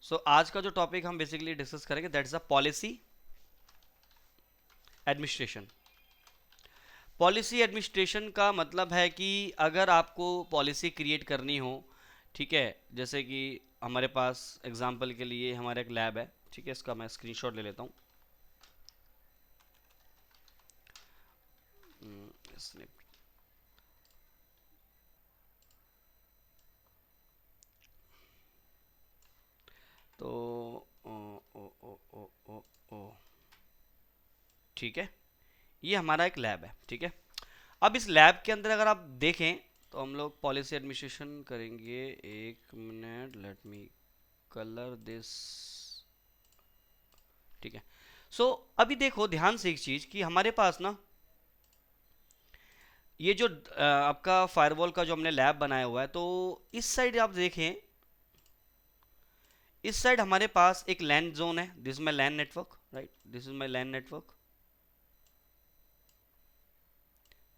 सो आज का जो टॉपिक हम बेसिकली डिस्कस करेंगे that is a policy administration. Policy administration का मतलब है कि अगर आपको पॉलिसी क्रिएट करनी हो, ठीक है, जैसे कि हमारे पास एग्जांपल के लिए हमारा एक लैब है, ठीक है, इसका मैं स्क्रीनशॉट ले लेता हूँ। स्निप तो ओ ओ ओ ओ ओ ओ ठीक है, ये हमारा एक लैब है, ठीक है। अब इस लैब के अंदर अगर आप देखें तो हम लोग पॉलिसी एडमिनिस्ट्रेशन करेंगे। एक minute, let me colour this, ठीक है। अभी देखो ध्यान से एक चीज कि हमारे पास ना ये जो आपका फायरवॉल का जो हमने लैब बनाया हुआ है, तो इस साइड आप देखें, इस साइड हमारे पास एक लैन जोन है, this is my LAN network, right, this is my LAN network,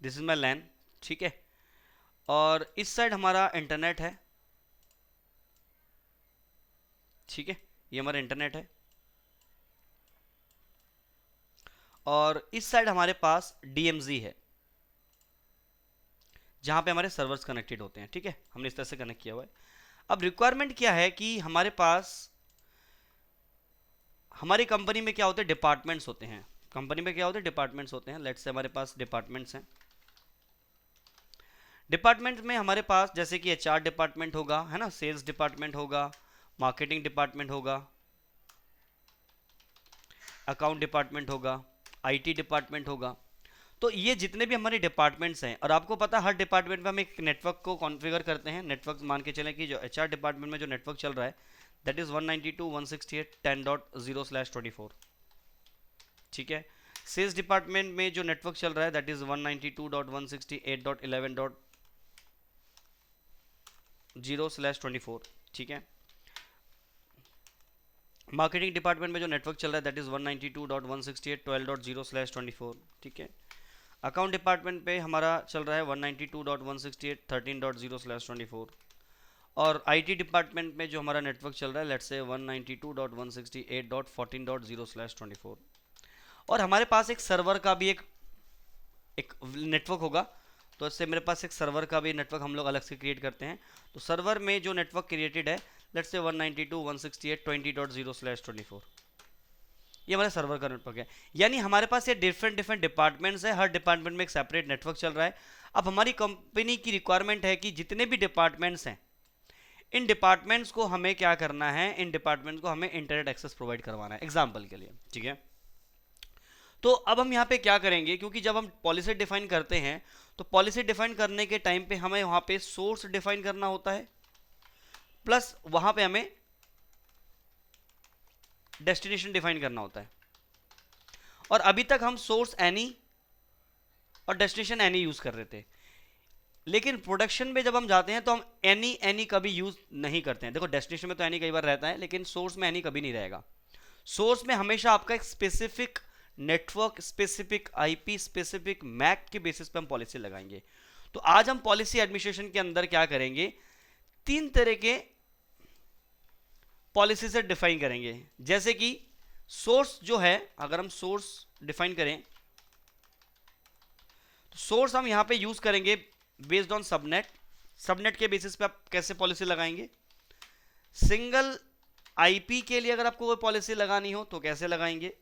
this is my LAN, ठीक है। और इस साइड हमारा इंटरनेट है, ठीक है, ये हमारा इंटरनेट है। और इस साइड हमारे पास डीएमजी है, जहां पे हमारे सर्वर्स कनेक्टेड होते हैं, ठीक है, हमने इस तरह से कनेक्ट किया हुआ है। अब रिक्वायरमेंट क्या है कि हमारे पास, हमारी कंपनी में क्या होते हैं, डिपार्टमेंट्स होते हैं। कंपनी में क्या होते हैं, डिपार्टमेंट्स होते हैं। लेट्स से हमारे पास डिपार्टमेंट्स हैं। डिपार्टमेंट में हमारे पास जैसे कि एचआर डिपार्टमेंट होगा, है ना, सेल्स डिपार्टमेंट होगा, मार्केटिंग डिपार्टमेंट होगा, अकाउंट डिपार्टमेंट होगा, आईटी डिपार्टमेंट होगा। तो ये जितने भी हमारे डिपार्टमेंट्स हैं, और आपको पता है हर डिपार्टमेंट में हम एक नेटवर्क को कॉन्फ़िगर करते हैं। नेटवर्क मान के चलें कि जो एचआर डिपार्टमेंट में जो नेटवर्क चल रहा है दैट इज 192.168.10.24, ठीक है। सेल्स डिपार्टमेंट में जो नेटवर्क चल रहा है दैट इज 192.168.11.0/24, ठीक है। मार्केटिंग डिपार्टमेंट में जो नेटवर्क चल रहा है दैट इज 192.168.12.0/24, ठीक है। अकाउंट डिपार्टमेंट पे हमारा चल रहा है 192.168.13.0/24। और आईटी डिपार्टमेंट में जो हमारा नेटवर्क चल रहा है लेट्स से 192.168.14.0/24। और हमारे पास एक सर्वर का भी एक नेटवर्क होगा। तो इससे मेरे पास एक सर्वर का भी नेटवर्क हम लोग अलग से क्रिएट करते हैं। तो सर्वर में जो नेटवर्क क्रिएटेड है लेट्स से 192.168.20/24, ये हमारे सर्वर का नेटवर्क है। यानी हमारे पास ये डिफरेंट डिफरेंट डिपार्टमेंट्स है, हर डिपार्टमेंट में एक सेपरेट नेटवर्क चल रहा है। अब हमारी कंपनी की रिक्वायरमेंट है कि जितने भी डिपार्टमेंट्स हैं, इन डिपार्टमेंट्स को हमें क्या करना है, इन डिपार्टमेंट्स को हमें इंटरनेट एक्सेस प्रोवाइड करवाना है, एग्जाम्पल के लिए, ठीक है। तो अब हम यहाँ पे क्या करेंगे, क्योंकि जब हम पॉलिसी डिफाइन करते हैं तो पॉलिसी डिफाइन करने के टाइम पे हमें वहां पे सोर्स डिफाइन करना होता है, प्लस वहां पे हमें डेस्टिनेशन डिफाइन करना होता है। और अभी तक हम सोर्स एनी और डेस्टिनेशन एनी यूज कर रहे थे, लेकिन प्रोडक्शन में जब हम जाते हैं तो हम एनी एनी कभी यूज नहीं करते हैं। देखो डेस्टिनेशन में तो एनी कई बार रहता है, लेकिन सोर्स में एनी कभी नहीं रहेगा। सोर्स में हमेशा आपका एक specific network, specific IP, specific MAC के बेसिस पे हम पॉलिसी लगाएंगे। तो आज हम पॉलिसी एडमिनिस्ट्रेशन के अंदर क्या करेंगे, तीन तरह के पॉलिसी से डिफाइन करेंगे। जैसे कि सोर्स जो है, अगर हम सोर्स डिफाइन करें तो सोर्स हम यहां पे यूज करेंगे बेस्ड ऑन सबनेट। सबनेट के बेसिस पे आप कैसे पॉलिसी लगाएंगे, सिंगल आईपी के लिए अगर आपको कोई पॉलिसी लगानी हो तो कैसे लगाएंगे,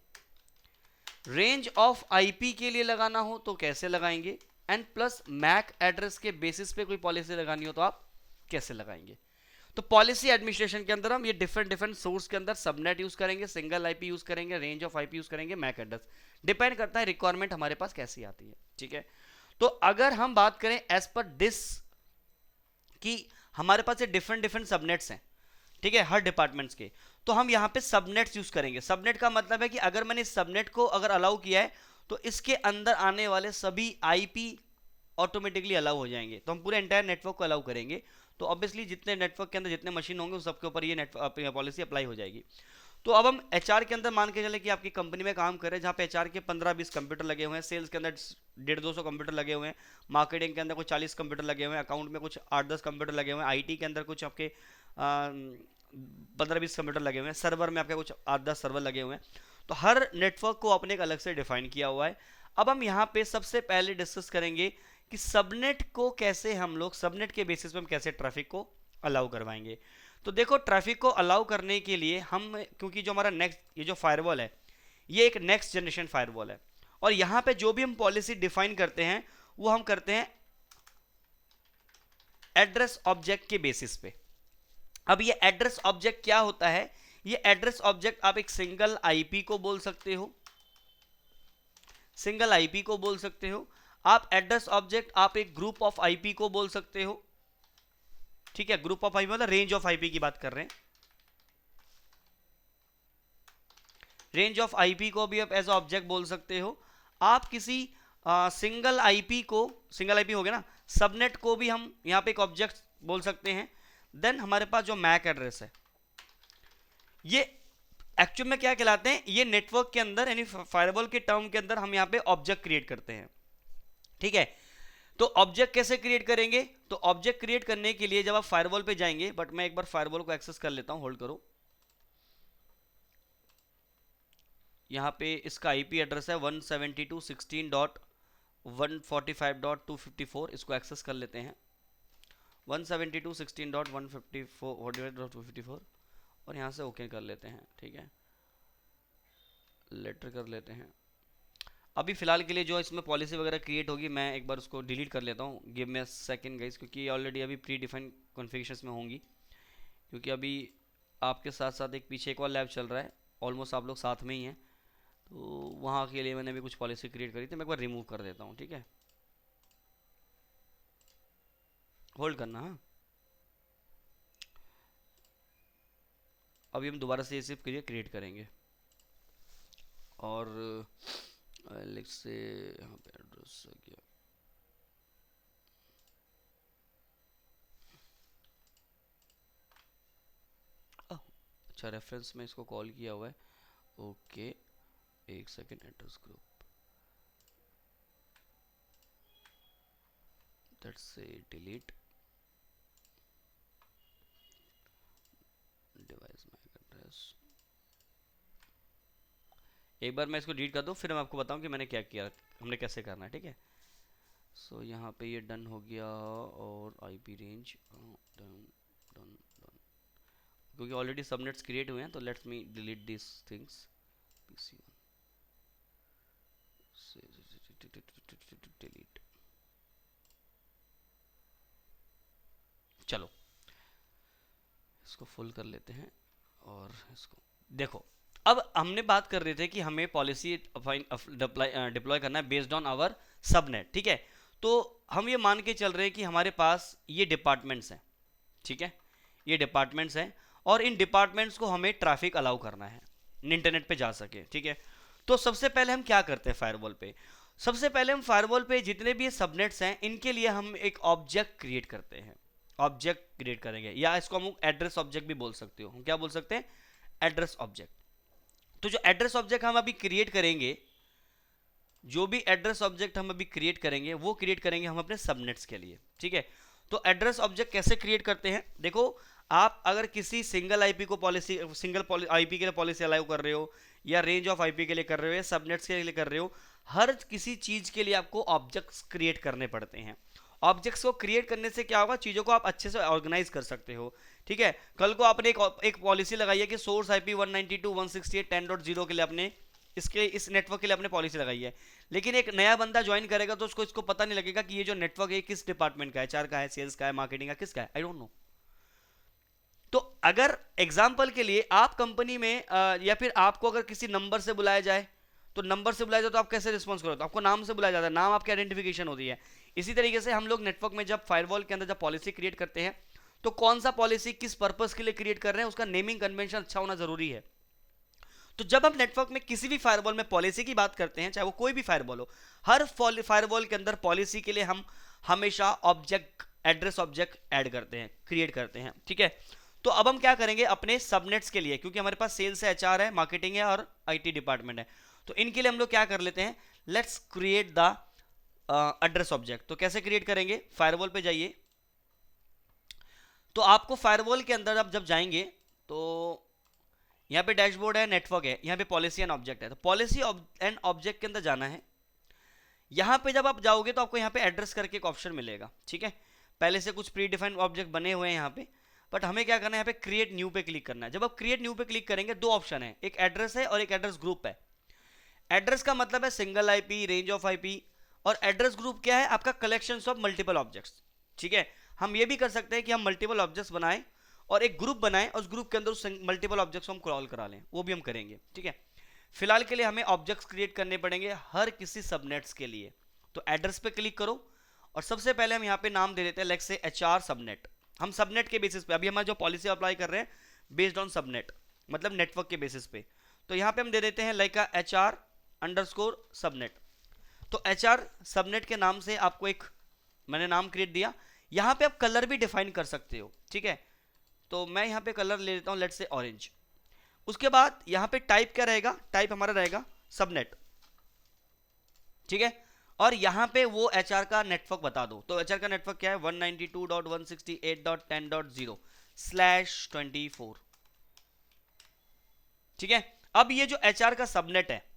रेंज ऑफ आईपी के लिए लगाना हो तो कैसे लगाएंगे, एंड प्लस मैक एड्रेस के बेसिस पे कोई पॉलिसी लगानी हो तो आप कैसे लगाएंगे। तो पॉलिसी एडमिनिस्ट्रेशन के अंदर हम ये डिफरेंट डिफरेंट सोर्स के अंदर सबनेट यूज करेंगे, सिंगल आईपी यूज करेंगे, रेंज ऑफ आईपी यूज करेंगे, मैक एड्रेस, डिपेंड करता है रिक्वायरमेंट हमारे पास कैसी आती है, ठीक है। तो अगर हम बात करें एज पर दिस कि हमारे पास ये डिफरेंट डिफरेंट सबनेट्स हैं, ठीक है, हर डिपार्टमेंट्स के, तो हम यहाँ पे सबनेट्स यूज करेंगे। सबनेट का मतलब है कि अगर मैंने इस सबनेट को अगर अलाउ किया है तो इसके अंदर आने वाले सभी आईपी ऑटोमेटिकली अलाउ हो जाएंगे। तो हम पूरे एंटायर नेटवर्क को अलाउ करेंगे, तो ऑब्वियसली जितने नेटवर्क के अंदर जितने मशीन होंगे उस सबके ऊपर ये नेटवर्क पॉलिसी अप्लाई हो जाएगी। तो अब हम एचआर के अंदर मान के चले कि आपकी कंपनी में काम कर रहे हैं जहाँ पे एचआर के 15-20 कंप्यूटर लगे हुए हैं, सेल्स के अंदर 150-200 कंप्यूटर लगे हुए हैं, मार्केटिंग के अंदर कुछ 40 कंप्यूटर लगे हुए हैं, अकाउंट में कुछ 8-10 कंप्यूटर लगे हुए हैं, आईटी के अंदर कुछ आपके 15-20 कंप्यूटर लगे हुए हैं, सर्वर में आपके कुछ 8-10 सर्वर लगे हुए हैं, तो हर नेटवर्क को आपने एक अलग से डिफाइन किया हुआ है। अब हम यहाँ पे सबसे पहले डिस्कस करेंगे कि सबनेट को कैसे हम लोग, सबनेट के बेसिस पे हम कैसे ट्रैफिक को अलाउ करवाएंगे। तो देखो, ट्रैफिक को अलाउ करने के लिए हम, क्योंकि जो हमारा नेक्स्ट ये जो फायरवॉल है, ये एक नेक्स्ट जनरेशन फायरवॉल है, और यहाँ पे जो भी हम पॉलिसी डिफाइन करते हैं वो हम करते हैं एड्रेस ऑब्जेक्ट के बेसिस पे। अब ये एड्रेस ऑब्जेक्ट क्या होता है? ये एड्रेस ऑब्जेक्ट आप एक सिंगल आईपी को बोल सकते हो, सिंगल आईपी को बोल सकते हो। आप एड्रेस ऑब्जेक्ट आप एक ग्रुप ऑफ आईपी को बोल सकते हो, ठीक है। ग्रुप ऑफ आईपी मतलब रेंज ऑफ आईपी की बात कर रहे हैं। रेंज ऑफ आईपी को भी आप एज ऑब्जेक्ट बोल सकते हो। आप किसी सिंगल आईपी को, सिंगल आईपी हो गया ना, सबनेट को भी हम यहाँ पे एक ऑब्जेक्ट बोल सकते हैं। देन हमारे पास जो मैक एड्रेस है, ये एक्चुअल में क्या कहलाते हैं? ये नेटवर्क के अंदर, यानी फायरवॉल के टर्म के अंदर हम यहाँ पे ऑब्जेक्ट क्रिएट करते हैं, ठीक है। तो ऑब्जेक्ट कैसे क्रिएट करेंगे? तो ऑब्जेक्ट क्रिएट करने के लिए जब आप फायरवॉल पे जाएंगे, बट मैं एक बार फायरवॉल को एक्सेस कर लेता हूं, होल्ड करो। यहाँ पे इसका आईपी एड्रेस है 172.16.145.254, इसको एक्सेस कर लेते हैं 172.16.154 और यहाँ से ओके कर लेते हैं, ठीक है। लेटर कर लेते हैं। अभी फिलहाल के लिए जो इसमें पॉलिसी वगैरह क्रिएट होगी, मैं एक बार उसको डिलीट कर लेता हूँ। Give me a second guys, क्योंकि ये ऑलरेडी अभी प्री डिफाइंड कॉन्फ़िगरेशंस में होंगी, क्योंकि अभी आपके साथ साथ एक पीछे एक और लैब चल रहा है, ऑलमोस्ट आप लोग साथ में ही हैं, तो वहाँ के लिए मैंने भी कुछ पॉलिसी क्रिएट करी थी। मैं एक बार रिमूव कर देता हूँ, ठीक है। होल्ड करना, हाँ। अभी हम दोबारा से ये सिर्फ क्रिएट करेंगे, और लेट्स से यहाँ पे एड्रेस आ गया। अच्छा, रेफरेंस में इसको कॉल किया हुआ है, ओके। एक सेकेंड, एड्रेस ग्रुप, दैट्स से डिलीट डिवाइस मैक एड्रेस। एक बार मैं इसको डिलीट कर दूँ, फिर मैं आपको बताऊँ कि मैंने क्या किया, हमने कैसे करना है, ठीक है। सो यहाँ पे ये डन हो गया, और IP range done done done, क्योंकि ऑलरेडी सबनेट्स क्रिएट हुए हैं, तो let's me delete this things. pc1 delete. चलो इसको फुल कर लेते हैं, और इसको देखो, अब हमने बात कर रहे थे कि हमें पॉलिसी डिप्लॉय करना है बेस्ड ऑन आवर सबनेट, ठीक है। तो हम ये मान के चल रहे हैं कि हमारे पास ये डिपार्टमेंट्स हैं, ठीक है, ये डिपार्टमेंट्स हैं, और इन डिपार्टमेंट्स को हमें ट्रैफिक अलाउ करना है, इंटरनेट पे जा सके, ठीक है। तो सबसे पहले हम क्या करते हैं फायरवॉल पे? सबसे पहले हम फायरवॉल पे जितने भी सबनेट्स हैं, इनके लिए हम एक ऑब्जेक्ट क्रिएट करते हैं, ऑब्जेक्ट क्रिएट करेंगे, या इसको हम एड्रेस ऑब्जेक्ट भी बोल सकते हो। हम क्या बोल सकते हैं? Address object. तो जो एड्रेस ऑब्जेक्ट हम अभी क्रिएट करेंगे, जो भी एड्रेस ऑब्जेक्ट हम अभी क्रिएट करेंगे, वो क्रिएट करेंगे हम अपने सबनेट्स के लिए, ठीक है। तो एड्रेस ऑब्जेक्ट कैसे क्रिएट करते हैं? देखो, आप अगर किसी सिंगल आईपी को पॉलिसी, सिंगल आईपी के लिए पॉलिसी अलाउ कर रहे हो, या रेंज ऑफ आईपी के लिए कर रहे हो, या सबनेट्स के लिए कर रहे हो, हर किसी चीज के लिए आपको ऑब्जेक्ट्स क्रिएट करने पड़ते हैं। ऑब्जेक्ट्स को क्रिएट करने से क्या होगा? चीजों को आप अच्छे से ऑर्गेनाइज कर सकते हो, ठीक है। कल को आपने एक पॉलिसी लगाई है कि सोर्स आईपी 192.168.10.0 के लिए आपने इस नेटवर्क के लिए आपने पॉलिसी लगाई है, लेकिन एक नया बंदा ज्वाइन करेगा तो उसको इसको पता नहीं लगेगा कि ये जो नेटवर्क है किस डिपार्टमेंट का है, एचआर का है, सेल्स का है, मार्केटिंग का, किसका है, आई डोंट नो। तो अगर एग्जाम्पल के लिए आप कंपनी में या फिर आपको अगर किसी नंबर से बुलाया जाए, तो नंबर से बुलाया जाए तो आप कैसे रिस्पॉन्स करो? तो आपको नाम से बुलाया जाता है, नाम आपकी आइडेंटिफिकेशन होती है। इसी तरीके से हम लोग नेटवर्क में जब फायरवॉल के अंदर जब पॉलिसी क्रिएट करते हैं, तो कौन सा पॉलिसी किस पर्पस के लिए क्रिएट कर रहे हैं, उसका नेमिंग कन्वेंशन अच्छा होना जरूरी है। तो जब हम नेटवर्क में किसी भी फायरवॉल में पॉलिसी की बात करते हैं, चाहे वो कोई भी फायरवॉल हो, हर फायरवॉल के अंदर पॉलिसी के लिए हम हमेशा ऑब्जेक्ट, एड्रेस ऑब्जेक्ट ऐड करते हैं, क्रिएट करते हैं, ठीक है। तो अब हम क्या करेंगे अपने सबनेट्स के लिए, क्योंकि हमारे पास सेल्स है, एचआर है, मार्केटिंग है और आईटी डिपार्टमेंट है, तो इनके लिए हम लोग क्या कर लेते हैं, let's create the address object. तो कैसे क्रिएट करेंगे? फायरवॉल पे जाइए, तो आपको फायरवॉल के अंदर आप जब जाएंगे तो यहाँ पे डैशबोर्ड है, नेटवर्क है, यहाँ पे पॉलिसी एंड ऑब्जेक्ट है। तो पॉलिसी एंड ऑब्जेक्ट के अंदर जाना है। यहाँ पे जब आप जाओगे तो आपको यहाँ पे एड्रेस करके एक ऑप्शन मिलेगा, ठीक है। पहले से कुछ प्री डिफाइंड ऑब्जेक्ट बने हुए हैं यहाँ पे, बट हमें क्या करना है, यहाँ पे क्रिएट न्यू पे क्लिक करना है। जब आप क्रिएट न्यू पे क्लिक करेंगे, दो ऑप्शन है, एक एड्रेस है और एक एड्रेस ग्रुप है। एड्रेस का मतलब है single IP, range of IP, और एड्रेस ग्रुप क्या है, आपका कलेक्शन ऑफ मल्टीपल ऑब्जेक्ट्स, ठीक है। हम ये भी कर सकते हैं कि हम मल्टीपल ऑब्जेक्ट्स बनाएं और एक ग्रुप बनाएं और उस ग्रुप के अंदर उस मल्टीपल ऑब्जेक्ट्स को हम क्रॉल करा लें, वो भी हम करेंगे, ठीक है। फिलहाल के लिए हमें ऑब्जेक्ट्स क्रिएट करने पड़ेंगे हर किसी सबनेट्स के लिए। तो एड्रेस पे क्लिक करो और सबसे पहले हम यहाँ पे नाम दे देते हैं लेट्स से HR सबनेट। हम सबनेट के बेसिस पे, अभी हमारा जो पॉलिसी अप्लाई कर रहे हैं बेस्ड ऑन सबनेट, मतलब नेटवर्क के बेसिस पे, तो यहाँ पे हम दे देते हैं लाइक HR_सबनेट। तो HR सबनेट के नाम से आपको एक मैंने नाम क्रिएट दिया। यहाँ पे आप कलर भी डिफाइन कर सकते हो, ठीक है। तो मैं यहाँ पे कलर ले लेता हूँ लेट्स से ऑरेंज। उसके बाद यहाँ पे टाइप क्या रहेगा, टाइप हमारा रहेगा सबनेट, ठीक है। और यहाँ पे वो HR का नेटवर्क बता दो। तो HR का नेटवर्क क्या है, 192.168.10.0/24, ठीक है। अब ये जो HR का सबनेट है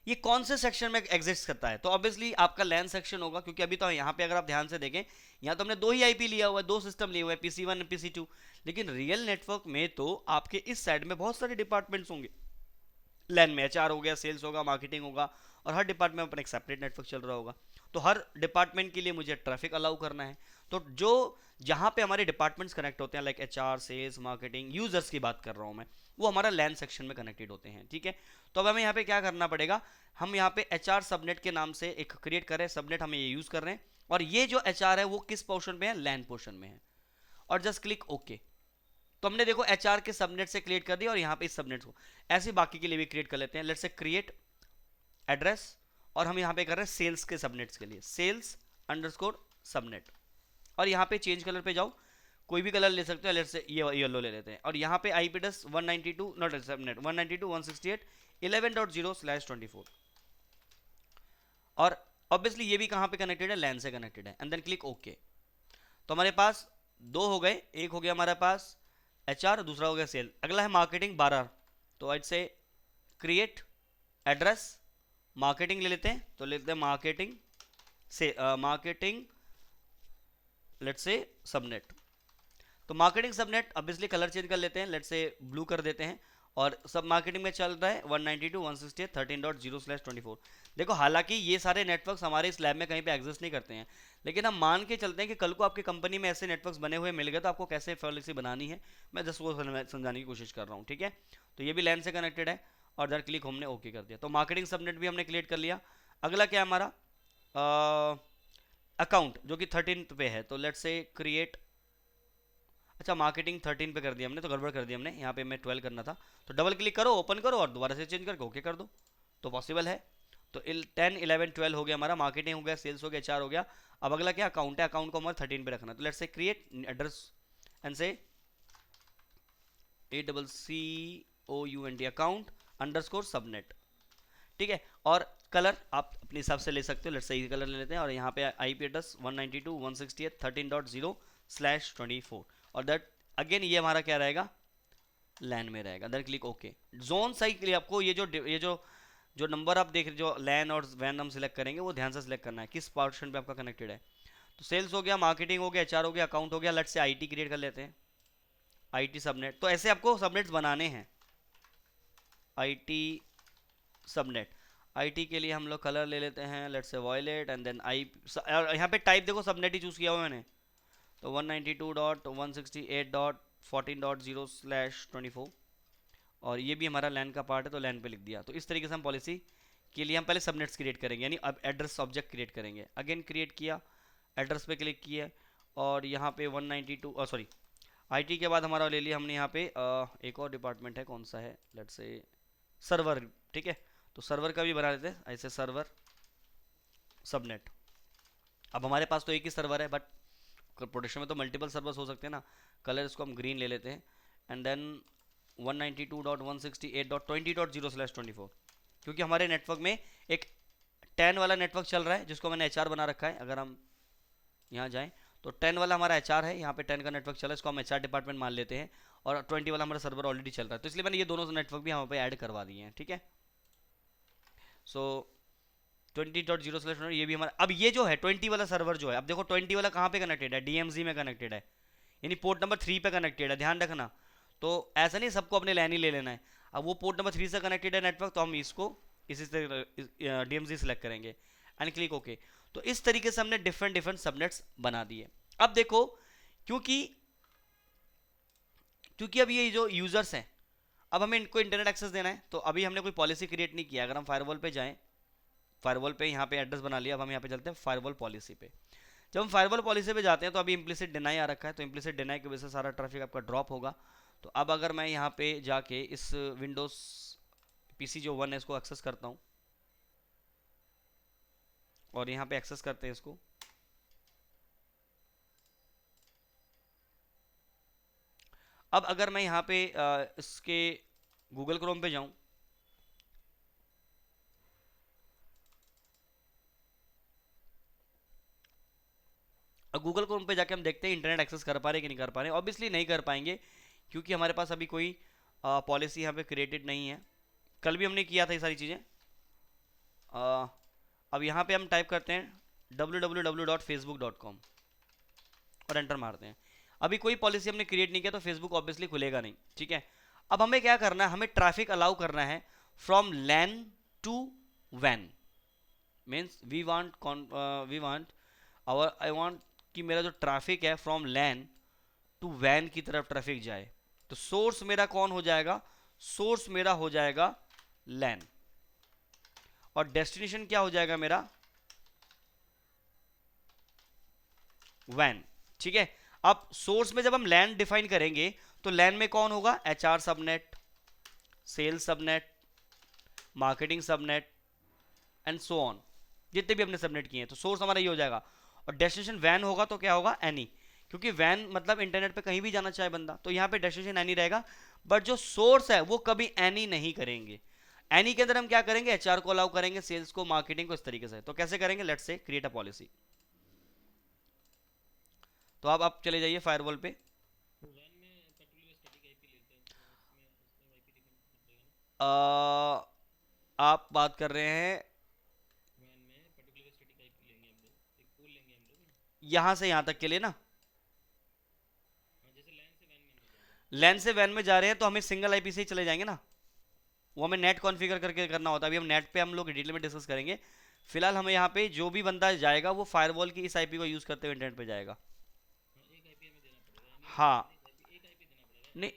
ये कौन से सेक्शन में एग्जिस्ट करता है, तो ऑब्वियसली आपका लैन सेक्शन होगा, क्योंकि अभी तो यहाँ पे अगर आप ध्यान से देखें यहाँ तो हमने दो ही आईपी लिया हुआ है, दो सिस्टम लिए हुए हैं, PC1 और PC2। लेकिन रियल नेटवर्क में तो आपके इस साइड में बहुत सारे डिपार्टमेंट्स होंगे। लैन में HR हो गया, सेल्स होगा, मार्केटिंग होगा, और हर डिपार्टमेंट में अपना एक सेपरेट नेटवर्क चल रहा होगा। तो हर डिपार्टमेंट के लिए मुझे ट्रैफिक अलाउ करना है। तो जो जहाँ पे हमारे डिपार्टमेंट्स कनेक्ट होते हैं like HR, sales, marketing, users की बात कर रहा हूँ मैं, वो हमारा लैन सेक्शन में कनेक्टेड होते हैं, ठीक है। तो अब हमें यहाँ पे क्या करना पड़ेगा, हम यहाँ पे HR सबनेट के नाम से एक क्रिएट करें, सबनेट हमें ये यूज कर रहे हैं, और ये जो HR है वो किस पोर्शन में है, लैन पोर्शन में है, और जस्ट क्लिक ओके। तो हमने देखो HR के सबनेट से क्रिएट कर दिया, और यहाँ पे इस सबनेट को ऐसे बाकी के लिए भी क्रिएट कर लेते हैं। लेट्स से क्रिएट एड्रेस, और हम यहाँ पे कर रहे हैं सेल्स के सबनेट्स के लिए sales_subnet, और यहाँ पे चेंज कलर पे जाओ, कोई भी कलर ले सकते हो, लेट्स से ये येलो ले लेते हैं, और यहाँ पे IP एड्रेस 192 नॉट सबनेट 192.168.11.0/24, और ऑब्वियसली ये भी कहाँ पे कनेक्टेड है, लैन से कनेक्टेड है, एंड देन क्लिक ओके। तो हमारे पास दो हो गए, एक हो गया हमारे पास HR, दूसरा हो गया सेल। अगला है मार्केटिंग 12। तो आज से क्रिएट एड्रेस मार्केटिंग ले लेते हैं, तो लेते हैं मार्केटिंग से मार्केटिंग लेट्स से सबनेट। तो marketing subnet obviously colour change कर लेते हैं, लेट्स से ब्लू कर देते हैं, और सब मार्केटिंग में चल रहा है 192.168.13.0/24। देखो हालांकि ये सारे नेटवर्क्स हमारे इस लैब में कहीं पे एग्जिस्ट नहीं करते हैं, लेकिन हम मान के चलते हैं कि कल को आपकी कंपनी में ऐसे नेटवर्क्स बने हुए मिल गए तो आपको कैसे पॉलिसी बनानी है, मैं जस्ट वो समझाने की कोशिश कर रहा हूँ, ठीक है। तो ये भी लैन से कनेक्टेड है, और इधर क्लिक हमने ओके कर दिया। तो मार्केटिंग सबनेट भी हमने क्रिएट कर लिया। अगला क्या है हमारा, अकाउंट, जो कि 13 पे है। तो लेट्स से क्रिएट, अच्छा मार्केटिंग 13 पे कर दिया हमने, तो गड़बड़ कर दिया हमने, यहाँ पे मैं 12 करना था। तो डबल क्लिक करो, ओपन करो, और दोबारा से चेंज करके ओके कर दो, तो पॉसिबल है। तो 10, 11, 12 हो गया हमारा, मार्केटिंग हो गया, सेल्स हो गया, HR हो गया। अब अगला क्या अकाउंट है, अकाउंट को हमारा 13 पे रखना। तो let's say create address and से ACCOUNT अकाउंट_सबनेट, ठीक है। और कलर आप अपने हिसाब से ले सकते हो, लेट्स से ये कलर ले लेते हैं, और यहाँ पे IP एड्रेस 192.168.13.0/24, और दैट अगेन ये हमारा क्या रहेगा, लैन में रहेगा। Then click okay. जोन सही के लिए आपको ये जो नंबर आप देख रहे, जो लैन और वैन हम सिलेक्ट करेंगे, वो ध्यान से सिलेक्ट करना है किस पोर्शन पे आपका कनेक्टेड है। तो सेल्स हो गया, मार्केटिंग हो गया, HR हो गया, अकाउंट हो गया, लेट्स से IT क्रिएट कर लेते हैं, IT सबनेट। तो ऐसे आपको सबनेट्स बनाने हैं, IT सबनेट। IT के लिए हम लोग कलर ले लेते हैं, let's say violet, and then यहाँ पे टाइप देखो सबनेट ही चूज किया हुआ मैंने, तो 192.168.14.0/24, और ये भी हमारा लैन का पार्ट है, तो लैन पे लिख दिया। तो इस तरीके से हम पॉलिसी के लिए हम पहले सबनेट्स क्रिएट करेंगे, यानी अब एड्रेस ऑब्जेक्ट क्रिएट करेंगे। अगेन क्रिएट किया, एड्रेस पे क्लिक किया, और यहाँ पे 192 सॉरी IT के बाद हमारा ले लिया हमने यहाँ पे एक और डिपार्टमेंट है, कौन सा है, लेट्स से सर्वर, ठीक है। तो सर्वर का भी बना लेते हैं ऐसे, सर्वर सबनेट। अब हमारे पास तो एक ही सर्वर है, बट प्रोडक्शन में तो मल्टीपल सर्वर्स हो सकते हैं ना। कलर इसको हम ग्रीन ले लेते हैं, एंड देन 192.168.20.0/24, क्योंकि हमारे नेटवर्क में एक 10 वाला नेटवर्क चल रहा है जिसको मैंने HR बना रखा है। अगर हम यहाँ जाएं तो 10 वाला हमारा HR है, यहाँ पे 10 का नेटवर्क चला है, इसको हम HR डिपार्टमेंट मान लेते हैं, और 20 वाला हमारा सर्वर ऑलरेडी चल रहा है, तो इसलिए मैंने ये दोनों नेटवर्क भी यहाँ पे ऐड करवा दिए हैं, ठीक है। सो 20.0/100 ये भी हमारा, अब ये जो है 20 वाला सर्वर जो है, अब देखो 20 वाला कहाँ पे कनेक्टेड है, डीएमजी में कनेक्टेड है, यानी पोर्ट नंबर 3 पे कनेक्टेड है, ध्यान रखना। तो ऐसा नहीं सबको अपने लैन ही ले लेना है, अब वो पोर्ट नंबर 3 से कनेक्टेड है नेटवर्क, तो हम इसको इसी से डीएमजी सेलेक्ट करेंगे एंड क्लिक ओके। तो इस तरीके से हमने डिफरेंट डिफरेंट सबनेट्स बना दिए। अब देखो क्योंकि अब ये जो यूजर्स हैं, अब हमें इनको इंटरनेट एक्सेस देना है, तो अभी हमने कोई पॉलिसी क्रिएट नहीं किया। अगर हम फायरवॉल पे जाएं, फायरवॉल पे यहाँ पे एड्रेस बना लिया, अब हम यहाँ पे चलते हैं फायरवॉल पॉलिसी पे। जब हम फायरवॉल पॉलिसी पे जाते हैं तो अभी इम्प्लिसिट डिनाई आ रखा है, तो इम्प्लिसिट डिनाई की वजह से सारा ट्रैफिक आपका ड्रॉप होगा। तो अब अगर मैं यहाँ पे जाके इस विंडोज पीसी जो 1 है इसको एक्सेस करता हूँ, और यहाँ पे एक्सेस करते हैं इसको, अब अगर मैं यहाँ पे इसके गूगल क्रोम पे जाऊं, गूगल क्रोम पे जाके हम देखते हैं इंटरनेट एक्सेस कर पा रहे कि नहीं कर पा रहे। ऑब्वियसली नहीं कर पाएंगे क्योंकि हमारे पास अभी कोई पॉलिसी यहाँ पे क्रिएटेड नहीं है। कल भी हमने किया था ये सारी चीज़ें। अब यहाँ पे हम टाइप करते हैं www.facebook.com और एंटर मारते हैं। अभी कोई पॉलिसी हमने क्रिएट नहीं किया तो फेसबुक ऑब्वियसली खुलेगा नहीं, ठीक है। अब हमें क्या करना है, हमें ट्रैफिक अलाउ करना है फ्रॉम लैन टू वैन, means we want I want कि मेरा जो ट्रैफिक है फ्रॉम लैन टू वैन की तरफ ट्रैफिक जाए। तो सोर्स मेरा कौन हो जाएगा, सोर्स मेरा हो जाएगा लैन, और डेस्टिनेशन क्या हो जाएगा मेरा, वैन, ठीक है। अब सोर्स में जब हम लैन डिफाइन करेंगे तो लैन में कौन होगा, HR subnet, sales subnet, marketing subnet and so on, जितने भी हमने सबनेट किए हैं। तो सोर्स हमारा ये हो जाएगा, और डेस्टिनेशन वैन होगा तो क्या होगा, एनी, क्योंकि वैन मतलब इंटरनेट पे कहीं भी जाना चाहे बंदा, तो यहाँ पे डेस्टिनेशन एनी रहेगा। बट जो सोर्स है वो कभी एनी नहीं करेंगे। एनी के अंदर हम क्या करेंगे, एचआर को अलाउ करेंगे, सेल्स को, मार्केटिंग को, इस तरीके से। तो कैसे करेंगे, let's say create a policy. तो अब आप चले जाइए फायरवॉल पे, आप बात कर रहे हैं यहां से यहां तक के लिए ना, लैन से वैन में जा रहे हैं तो हमें सिंगल आईपी से ही चले जाएंगे ना, वो हमें नेट कॉन्फ़िगर करके करना होता है। अभी हम नेट पे हम लोग डिटेल में डिस्कस करेंगे। फिलहाल हमें यहाँ पे जो भी बंदा जाएगा वो फायरवॉल की इस आईपी को यूज करते हुए इंटरनेट पे जाएगा। हाँ, नहीं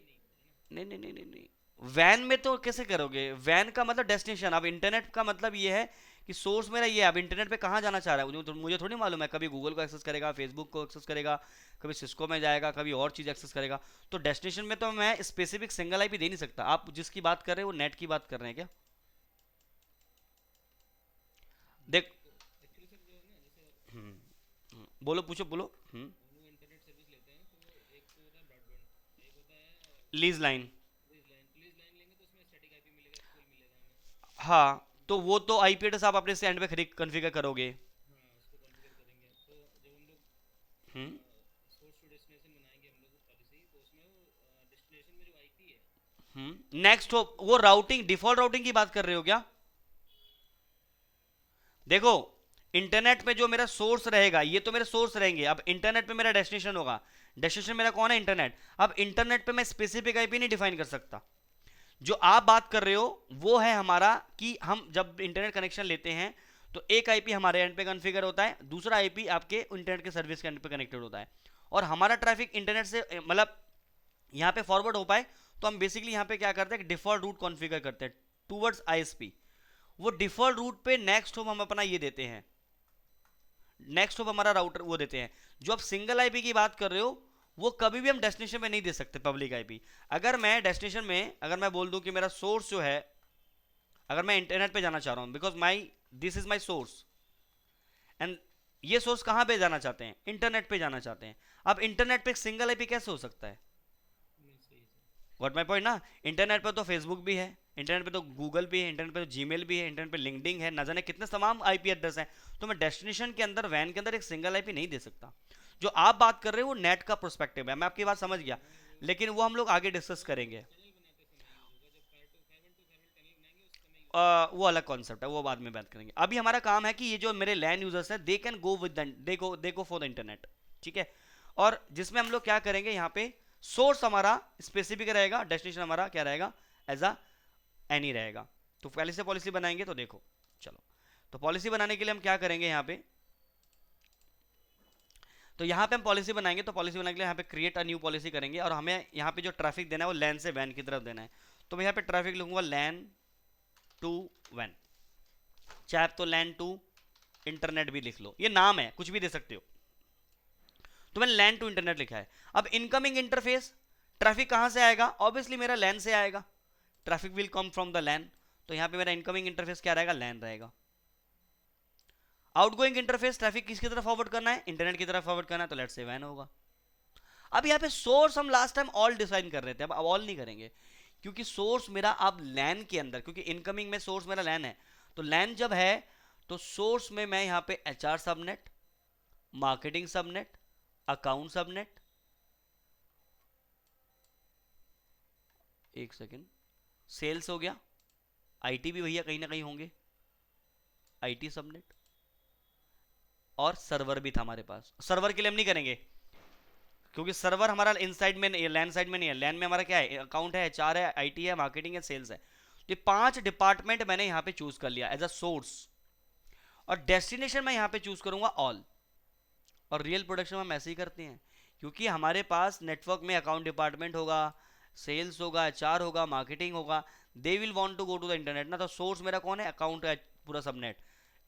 नहीं नहीं नहीं नहीं नहीं, वैन में तो कैसे करोगे, वैन का मतलब डेस्टिनेशन। अब इंटरनेट का मतलब ये है कि सोर्स मेरा ये है, अब इंटरनेट पे कहाँ जाना चाह रहा है मुझे थोड़ी मालूम है। कभी गूगल को एक्सेस करेगा, फेसबुक को एक्सेस करेगा, कभी सिस्को में जाएगा, कभी और चीज़ एक्सेस करेगा। तो डेस्टिनेशन में तो मैं स्पेसिफिक सिंगल आईपी दे नहीं सकता। आप जिसकी बात कर रहे हैं वो नेट की बात कर रहे हैं क्या, देख। बोलो, पूछो, बोलो। लीज लाइन, हाँ, तो वो तो आईपी एड्रेस आप अपने से एंड पे खरीद कॉन्फ़िगर करोगे। हम्म नेक्स्ट हो, वो राउटिंग, डिफॉल्ट राउटिंग की बात कर रहे हो क्या। देखो, इंटरनेट में जो मेरा सोर्स रहेगा ये तो मेरे सोर्स रहेंगे। अब इंटरनेट पे मेरा डेस्टिनेशन होगा, डेस्टिनेशन मेरा कौन है, इंटरनेट। अब इंटरनेट पे मैं स्पेसिफिक आईपी नहीं डिफाइन कर सकता। जो आप बात कर रहे हो वो है हमारा कि हम जब इंटरनेट कनेक्शन लेते हैं तो एक आईपी हमारे एंड पे कॉन्फ़िगर होता है, दूसरा आईपी आपके इंटरनेट के सर्विस के एंड पे कनेक्टेड होता है। और हमारा ट्रैफिक इंटरनेट से मतलब यहाँ पे फॉरवर्ड हो पाए तो हम बेसिकली यहाँ पे क्या करते हैं, डिफॉल्ट रूट कॉन्फ़िगर करते हैं टूवर्ड्स आईएसपी। वो डिफॉल्ट रूट पे नेक्स्ट होप हम अपना ये देते हैं, नेक्स्ट होप हमारा राउटर वो देते हैं। जो आप सिंगल आईपी की बात कर रहे हो वो कभी भी हम डेस्टिनेशन में नहीं दे सकते पब्लिक आईपी। अगर मैं डेस्टिनेशन में अगर मैं बोल दूं कि मेरा सोर्स जो है, अगर मैं इंटरनेट पे जाना चाह रहा हूं, because my this is my source, and ये सोर्स कहां पे जाना चाहते हैं, इंटरनेट पे जाना चाहते हैं। अब इंटरनेट पे एक सिंगल आईपी कैसे हो सकता है, व्हाट माई पॉइंट ना। इंटरनेट पे तो फेसबुक भी है, इंटरनेट पे तो गूगल भी है, इंटरनेट पे तो जीमेल भी है, इंटरनेट पे लिंक्डइन है, न जाने कितने तमाम आईपी एड्रेस हैं। तो मैं डेस्टिनेशन के अंदर, वैन के अंदर एक सिंगल आईपी नहीं दे सकता। जो आप बात कर रहे हो वो नेट का प्रोस्पेक्टिव है, मैं आपकी बात समझ गया। लेकिन वो हम लोग आगे डिस्कस करेंगे। वो अलग कॉन्सेप्ट है, वो बाद में बात करेंगे। अभी हमारा काम है कि ये जो मेरे लैंड यूजर्स है they can go with they go for the internet, ठीक है। और जिसमें हम लोग क्या करेंगे, यहाँ पे सोर्स हमारा स्पेसिफिक रहेगा, डेस्टिनेशन हमारा क्या रहेगा, एज अ एनी रहेगा। तो पहले से पॉलिसी बनाएंगे, तो देखो चलो, तो पॉलिसी बनाने के लिए हम क्या करेंगे यहाँ पे, तो यहाँ पे हम पॉलिसी बनाएंगे, तो पॉलिसी बनाने के लिए यहाँ पे क्रिएट अ न्यू पॉलिसी करेंगे, और हमें यहाँ पे जो ट्रैफिक देना है वो लैन से वैन की तरफ देना है। तो मैं यहाँ पे ट्रैफिक लिखूंगा लैन टू वैन, चाहे आप तो लैन टू इंटरनेट भी लिख लो, ये नाम है, कुछ भी दे सकते हो। तो मैंने लैन टू इंटरनेट लिखा है। अब इनकमिंग इंटरफेस, ट्रैफिक कहां से आएगा, ऑब्वियसली मेरा लैन से आएगा, traffic will come from the LAN. तो यहां पे मेरा इनकमिंग इंटरफेस क्या रहेगा, लैन रहेगा। आउटगोइंग इंटरफेस, ट्रैफिक किसकी तरफ फॉरवर्ड करना है, इंटरनेट की तरफ फॉरवर्ड करना है, तो लेट्स से वैन होगा। अब यहाँ पे सोर्स हम लास्ट टाइम ऑल डिसाइड कर रहे थे, अब ऑल नहीं करेंगे, क्योंकि सोर्स मेरा अब लैन के अंदर, क्योंकि इनकमिंग में सोर्स मेरा लैन है, तो लैन जब है तो सोर्स में मैं यहाँ पे HR subnet, marketing subnet, account subnet, एक सेकेंड, सेल्स हो गया, आईटी भी भैया कहीं ना कहीं होंगे, आईटी सबनेट, और सर्वर भी था हमारे पास। सर्वर के लिए हम नहीं करेंगे, क्योंकि सर्वर हमारा इनसाइड में नहीं है, लैन साइड में नहीं है। लैन में हमारा क्या है, अकाउंट है, एचआर है, आईटी है, मार्केटिंग है, सेल्स है। तो ये 5 डिपार्टमेंट मैंने यहाँ पे चूज कर लिया एज अ सोर्स, और डेस्टिनेशन मैं यहाँ पे चूज करूंगा ऑल। और रियल प्रोडक्शन हम ऐसे ही करते हैं, क्योंकि हमारे पास नेटवर्क में अकाउंट डिपार्टमेंट होगा, सेल्स होगा, एचआर होगा, मार्केटिंग होगा, they will want to go to the internet ना। तो सोर्स मेरा कौन है, अकाउंट है पूरा सबनेट,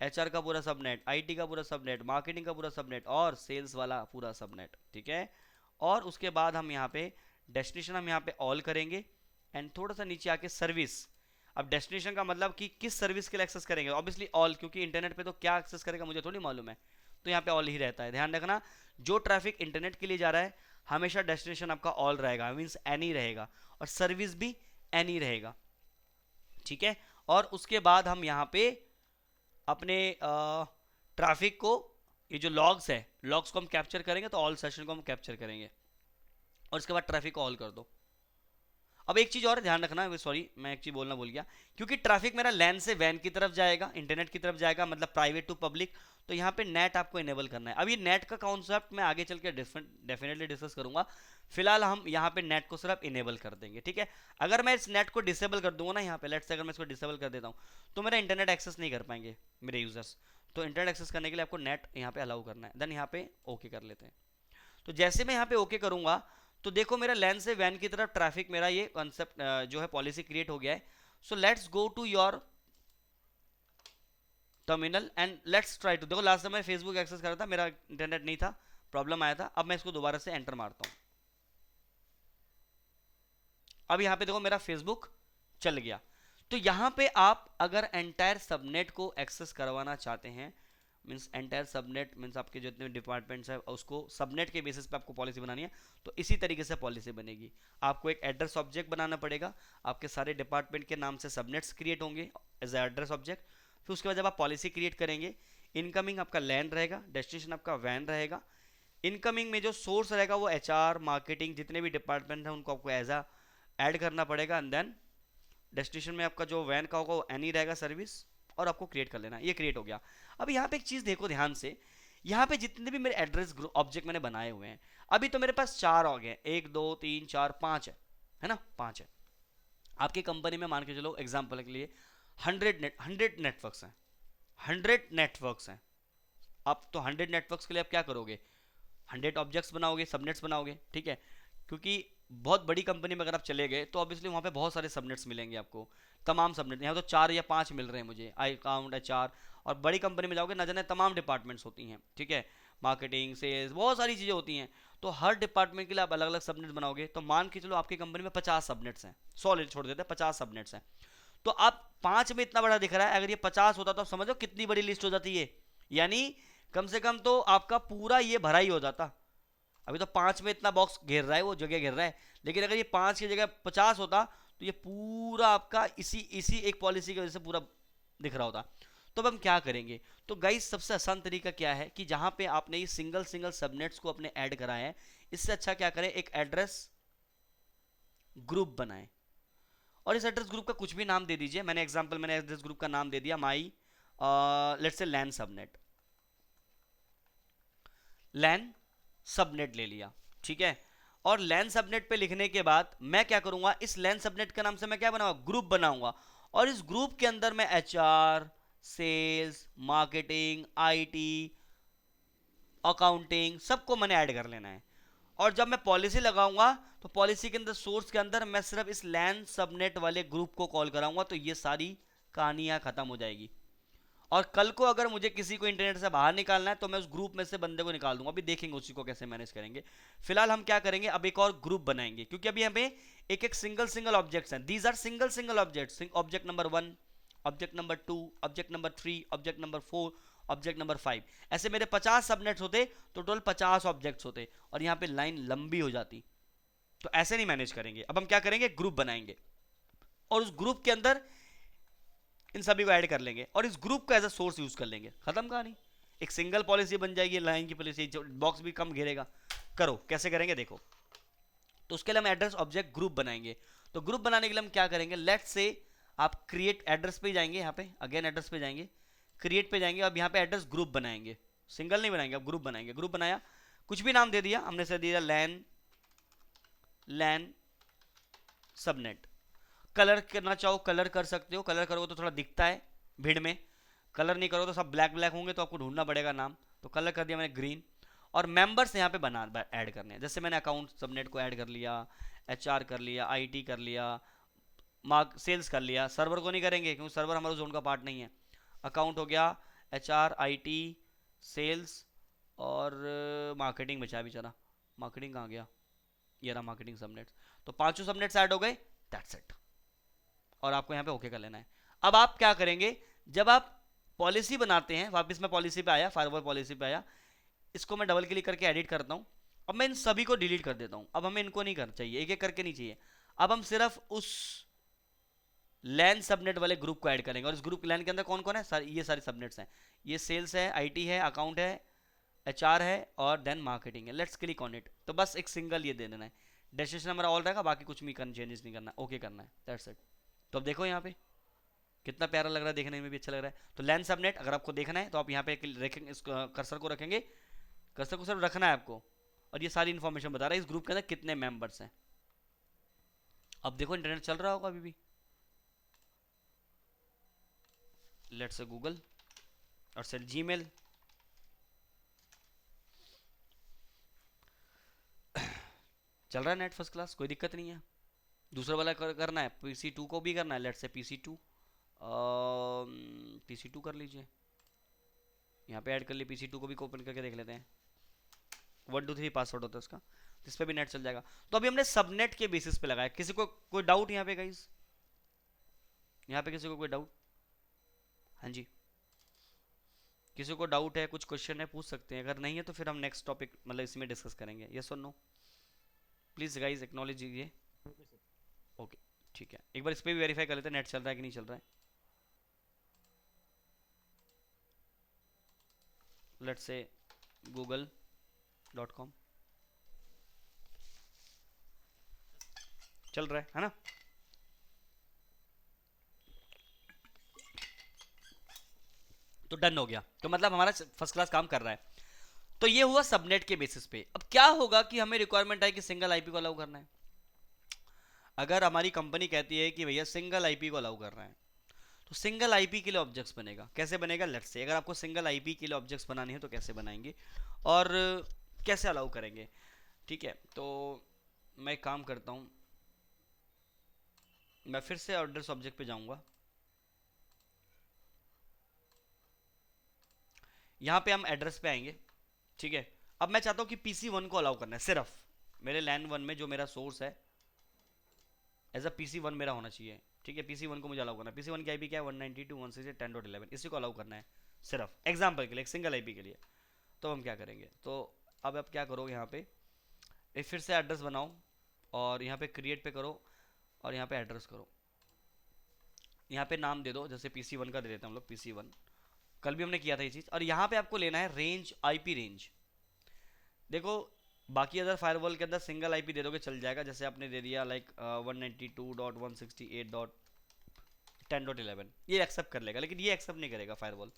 एचआर का पूरा सबनेट, आईटी का पूरा सबनेट, मार्केटिंग का पूरा सबनेट, और सेल्स वाला पूरा सबनेट, ठीक है। और उसके बाद हम यहाँ पे डेस्टिनेशन हम यहाँ पे ऑल करेंगे, एंड थोड़ा सा नीचे आके सर्विस। अब डेस्टिनेशन का मतलब कि किस सर्विस के लिए एक्सेस करेंगे, ऑब्वियसली ऑल, क्योंकि इंटरनेट पे तो क्या एक्सेस करेगा मुझे थोड़ी मालूम है, तो यहाँ पे ऑल ही रहता है। ध्यान रखना, जो ट्रैफिक इंटरनेट के लिए जा रहा है हमेशा डेस्टिनेशन आपका ऑल रहेगा, मीन्स एनी रहेगा, और सर्विस भी एनी रहेगा, ठीक है। और उसके बाद हम यहाँ पे अपने ट्रैफिक को, ये जो लॉग्स है, लॉग्स को हम कैप्चर करेंगे, तो ऑल सेशन को हम कैप्चर करेंगे, और उसके बाद ट्रैफिक को ऑल कर दो। अब एक चीज और ध्यान रखना, सॉरी मैं एक चीज बोलना भूल गया, क्योंकि ट्रैफिक मेरा लैन से वैन की तरफ जाएगा, इंटरनेट की तरफ जाएगा, मतलब प्राइवेट टू पब्लिक, तो यहाँ पे नेट आपको इनेबल करना है। अब ये नेट का कॉन्सेप्ट मैं आगे चल के डेफिनेटली डिस्कस करूंगा, फिलहाल हम यहाँ पे नेट को सिर्फ इनेबल कर देंगे, ठीक है। अगर मैं इस नेट को डिसेबल कर दूंगा ना, यहाँ पे लेट्स से अगर मैं इसको डिसेबल कर देता हूँ, तो मेरा इंटरनेट एक्सेस नहीं कर पाएंगे मेरे यूजर्स। तो इंटरनेट एक्सेस करने के लिए आपको नेट यहाँ पे अलाउ करना है, देन यहाँ पे ओके कर लेते हैं। तो जैसे मैं यहाँ पे ओके करूंगा, तो देखो मेरा लैन से वैन की तरफ ट्रैफिक, मेरा ये कॉन्सेप्ट जो है पॉलिसी क्रिएट हो गया है। So let's go to your terminal and let's try to, देखो लास्ट टाइम मैं फेसबुक एक्सेस कर रहा था, मेरा इंटरनेट नहीं था, प्रॉब्लम आया था। अब मैं इसको दोबारा से एंटर मारता हूं, अब यहाँ पे देखो मेरा फेसबुक चल गया। तो यहाँ पे आप अगर एंटायर सबनेट को एक्सेस करवाना चाहते हैं, मीन्स एंटायर सबनेट मीन्स आपके जितने डिपार्टमेंट्स है उसको सबनेट के बेसिस पे आपको पॉलिसी बनानी है, तो इसी तरीके से पॉलिसी बनेगी। आपको एक एड्रेस ऑब्जेक्ट बनाना पड़ेगा, आपके सारे डिपार्टमेंट के नाम से सबनेट्स क्रिएट होंगे एज एड्रेस ऑब्जेक्ट। फिर उसके बाद जब आप पॉलिसी क्रिएट करेंगे, इनकमिंग आपका लैंड रहेगा, डेस्टिनेशन आपका वैन रहेगा। इनकमिंग में जो सोर्स रहेगा वो एचआर, मार्केटिंग, जितने भी डिपार्टमेंट हैं उनको आपको एज ऐड करना पड़ेगा, एंड देन डेस्टिनेशन में आपका जो वैन का होगा वो एनी रहेगा सर्विस, और आपको क्रिएट कर लेना। ये क्रिएट हो गया। अब यहाँ पे एक चीज देखो ध्यान से, यहाँ पे जितने भी मेरे एड्रेस ऑब्जेक्ट मैंने बनाए हुए हैं, अभी तो मेरे पास 4 हो गए, 1 2 3 4 5 है ना, 5 है। आपकी कंपनी में मान के चलो एग्जाम्पल के लिए 100 नेटवर्क्स हैं, 100 नेटवर्क्स हैं। आप तो 100 नेटवर्क्स के लिए आप क्या करोगे, 100 ऑब्जेक्ट्स बनाओगे, सबनेट्स बनाओगे, ठीक है। क्योंकि बहुत बड़ी कंपनी में अगर आप चले गए तो ऑब्वियसली वहाँ पे बहुत सारे सबनेट्स मिलेंगे आपको, तमाम सबनेट। यहाँ तो 4 या 5 मिल रहे हैं मुझे, आई अकाउंट है 4। और बड़ी कंपनी में जाओगे, न जाने तमाम डिपार्टमेंट्स होती हैं, ठीक है, मार्केटिंग, सेल्स, बहुत सारी चीज़ें होती हैं। तो हर डिपार्टमेंट के लिए आप अलग अलग सबनेट बनाओगे, तो मान के चलो आपकी कंपनी में 50 सबनेट्स हैं, 100 छोड़ देते हैं, 50 सबनेट्स हैं। तो आप 5 में इतना बड़ा दिख रहा है, अगर ये 50 होता तो आप समझो कितनी बड़ी लिस्ट हो जाती है, यानी कम से कम तो आपका पूरा ये भरा ही हो जाता। अभी तो 5 में इतना बॉक्स घेर रहा है, वो जगह घेर रहा है, लेकिन अगर ये 5 की जगह 50 होता तो ये पूरा आपका इसी एक पॉलिसी की वजह से पूरा दिख रहा होता। तो अब हम क्या करेंगे, तो गाइस सबसे आसान तरीका क्या है कि जहां पे आपने ये सिंगल सबनेट्स को अपने ऐड कराए हैं, इससे अच्छा क्या करें, एक एड्रेस ग्रुप बनाएं, और इस एड्रेस ग्रुप का कुछ भी नाम दे दीजिए। मैंने एड्रेस ग्रुप का नाम दे दिया माई let's say LAN subnet, LAN subnet ले लिया, ठीक है। और लैन सबनेट पे लिखने के बाद मैं क्या करूंगा, इस लैन सबनेट के नाम से मैं क्या बनाऊंगा, ग्रुप बनाऊंगा, और इस ग्रुप के अंदर मैं HR, sales, marketing, IT, accounting सबको मैंने ऐड कर लेना है। और जब मैं पॉलिसी लगाऊंगा तो पॉलिसी के अंदर सोर्स के अंदर मैं सिर्फ इस लैन सबनेट वाले ग्रुप को कॉल कराऊंगा, तो ये सारी कहानियां खत्म हो जाएगी। और कल को अगर मुझे किसी को इंटरनेट से बाहर निकालना है तो मैं उस ग्रुप में से बंदे को निकाल दूंगा, अभी देखेंगे उसी को कैसे मैनेज करेंगे। फिलहाल हम क्या करेंगे, अब एक और ग्रुप बनाएंगे, क्योंकि अभी हमें एक एक सिंगल ऑब्जेक्ट्स हैं, these are single objects, object number 1, object number 2, object number 3, object number 4, object number 5, ऐसे मेरे 50 सबनेट्स होते तो टोटल 50 ऑब्जेक्ट्स होते, और यहाँ पे लाइन लंबी हो जाती। तो ऐसे नहीं मैनेज करेंगे, अब हम क्या करेंगे, ग्रुप बनाएंगे, और उस ग्रुप के अंदर इन सभी को ऐड कर लेंगे, और इस ग्रुप को एज अ सोर्स यूज कर लेंगे, खत्म कहानी। एक सिंगल पॉलिसी बन जाएगी, लाइन की पॉलिसी, बॉक्स भी कम घेरेगा। करो कैसे करेंगे देखो। तो उसके लिए हम एड्रेस ऑब्जेक्ट ग्रुप बनाएंगे। तो ग्रुप बनाने के लिए हम क्या करेंगे, लेट्स से आप क्रिएट एड्रेस पे जाएंगे, यहाँ पे अगेन एड्रेस पे जाएंगे, क्रिएट पे जाएंगे, अब यहाँ पे एड्रेस ग्रुप बनाएंगे, सिंगल नहीं बनाएंगे, अब ग्रुप बनाएंगे। ग्रुप बनाया, कुछ भी नाम दे दिया हमने, से दिया लैन, लैन सबनेट। कलर करना चाहो कलर कर सकते हो, कलर करोगे तो थोड़ा दिखता है भीड़ में, कलर नहीं करोगे तो सब ब्लैक ब्लैक होंगे तो आपको ढूंढना पड़ेगा नाम, तो कलर कर दिया मैंने ग्रीन। और मेंबर्स यहाँ पे बना ऐड करने हैं, जैसे मैंने अकाउंट सबनेट को ऐड कर लिया, एचआर कर लिया, आईटी कर लिया, मार्क सेल्स कर लिया, सर्वर को नहीं करेंगे क्योंकि सर्वर हमारा जोन का पार्ट नहीं है। अकाउंट हो गया, एचआर, आईटी, सेल्स, और मार्केटिंग बचा बेचारा, मार्केटिंग कहाँ गया, ये रहा मार्केटिंग सबनेट्स। तो पांचों सबनेट्स ऐड हो गए, दैट्स इट। और आपको यहाँ पे ओके कर लेना है। अब आप क्या करेंगे, जब आप पॉलिसी बनाते हैं, वापस मैं पॉलिसी पे आया, फायरवॉल पॉलिसी पे आया, इसको मैं डबल क्लिक करके एडिट करता हूँ। अब मैं इन सभी को डिलीट कर देता हूँ, अब हमें इनको नहीं करना चाहिए, एक एक करके नहीं चाहिए। अब हम सिर्फ उस लैन सबनेट वाले ग्रुप को ऐड करेंगे, और इस ग्रुप लैन के अंदर कौन कौन है, ये सारे सबनेट्स हैं, ये सेल्स है, आईटी है, अकाउंट है, एचआर है, और देन मार्केटिंग है। Let's click on it. तो बस एक सिंगल ये दे देना है, डेस्टिनेशन हमारा ऑल रहेगा, बाकी कुछ भी चेंजेस नहीं करना, ओके करना है, दैट्स इट। तो अब देखो यहाँ पे कितना प्यारा लग रहा है, देखने में भी अच्छा लग रहा है। तो लैन सबनेट अगर आपको देखना है तो आप यहाँ पे रखेंगे, इस कर्सर को रखेंगे, कर्सर को सिर्फ रखना है आपको, और ये सारी इन्फॉर्मेशन बता रहा है इस ग्रुप के अंदर कितने मेंबर्स हैं। अब देखो इंटरनेट चल रहा होगा अभी भी, लेट्स से गूगल और से जीमेल, चल रहा है नेट फर्स्ट क्लास, कोई दिक्कत नहीं है। दूसरा वाला करना है, PC2 को भी करना है, लेट्स से PC2, PC2 कर लीजिए, यहाँ पे ऐड कर लिए, PC2 को भी ओपन करके देख लेते हैं। 123 पासवर्ड होता है उसका, इस पे भी नेट चल जाएगा। तो अभी हमने सबनेट के बेसिस पे लगाया। किसी को कोई डाउट यहाँ पे गाइस, यहाँ पे किसी को कोई डाउट, हाँ जी, किसी को डाउट है, कुछ क्वेश्चन है, पूछ सकते हैं, अगर नहीं है तो फिर हम नेक्स्ट टॉपिक मतलब इसमें डिस्कस करेंगे। यस और नो, प्लीज गाइस एक्नॉलेज कीजिए। ओके ठीक है, एक बार इस पर भी वेरीफाई कर लेते हैं नेट चल रहा है कि नहीं चल रहा है। लेट्स से google.com चल रहा है ना। तो डन हो गया, तो मतलब हमारा फर्स्ट क्लास काम कर रहा है। तो ये हुआ सबनेट के बेसिस पे। अब क्या होगा कि हमें रिक्वायरमेंट है कि सिंगल आईपी को अलाउ करना है। अगर हमारी कंपनी कहती है कि भैया सिंगल आईपी को अलाउ कर रहे हैं, तो सिंगल आईपी के लिए ऑब्जेक्ट्स बनेगा। कैसे बनेगा, लेट्स से अगर आपको सिंगल आईपी के लिए ऑब्जेक्ट्स बनाने हैं तो कैसे बनाएंगे और कैसे अलाउ करेंगे, ठीक है। तो मैं एक काम करता हूँ, मैं फिर से एड्रेस ऑब्जेक्ट पे जाऊंगा, यहाँ पे हम एड्रेस पे आएंगे, ठीक है। अब मैं चाहता हूँ कि PC1 को अलाउ करना है, सिर्फ मेरे लैन 1 में जो मेरा सोर्स है एज अ PC1 मेरा होना चाहिए, ठीक है। PC1 को मुझे अलाउ करना है। PC1 की आईपी क्या है, 192.168.10.11, इसी को अलाउ करना है सिर्फ एग्जाम्पल के लिए, एक सिंगल आईपी के लिए। तो हम क्या करेंगे, तो अब आप क्या करोगे, यहाँ पे एक फिर से एड्रेस बनाओ, और यहाँ पे क्रिएट पे करो, और यहाँ पे एड्रेस करो, यहाँ पे नाम दे दो, जैसे PC1 का दे देते हैं हम लोग, PC1, कल भी हमने किया था ये चीज़। और यहाँ पे आपको लेना है रेंज, IP रेंज। देखो बाकी अदर फायरवॉल के अंदर सिंगल आईपी दे दोगे चल जाएगा, जैसे आपने दे दिया लाइक 192.168.10.11, ये एक्सेप्ट कर लेगा, लेकिन ये एक्सेप्ट नहीं करेगा फायरवॉल।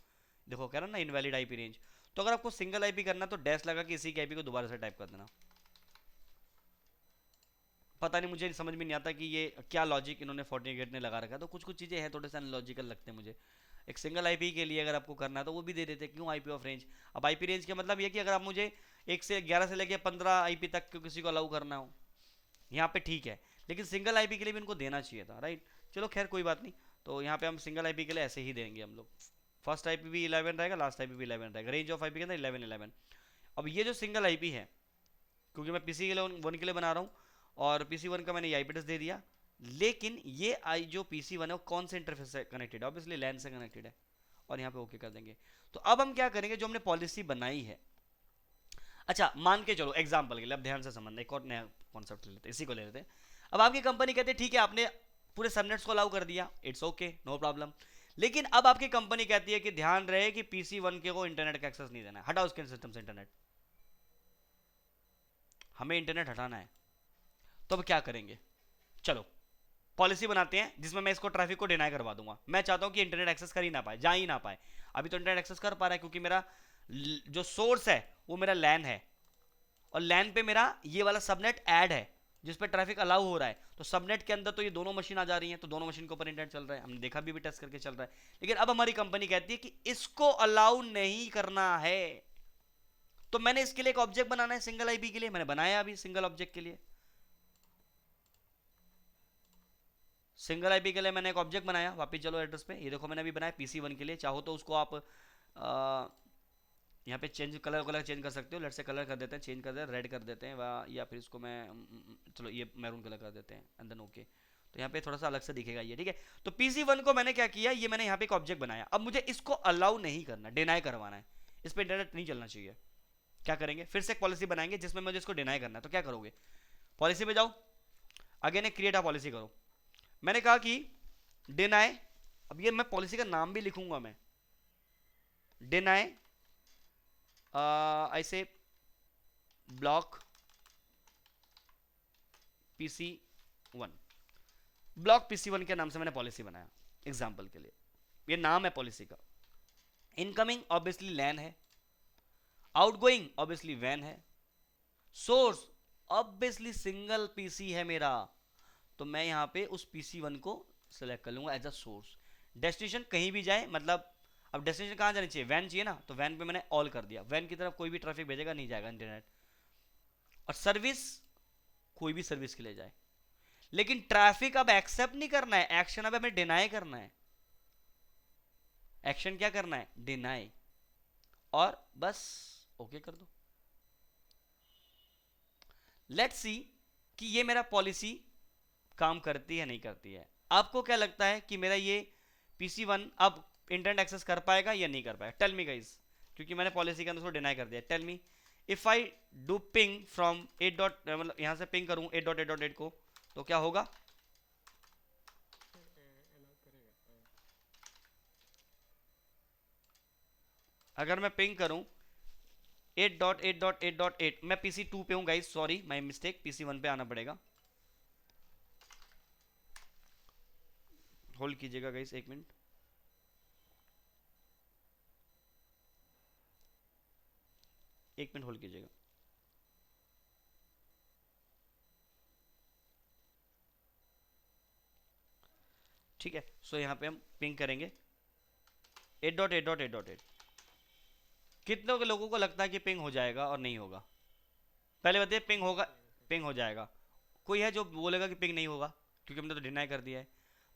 देखो कह रहा ना इनवैलिड आईपी रेंज। तो अगर आपको सिंगल आईपी करना तो डैश लगा कि इसी के आईपी को दोबारा से टाइप कर देना। पता नहीं, मुझे समझ में नहीं आता कि ये क्या लॉजिक इन्होंने फोर्टिनेट ने लगा रखा है। तो कुछ कुछ चीज़ें हैं थोड़े से अनलॉजिकल लगते हैं मुझे। एक सिंगल आईपी के लिए अगर आपको करना है तो वो भी दे देते, क्यों आईपी ऑफ रेंज। अब आईपी रेंज का मतलब ये कि अगर आप मुझे 1 से 11 से लेकर 15 आईपी तक किसी को अलाउ करना हो, यहाँ पे ठीक है, लेकिन सिंगल आईपी के लिए भी इनको देना चाहिए था, राइट। चलो खैर कोई बात नहीं। तो यहाँ पे हम सिंगल आईपी के लिए ऐसे ही देंगे हम लोग। फर्स्ट आईपी भी 11 रहेगा, लास्ट आईपी भी 11 रहेगा, रेंज ऑफ आईपी के अंदर 11 अब ये जो सिंगल आईपी है, क्योंकि मैं पीसी के लिए 1 के लिए बना रहा हूँ और पीसी 1 का मैंने ये आईपी एड्रेस दे दिया, लेकिन ये आई जो पीसी 1 है वो कौन से इंटरफेस से कनेक्टेड है, ऑब्वियसली लैन से कनेक्टेड है, और यहाँ पे ओके कर देंगे। तो अब हम क्या करेंगे, जो हमने पॉलिसी बनाई है, अच्छा मान के चलो एग्जाम्पल के लिए, अब ध्यान से समझना, एक और नया कॉन्सेप्ट ले लेते हैं, इसी को ले लेते हैं। अब आपकी कंपनी कहते हैं ठीक है आपने पूरे सबनेट्स को अलाउ कर दिया, इट्स ओके नो प्रॉब्लम, लेकिन अब आपकी कंपनी कहती है कि ध्यान रहे कि पीसी 1 के को इंटरनेट का एक्सेस नहीं देना है, हटाओ उसके सिस्टम से इंटरनेट, हमें इंटरनेट हटाना है। तो अब क्या करेंगे, चलो पॉलिसी बनाते हैं जिसमें मैं इसको ट्रैफिक को डिनाई करवा दूंगा। मैं चाहता हूं कि इंटरनेट एक्सेस कर ही ना पाए, जा ही ना पाए। अभी तो इंटरनेट एक्सेस कर पा रहा है क्योंकि मेरा जो सोर्स है वो मेरा लैन है, और लैन पे मेरा ये वाला सबनेट ऐड है जिस पे ट्रैफिक अलाउ हो रहा है। तो सबनेट के अंदर तो ये दोनों मशीन आ जा रही हैं, तो दोनों मशीन के ऊपर इंटरनेट चल रहा है, हमने देखा भी टेस्ट करके चल रहा है। लेकिन अब हमारी कंपनी कहती है कि इसको अलाउ नहीं करना है, तो मैंने इसके लिए एक ऑब्जेक्ट बनाना है सिंगल आईपी के लिए, मैंने बनाया अभी सिंगल ऑब्जेक्ट के लिए। सिंगल आईपी के लिए मैंने एक ऑब्जेक्ट बनाया, वापस चलो एड्रेस पे, ये देखो मैंने अभी बनाया पीसी 1 के लिए। चाहो तो उसको आप यहाँ पे चेंज कलर चेंज कर सकते हो, लेट से कलर कर देते हैं, चेंज कर देते हैं, रेड कर देते हैं, या फिर इसको मैं चलो ये मैरून कलर कर देते हैं, एंड देन ओके। तो यहाँ पे थोड़ा सा अलग से दिखेगा ये, ठीक है। तो पीसी 1 को मैंने क्या किया, ये मैंने यहाँ पे एक ऑब्जेक्ट बनाया, अब मुझे इसको अलाउ नहीं करना, डिनाई करवाना है, इस पर इंटरनेट नहीं चलना चाहिए। क्या करेंगे, फिर से एक पॉलिसी बनाएंगे जिसमें मुझे इसको डिनाई करना है। तो क्या करोगे, पॉलिसी पे जाओ, अगेन एक क्रिएट अ पॉलिसी करो। मैंने कहा कि डिनाई, अब ये मैं पॉलिसी का नाम भी लिखूंगा, मैं डिनाई ऐसे ब्लॉक पीसी 1, ब्लॉक पीसी 1 के नाम से मैंने पॉलिसी बनाया एग्जांपल के लिए, ये नाम है पॉलिसी का। इनकमिंग ऑब्वियसली लैन है, आउटगोइंग ऑब्वियसली वैन है, सोर्स ऑब्वियसली सिंगल पीसी है मेरा, तो मैं यहां पे उस पीसी 1 को सेलेक्ट कर लूंगा एज अ सोर्स। डेस्टिनेशन कहीं भी जाए, मतलब अब डेस्टिनेशन कहां जानी चाहिए, वैन चाहिए ना, तो वैन पे मैंने ऑल कर दिया, वैन की तरफ कोई भी ट्रैफिक भेजेगा नहीं जाएगा इंटरनेट। और सर्विस कोई भी सर्विस के लिए जाए, लेकिन ट्रैफिक अब एक्सेप्ट नहीं करना है, एक्शन अब हमें डिनाई करना है। एक्शन क्या करना है, डिनाई, और बस ओके कर दो। लेट्स सी कि ये मेरा पॉलिसी काम करती है नहीं करती है। आपको क्या लगता है कि मेरा ये पीसी 1 अब इंटरनेट एक्सेस कर पाएगा या नहीं कर पाएगा, टेल मी गाइस, क्योंकि मैंने पॉलिसी के अंदर उसको डिनाई कर दिया। Tell me if I do ping from 8 dot, मतलब यहां से पिंग करूं 8.8.8 को, तो क्या होगा, अगर मैं पिंग करूं 8.8.8.8, मैं पीसी 2 पे हूं guys, sorry my mistake, PC 1 पे आना पड़ेगा। होल्ड कीजिएगा गाइस 1 मिनट, एक मिनट होल्ड कीजिएगा। ठीक है, सो यहाँ पे हम पिंग करेंगे 8.8.8.8। कितनों के लोगों को लगता है कि पिंग हो जाएगा और नहीं होगा, पहले बताइए, पिंग होगा, पिंग हो जाएगा। कोई है जो बोलेगा कि पिंग नहीं होगा, क्योंकि हमने तो डिनाई कर दिया है।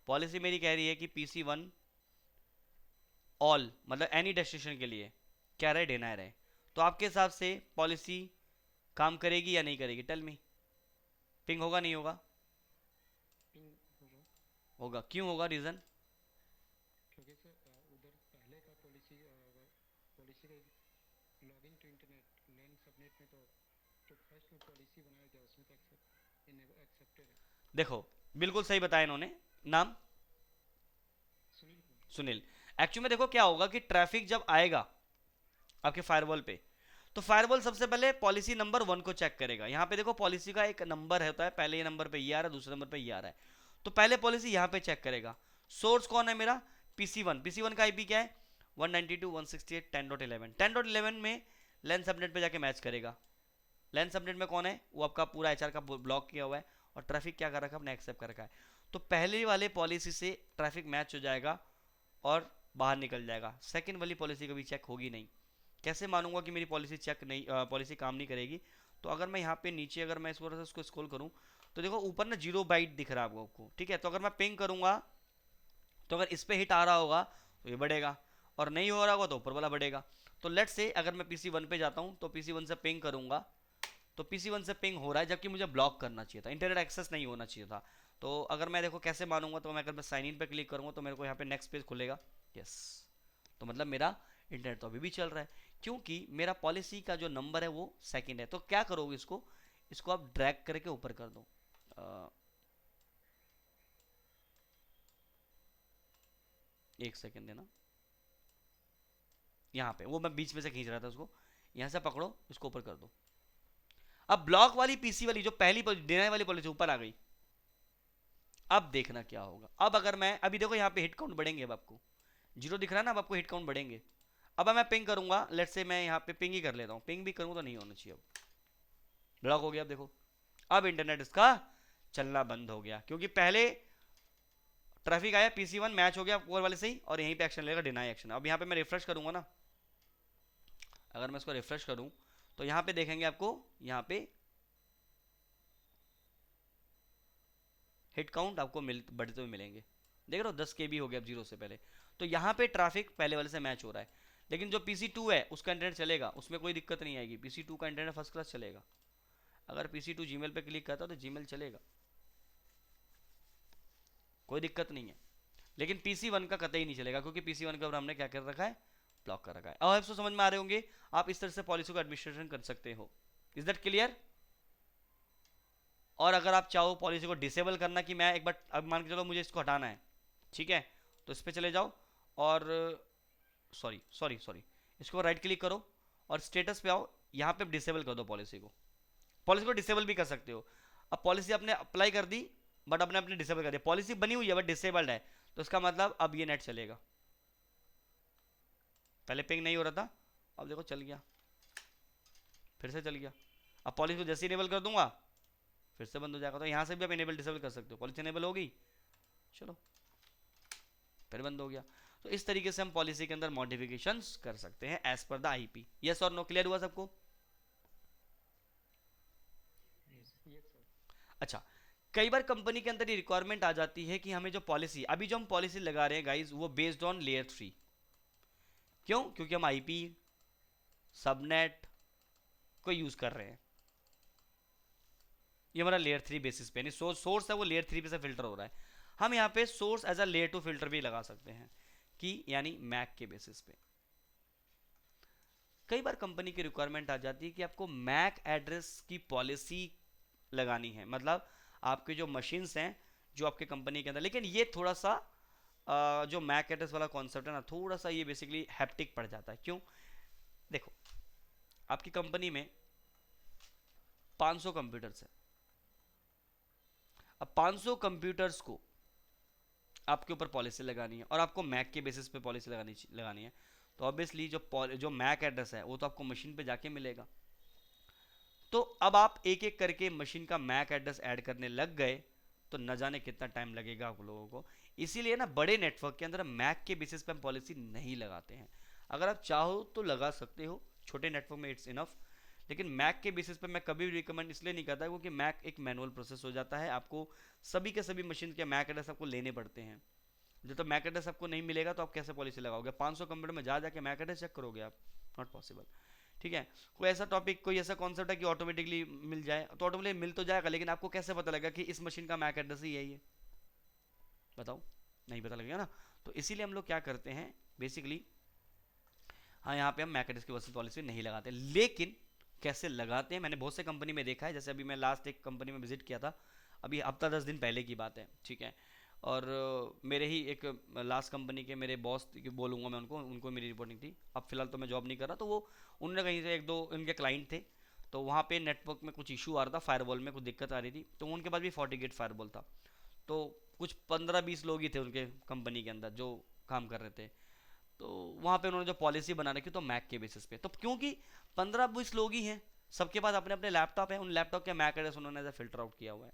पॉलिसी मेरी कह रही है कि पीसी 1 ऑल, मतलब एनी डेस्टिनेशन के लिए क्या रहे, डिनाई रहे। तो आपके हिसाब से पॉलिसी काम करेगी या नहीं करेगी, टेल मी, पिंग होगा नहीं होगा, होगा, क्यों होगा, रीजन, क्योंकि सर उधर पहले का पॉलिसी पॉलिसी का login to internet LAN subnet में तो फर्स्ट में पॉलिसी बनाया गया उसमें तो एक्सेप्टेड है। देखो बिल्कुल सही बताया इन्होंने, नाम सुनील कुमार। सुनील। एक्चुअली में देखो क्या होगा कि ट्रैफिक जब आएगा आपके फायरवॉल पे, तो फायरवॉल सबसे पहले पॉलिसी नंबर 1 को चेक करेगा। यहाँ पे देखो पॉलिसी का एक नंबर होता है, पहले ये नंबर पे ये आ रहा है, दूसरे नंबर पे ये आ रहा है, तो पहले पॉलिसी यहाँ पे चेक करेगा। सोर्स कौन है मेरा? PC1। PC1 का आईपी क्या है? 192.168.10.11। 10.11 में लेन सबनेट पे जाके मैच करेगा। लेन सबनेट में कौन है? वो आपका पूरा एचआर का ब्लॉक किया हुआ है और ट्रैफिक क्या कर रखा है? अपने एक्सेप्ट कर रखा है। तो पहले वाले पॉलिसी से ट्रैफिक मैच हो जाएगा और बाहर निकल जाएगा। सेकंड वाली पॉलिसी कभी चेक होगी नहीं। कैसे मानूंगा कि मेरी पॉलिसी चेक नहीं, पॉलिसी काम नहीं करेगी? तो अगर मैं यहाँ पे नीचे अगर मैं इसको स्क्रॉल करूँ तो देखो ऊपर ना 0 बाइट दिख रहा है आपको, ठीक है? तो अगर मैं पिंग करूंगा तो अगर इस पे हिट आ रहा होगा तो ये बढ़ेगा, और नहीं हो रहा होगा तो ऊपर वाला बढ़ेगा। तो लेट्स से अगर मैं PC1 पे जाता हूँ तो PC1 से पिंग करूंगा तो PC1 से पिंग हो रहा है, जबकि मुझे ब्लॉक करना चाहिए था, इंटरनेट एक्सेस नहीं होना चाहिए था। तो अगर मैं देखो कैसे मानूंगा, तो मैं अगर मैं साइन इन पे क्लिक करूंगा तो मेरे को यहाँ पे नेक्स्ट पेज खुलेगा। यस, तो मतलब मेरा इंटरनेट तो अभी भी चल रहा है, क्योंकि मेरा पॉलिसी का जो नंबर है वो सेकंड है। तो क्या करोगे, इसको आप ड्रैग करके ऊपर कर दो। एक सेकेंड देना, यहाँ पे वो मैं बीच में से खींच रहा था उसको, यहाँ से पकड़ो, इसको ऊपर कर दो। अब ब्लॉक वाली पीसी वाली जो पहली डिनाई वाली पॉलिसी ऊपर आ गई। अब देखना क्या होगा। अब अगर मैं अभी देखो यहाँ पे हिट काउंट बढ़ेंगे, अब आपको 0 दिख रहा है ना, अब आपको हिट काउंट बढ़ेंगे। अब मैं पिंग करूंगा, लेट्स से मैं यहाँ पे पिंग ही कर लेता हूँ, पिंग भी करूँ तो नहीं होना चाहिए। अब ब्लॉक हो गया। अब देखो अब इंटरनेट इसका चलना बंद हो गया, क्योंकि पहले ट्रैफिक आया, PC1 मैच हो गया कोर वाले से ही, और यहीं पे एक्शन लेगा, डिनाई एक्शन। अब यहाँ पे मैं रिफ्रेश करूंगा ना, अगर मैं इसको रिफ्रेश करूं तो यहाँ पे देखेंगे आपको, यहाँ पे हिट काउंट आपको बढ़ते हुए मिलेंगे। देख रहे हो 10 KB हो गया अब 0 से पहले। तो यहाँ पे ट्रैफिक पहले वाले से मैच हो रहा है, लेकिन जो PC2 है उसका इंटरनेट चलेगा, उसमें कोई दिक्कत नहीं आएगी। PC2 का इंटरनेट फर्स्ट क्लास चलेगा। अगर PC2 जीमेल पे क्लिक करता तो जीमेल चलेगा, कोई दिक्कत नहीं है। लेकिन PC1 का कतई नहीं चलेगा, क्योंकि PC1 का हमने क्या कर रखा है? ब्लॉक कर रखा है। अब आपको समझ में आ रहे होंगे, आप इस तरह से पॉलिसी को एडमिनिस्ट्रेशन कर सकते हो। Is that clear? और अगर आप चाहो पॉलिसी को डिसेबल करना, कि मैं एक बार अब मान के चलो मुझे इसको हटाना है, ठीक है, तो इस पर चले जाओ और सॉरी सॉरी सॉरी इसको राइट क्लिक करो और स्टेटस पे आओ, यहाँ पे डिसेबल कर दो पॉलिसी को। पॉलिसी को डिसेबल भी कर सकते हो। अब पॉलिसी आपने अप्लाई कर दी, बट आपने अपने डिसेबल कर दिया, पॉलिसी बनी हुई है बट डिसेबल्ड है, तो इसका मतलब अब ये नेट चलेगा। पहले पिंग नहीं हो रहा था, अब देखो चल गया, फिर से चल गया। अब पॉलिसी को जैसे इनेबल कर दूंगा फिर से बंद हो जाएगा। तो यहाँ से भी आप इनेबल डिसेबल कर सकते हो। पॉलिसी इनेबल होगी, चलो फिर बंद हो गया। तो इस तरीके से हम पॉलिसी के अंदर मॉडिफिकेशंस कर सकते हैं as per the IP. Yes और नो? क्लियर हुआ सबको? yes sir. अच्छा, कई बार कंपनी के अंदर ये रिक्वायरमेंट आ जाती है कि हमें जो पॉलिसी, अभी जो हम पॉलिसी लगा रहे हैं गाइज, वो बेस्ड ऑन लेयर 3। क्यों? क्योंकि हम आईपी सबनेट को यूज कर रहे हैं। ये हमारा लेयर 3 बेसिस पे, यानी सोर्स है वो लेयर 3 पे से फिल्टर हो रहा है। हम यहाँ पे source as a layer 2 filter भी लगा सकते हैं, कि यानी मैक के बेसिस पे। कई बार कंपनी की रिक्वायरमेंट आ जाती है कि आपको मैक एड्रेस की पॉलिसी लगानी है, मतलब आपके जो मशीन्स हैं जो आपके कंपनी के अंदर। लेकिन ये थोड़ा सा जो मैक एड्रेस वाला कॉन्सेप्ट है ना, थोड़ा सा ये बेसिकली हैप्टिक पड़ जाता है। क्यों? देखो आपकी कंपनी में 500 कंप्यूटर्स है। अब 500 कंप्यूटर्स को आपके ऊपर पॉलिसी लगानी है, और आपको मैक के बेसिस पे पॉलिसी लगानी है, तो ऑब्वियसली जो मैक एड्रेस है वो तो आपको मशीन पे जाके मिलेगा। तो अब आप एक एक करके मशीन का मैक एड्रेस ऐड करने लग गए तो न जाने कितना टाइम लगेगा आप लोगों को। इसीलिए ना बड़े नेटवर्क के अंदर मैक के बेसिस पे हम पॉलिसी नहीं लगाते हैं। अगर आप चाहो तो लगा सकते हो, छोटे नेटवर्क में इट्स इनफ, लेकिन मैक के बेसिस पे मैं कभी भी रिकमेंड इसलिए नहीं करता, क्योंकि मैक एक मैनुअल प्रोसेस हो जाता है। आपको सभी के सभी मशीन के मैक एड्रेस आपको लेने पड़ते हैं। जब तक मैक एड्रेस आपको नहीं मिलेगा तो आप कैसे पॉलिसी लगाओगे? 500 कंप्यूटर में जा जाके मैक एड्रेस चेक करोगे आप? Not possible. ठीक है, कोई ऐसा टॉपिक, कोई ऐसा कॉन्सेप्ट है कि ऑटोमेटिकली मिल जाए, तो ऑटोमेटिकली मिल तो जाएगा, लेकिन आपको कैसे पता लगेगा कि इस मशीन का मैक एड्रेस ही है ये? बताओ, नहीं पता लगेगा ना। तो इसीलिए हम लोग क्या करते हैं बेसिकली, हाँ यहाँ पे हम मैक एड्रेस की वर्सेस पॉलिसी नहीं लगाते। लेकिन कैसे लगाते हैं मैंने बहुत से कंपनी में देखा है। जैसे अभी मैं लास्ट एक कंपनी में विजिट किया था, अभी हफ्ता 10 दिन पहले की बात है, ठीक है, और मेरे ही एक लास्ट कंपनी के मेरे बॉस बोलूँगा मैं उनको उनको मेरी रिपोर्टिंग थी। अब फिलहाल तो मैं जॉब नहीं कर रहा, तो वो उन्होंने कहीं से एक दो इनके क्लाइंट थे, तो वहाँ पे नेटवर्क में कुछ इशू आ रहा था, फायरवॉल में कुछ दिक्कत आ रही थी, तो उनके पास भी FortiGate फायरवॉल था। तो कुछ 15-20 लोग ही थे उनके कंपनी के अंदर जो काम कर रहे थे। तो वहाँ पे उन्होंने जो पॉलिसी बना रखी तो मैक के बेसिस पे, तो क्योंकि 15-20 लोग ही हैं, सबके पास अपने अपने लैपटॉप हैं, उन लैपटॉप के मैक एड्रेस उन्होंने ऐसा फिल्टर आउट किया हुआ है।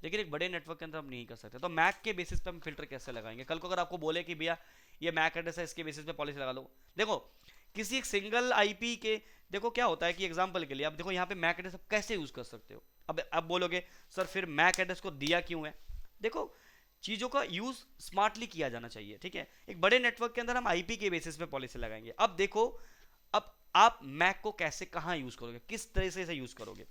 लेकिन एक बड़े नेटवर्क के अंदर हम नहीं कर सकते, तो मैक के बेसिस पे हम फिल्टर कैसे लगाएंगे? कल को अगर आपको बोले कि भैया ये मैक एड्रेस है, इसके बेसिस पे पॉलिसी लगा लो। देखो किसी एक सिंगल आईपी के, देखो क्या होता है कि एग्जांपल के लिए आप देखो यहाँ पे मैक एड्रेस आप कैसे यूज कर सकते हो। अब बोलोगे सर फिर मैक एड्रेस को दिया क्यों है? देखो चीज़ों का यूज स्मार्टली किया जाना चाहिए, ठीक है। एक बड़े नेटवर्क के अंदर हम आईपी के बेसिस पे पॉलिसी लगाएंगे। अब देखो अब आप मैक को कैसे कहाँ यूज करोगे, किस तरह से इसे यूज करोगे,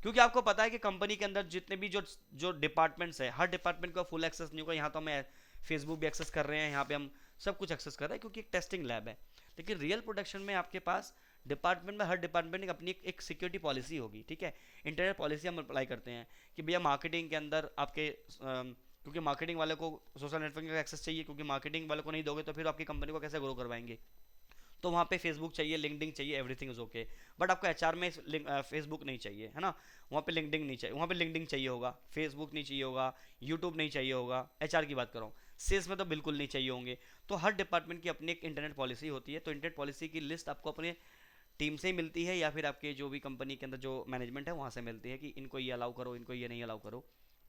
क्योंकि आपको पता है कि कंपनी के अंदर जितने भी जो जो डिपार्टमेंट्स है, हर डिपार्टमेंट को फुल एक्सेस नहीं होगा। यहाँ तो हमें फेसबुक भी एक्सेस कर रहे हैं, यहाँ पे हम सब कुछ एक्सेस कर रहे हैं क्योंकि एक टेस्टिंग लैब है। लेकिन रियल प्रोडक्शन में आपके पास डिपार्टमेंट में हर डिपार्टमेंट की अपनी एक सिक्योरिटी पॉलिसी होगी, ठीक है। इंटरनेट पॉलिसी हम अप्लाई करते हैं कि भैया मार्केटिंग के अंदर आपके क्योंकि मार्केटिंग वाले को सोशल नेटवर्किंग का एक्सेस चाहिए, क्योंकि मार्केटिंग वाले को नहीं दोगे तो फिर आपकी कंपनी को कैसे ग्रो करवाएंगे। तो वहाँ पे फेसबुक चाहिए, लिंक्डइन चाहिए, एवरीथिंग इज ओके। बट आपको एचआर में फेसबुक नहीं चाहिए, है ना, वहाँ पे लिंक्डइन नहीं चाहिए, वहाँ पे लिंक्डइन चाहिए होगा, फेसबुक नहीं चाहिए होगा, यूट्यूब नहीं चाहिए होगा। एचआर की बात कर रहा हूँ, सेल्स में तो बिल्कुल नहीं चाहिए होंगे। तो हर डिपार्टमेंट की अपनी एक इंटरनेट पॉलिसी होती है। तो इंटरनेट पॉलिसी की लिस्ट आपको अपने टीम से ही मिलती है या फिर आपके जो भी कंपनी के अंदर जो मैनेजमेंट है वहाँ से मिलती है कि इनको ये अलाउ करो, इनको ये नहीं अलाउ करो।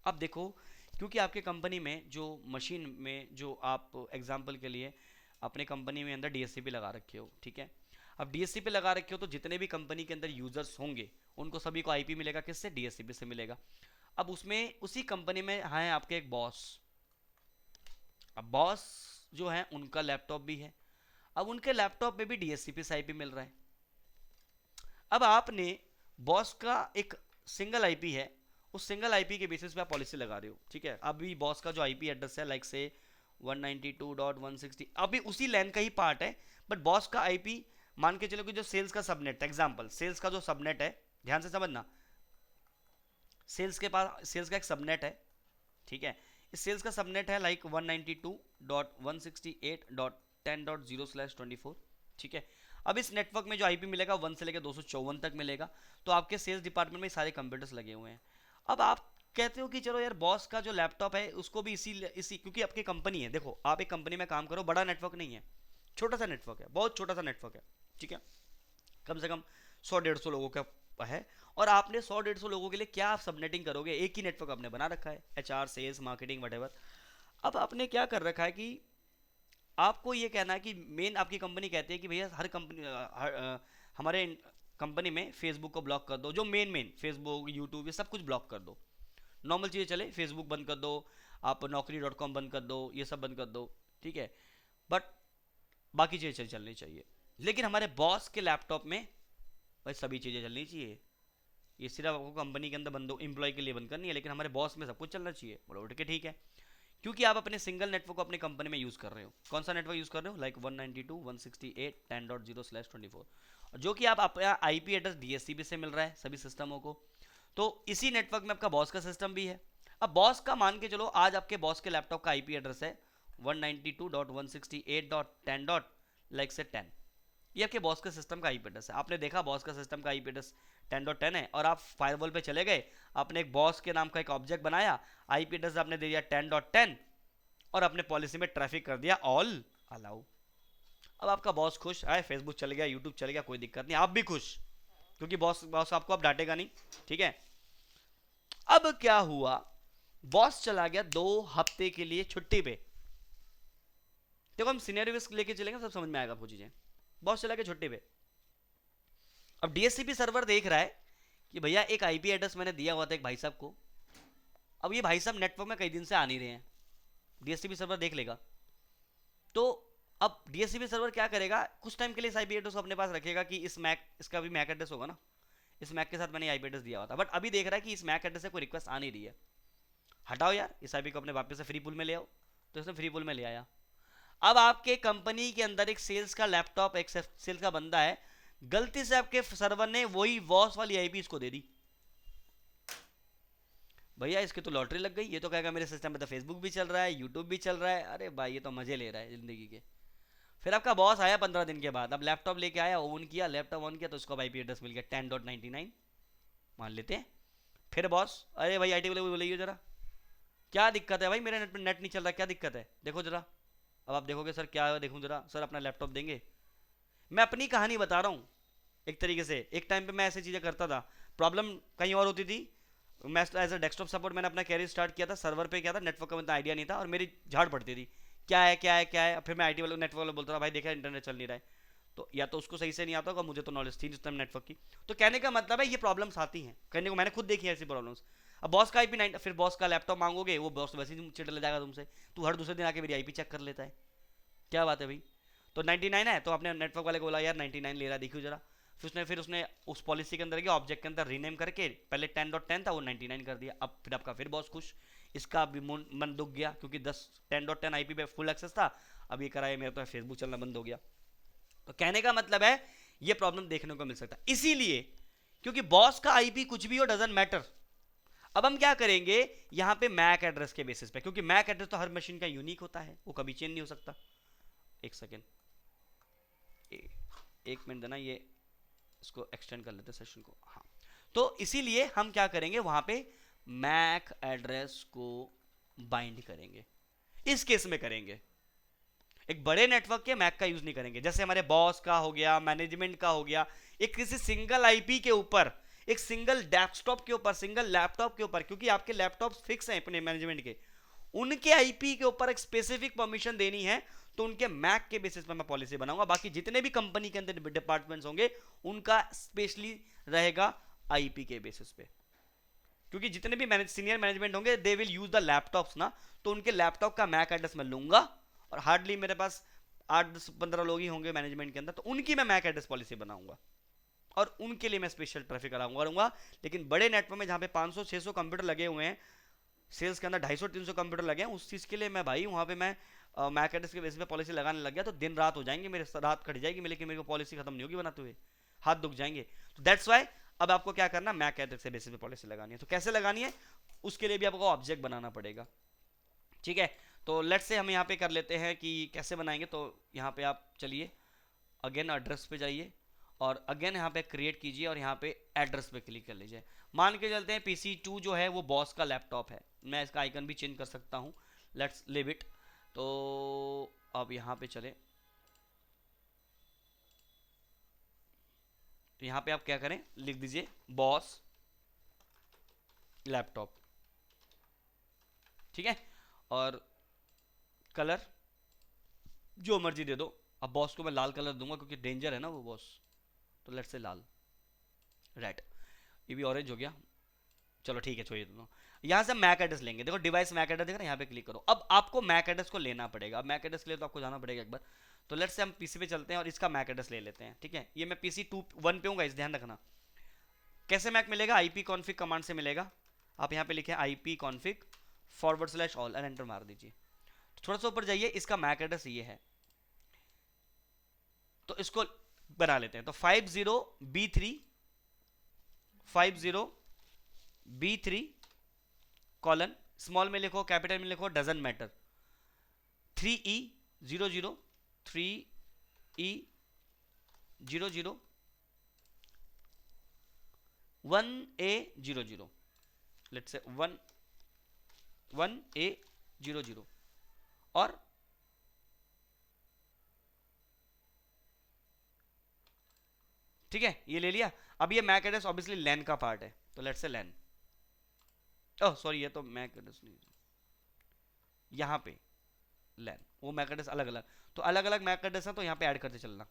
अब देखो क्योंकि आपके कंपनी में जो मशीन में जो आप एग्जांपल के लिए अपने कंपनी में अंदर डीएससीपी लगा रखे हो, ठीक है। अब डीएससीपी लगा रखे हो तो जितने भी कंपनी के अंदर यूजर्स होंगे उनको सभी को आईपी मिलेगा, किससे? डीएससीपी से मिलेगा। अब उसमें उसी कंपनी में है आपके एक बॉस। अब बॉस जो है उनका लैपटॉप भी है, अब उनके लैपटॉप में भी डीएससीपी से आईपी मिल रहा है। अब आपने बॉस का एक सिंगल आईपी है, उस सिंगल आईपी के बेसिस पे आप पॉलिसी लगा रहे हो, ठीक है। अभी बॉस का जो आईपी एड्रेस है लाइक से 192.160, अभी उसी लैन का ही पार्ट है, बट बॉस का आईपी मान के चलो कि जो सेल्स का सबनेट, एग्जांपल सेल्स का जो सबनेट है, ध्यान से समझना, सेल्स के पास सेल्स का एक सबनेट है, ठीक है। इस सेल्स का सबनेट है लाइक 192.168.10.0/24, ठीक है। अब इस नेटवर्क में जो आईपी मिलेगा 1 से लेकर 254 तक मिलेगा। तो आपके सेल्स डिपार्टमेंट में सारे कंप्यूटर्स लगे हुए हैं। अब आप कहते हो कि चलो यार बॉस का जो लैपटॉप है उसको भी इसी क्योंकि आपकी कंपनी है, देखो आप एक कंपनी में काम करो, बड़ा नेटवर्क नहीं है, छोटा सा नेटवर्क है, बहुत छोटा सा नेटवर्क है, ठीक है। कम से कम 100-150 लोगों का है, और आपने 100-150 लोगों के लिए क्या आप सबनेटिंग करोगे? एक ही नेटवर्क आपने बना रखा है, एचआर, सेल्स, मार्केटिंग, वटेवर। अब आपने क्या कर रखा है कि आपको ये कहना है कि मेन आपकी कंपनी कहती है कि भैया हर कंपनी हमारे कंपनी में फेसबुक को ब्लॉक कर दो, जो मेन फेसबुक, यूट्यूब, ये सब कुछ ब्लॉक कर दो। नॉर्मल चीज़ें चले, फेसबुक बंद कर दो, आप naukri.com बंद कर दो, ये सब बंद कर दो, ठीक है। बट बाकी चीज़ें चलनी चाहिए। लेकिन हमारे बॉस के लैपटॉप में भाई सभी चीज़ें चलनी चाहिए। ये सिर्फ आपको कंपनी के अंदर बंदो एम्प्लॉय के लिए बंद करनी है, लेकिन हमारे बॉस में सब कुछ चलना चाहिए। बोलो उठ के ठीक है, क्योंकि आप अपने सिंगल नेटवर्क को अपनी कंपनी में यूज़ कर रहे हो। कौन सा नेटवर्क यूज़ कर रहे हो? लाइक 192.168.10.0/24, जो कि आप अपना आईपी एड्रेस डीएससीपी से मिल रहा है सभी सिस्टमों को। तो इसी नेटवर्क में आपका बॉस का सिस्टम भी है। अब बॉस का मान के चलो आज आपके बॉस के लैपटॉप का आईपी एड्रेस है 192.168.10. लाइक से 10, ये आपके बॉस के सिस्टम का आईपी एड्रेस है। आपने देखा बॉस का सिस्टम का आईपी एड्रेस 10.10 है, और आप फायरवॉल पे चले गए, आपने एक बॉस के नाम का एक ऑब्जेक्ट बनाया, आईपी एड्रेस आपने दे दिया 10.10, और अपने पॉलिसी में ट्रैफिक कर दिया ऑल अलाउ। अब आपका बॉस खुश है, फेसबुक चल गया, यूट्यूब चल गया, कोई दिक्कत नहीं, आप भी खुश, क्योंकि बॉस आपको अब डांटेगा नहीं, ठीक है। अब क्या हुआ, बॉस चला गया 2 हफ्ते के लिए छुट्टी पे। देखो हम सीनियर लेके चलेंगे, सब समझ में आएगा आपको चीजें। बॉस चला गया छुट्टी पे। अब डीएससीपी सर्वर देख रहा है कि भैया एक आईपी एड्रेस मैंने दिया हुआ था एक भाई साहब को, अब ये भाई साहब नेटवर्क में कई दिन से आ नहीं रहे हैं। डीएससीपी सर्वर देख लेगा, तो अब डीएससीपी सर्वर क्या करेगा, कुछ टाइम के लिए इस आईपी एड्रेस को अपने पास रखेगा कि इसका भी मैक एड्रेस होगा ना, इस मैक के साथ मैंने आईपी एड्रेस दिया हुआ था। बट अभी देख रहा है कि इस मैक एड्रेस से कोई रिक्वेस्ट आ नहीं रही है, हटाओ यार इस आईपी को अपने वापस से फ्री पूल में ले आओ। तो इसने फ्री पूल में ले आया। अब आपके कंपनी के अंदर एक सेल्स का लैपटॉप, एक सेल्स का बंदा है, गलती से आपके सर्वर ने वही बॉस वाली आईपी इसको दे दी। भैया इसकी तो लॉटरी लग गई, ये तो कहेगा मेरे सिस्टम में तो फेसबुक भी चल रहा है, यूट्यूब भी चल रहा है, अरे भाई ये तो मजे ले रहा है जिंदगी के। फिर आपका बॉस आया 15 दिन के बाद, अब लैपटॉप लेके आया, ऑन किया, लैपटॉप ऑन किया तो उसको आईपी एड्रेस मिल गया 10.99 मान लेते हैं। फिर बॉस, अरे भाई आईटी वाले को बोलिए जरा क्या दिक्कत है भाई, मेरे नेट पे नेट नहीं चल रहा, क्या दिक्कत है देखो जरा। अब आप देखोगे सर क्या देखूं जरा, सर अपना लैपटॉप देंगे। मैं अपनी कहानी बता रहा हूँ एक तरीके से। एक टाइम पे मैं ऐसी चीज़ें करता था, प्रॉब्लम कहीं और होती थी। मैं एज अ डेस्कटॉप सपोर्ट मैंने अपना कैरियर स्टार्ट किया था, सर्वर पे किया था, नेटवर्क का इतना आइडिया नहीं था और मेरी झाड़ पड़ती थी क्या है क्या है क्या है। फिर मैं आईटी वाले नेटवर्क वाले बोलता था भाई देखा इंटरनेट चल नहीं रहा है, तो या तो उसको सही से नहीं आता होगा, मुझे तो नॉलेज थी जिस नेटवर्क की। तो कहने का मतलब है ये प्रॉब्लम्स आती हैं, कहने को मैंने खुद देखी है ऐसी प्रॉब्लम्स। अब बॉस का आईपी 9, फिर बॉस का लैपटॉप मांगोगे, वो बॉस वैसे ही चिट ले जाएगा तुमसे, तू हर दूसरे दिन आके मेरी आईपी चेक कर लेता है, क्या बात है भाई। तो 99 है तो आपने नेटवर्क वाले को बोला यार 99 ले रहा है देखियो जरा। फिर उसने उस पॉलिसी के अंदर गया, ऑब्जेक्ट के अंदर रीनेम करके, पहले 10.10 था वो 99 कर दिया। अब फिर आपका फिर बॉस खुश, इसका भी मन दुख गया क्योंकि 10.10 आईपी पे फुल एक्सेस था, अब ये कराया मेरा तो फेसबुक चलना बंद हो गया। तो कहने का मतलब है ये प्रॉब्लम देखने को मिल सकता है, इसीलिए क्योंकि बॉस का आईपी कुछ भी हो डजंट मैटर। अब हम क्या करेंगे यहां पे मैक एड्रेस के बेसिस पे, क्योंकि मैक एड्रेस तो हर मशीन का यूनिक होता है, वो कभी चेंज नहीं हो सकता। एक सेकेंड, एक मिनट देना, ये इसको एक्सटेंड कर लेते सेशन को। हाँ, तो इसीलिए हम क्या करेंगे वहां पे मैक एड्रेस को बाइंड करेंगे, इस केस में करेंगे। एक बड़े नेटवर्क के मैक का यूज नहीं करेंगे, जैसे हमारे बॉस का हो गया, मैनेजमेंट का हो गया, एक किसी सिंगल आईपी के ऊपर, एक सिंगल डेस्कटॉप के ऊपर, सिंगल लैपटॉप के ऊपर, क्योंकि आपके लैपटॉप फिक्स हैं अपने मैनेजमेंट के, उनके आईपी के ऊपर एक स्पेसिफिक परमिशन देनी है, तो उनके मैक के बेसिस पर मैं पॉलिसी बनाऊंगा। बाकी जितने भी कंपनी के अंदर डिपार्टमेंट्स होंगे उनका स्पेशली रहेगा आईपी के बेसिस पे, क्योंकि जितने भी सीनियर मैनेजमेंट होंगे they will use the laptops ना, तो उनके लैपटॉप का मैक एड्रेस मैं लूंगा, और हार्डली मेरे पास 8-10-15 लोग ही होंगे मैनेजमेंट के अंदर, तो उनकी मैं मैक एड्रेस पॉलिसी बनाऊंगा और उनके लिए मैं स्पेशल ट्रैफिक कराऊंगा। लेकिन बड़े नेटवर्क में जहां पे 500-600 कंप्यूटर लगे हुए हैं, सेल्स के अंदर 250-300 कंप्यूटर लगे हैं, उस चीज़ के लिए मैं भाई वहाँ पे मैं मैक एड्रेस के बेसिस पे पॉलिसी लगाने लग गया तो दिन रात हो जाएंगे मेरे, रात कट जाएगी लेकिन मेरे को पॉलिसी खत्म नहीं होगी बनाते हुए, हाथ दुख जाएंगे। तो दैट्स वाई अब आपको क्या करना, मैक एड्रेस के बेसिस पे पॉलिसी लगानी है। तो कैसे लगानी है उसके लिए भी आपको ऑब्जेक्ट बनाना पड़ेगा, ठीक है। तो लेट्स से हम यहाँ पे कर लेते हैं कि कैसे बनाएंगे। तो यहाँ पे आप चलिए अगेन एड्रेस पे जाइए और अगेन यहाँ पे क्रिएट कीजिए और यहाँ पे एड्रेस पे क्लिक कर लीजिए। मान के चलते हैं PC2 जो है वो बॉस का लैपटॉप है, मैं इसका आइकन भी चेंज कर सकता हूँ, लेट्स लिव इट। तो अब यहाँ पे चले, तो यहाँ पे आप क्या करें, लिख दीजिए बॉस लैपटॉप, ठीक है, और कलर जो मर्जी दे दो। अब बॉस को मैं लाल कलर दूंगा क्योंकि डेंजर है ना वो बॉस, तो लेट्स से लाल, रेड, ये भी ऑरेंज हो गया, चलो ठीक है छोड़िए दोनों। यहाँ से मैक एड्रेस लेंगे, देखो डिवाइस मैक एड्रेस देखा ना, यहाँ पे क्लिक करो। अब आपको मैक एड्रेस को लेना पड़ेगा, अब मैक एड्रेस के लिए तो आपको जाना पड़ेगा एक बार। तो लेट्स से हम पीसी पे चलते हैं और इसका मैक एड्रेस ले लेते हैं, ठीक है। ये मैं PC1 पे हूँ गाइस, ध्यान रखना। कैसे मैक मिलेगा, आईपी कॉन्फिग कमांड से मिलेगा। आप यहाँ पे लिखे आईपी कॉन्फिग /ऑल और एंटर मार दीजिए। तो थोड़ा सा ऊपर जाइए, इसका मैक एड्रेस ये है, तो इसको बना लेते हैं। तो 50B3 कॉलन, स्मॉल में लिखो कैपिटल में लिखो doesn't matter, 3E00 3E00 1A00, let's say 1A00 और ठीक है ये ले लिया। अब ये मैक एड्रेस ऑब्वियसली लैन का पार्ट है, तो let's say LAN, oh sorry ये तो मैक एड्रेस नहीं, यहाँ पे लैन, वो मैक एड्रेस अलग अलग, तो अलग अलग मैक एड्रेस है तो यहाँ पे ऐड करते चलना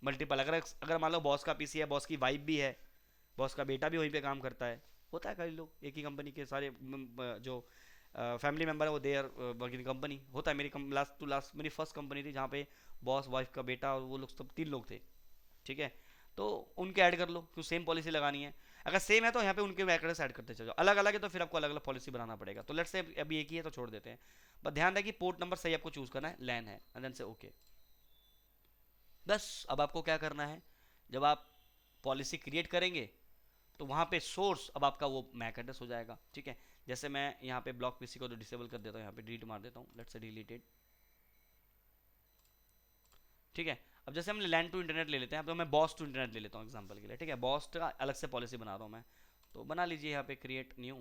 मल्टीपल। अगर मान लो बॉस का पीसी है, बॉस की वाइफ भी है, बॉस का बेटा भी वहीं पे काम करता है, होता है कई लोग एक ही कंपनी के सारे जो फैमिली मेंबर है वो देयर वर्किंग कंपनी होता है। मेरी लास्ट मेरी फर्स्ट कंपनी थी जहाँ पे बॉस, वाइफ का बेटा और वो लोग सब 3 लोग थे, ठीक है। तो उनके ऐड कर लो क्योंकि सेम पॉलिसी लगानी है। अगर सेम है तो यहाँ पे उनके एड्रेस ऐड करते चलो, अलग अलग है तो फिर आपको अलग अलग पॉलिसी बनाना पड़ेगा। तो लेट्स से अभी एक ही है तो छोड़ देते हैं, बस ध्यान रहे कि पोर्ट नंबर सही आपको चूज करना है, लैन है, एंड देन से ओके। बस अब आपको क्या करना है, जब आप पॉलिसी क्रिएट करेंगे तो वहाँ पे सोर्स अब आपका वो मैक एड्रेस हो जाएगा, ठीक है। जैसे मैं यहाँ पे ब्लॉक पीसी को तो डिसेबल कर देता हूँ, यहाँ पे डिलीट मार देता हूँ, लेट्स से डिलीटेड। ठीक है, अब जैसे हमने लैंड टू इंटरनेट ले लेते हैं, अब तो मैं बॉस टू इंटरनेट ले लेता हूँ एग्जांपल के लिए। ठीक है, बॉस का अलग से पॉलिसी बना रहा हूँ मैं, तो बना लीजिए यहाँ पे क्रिएट न्यू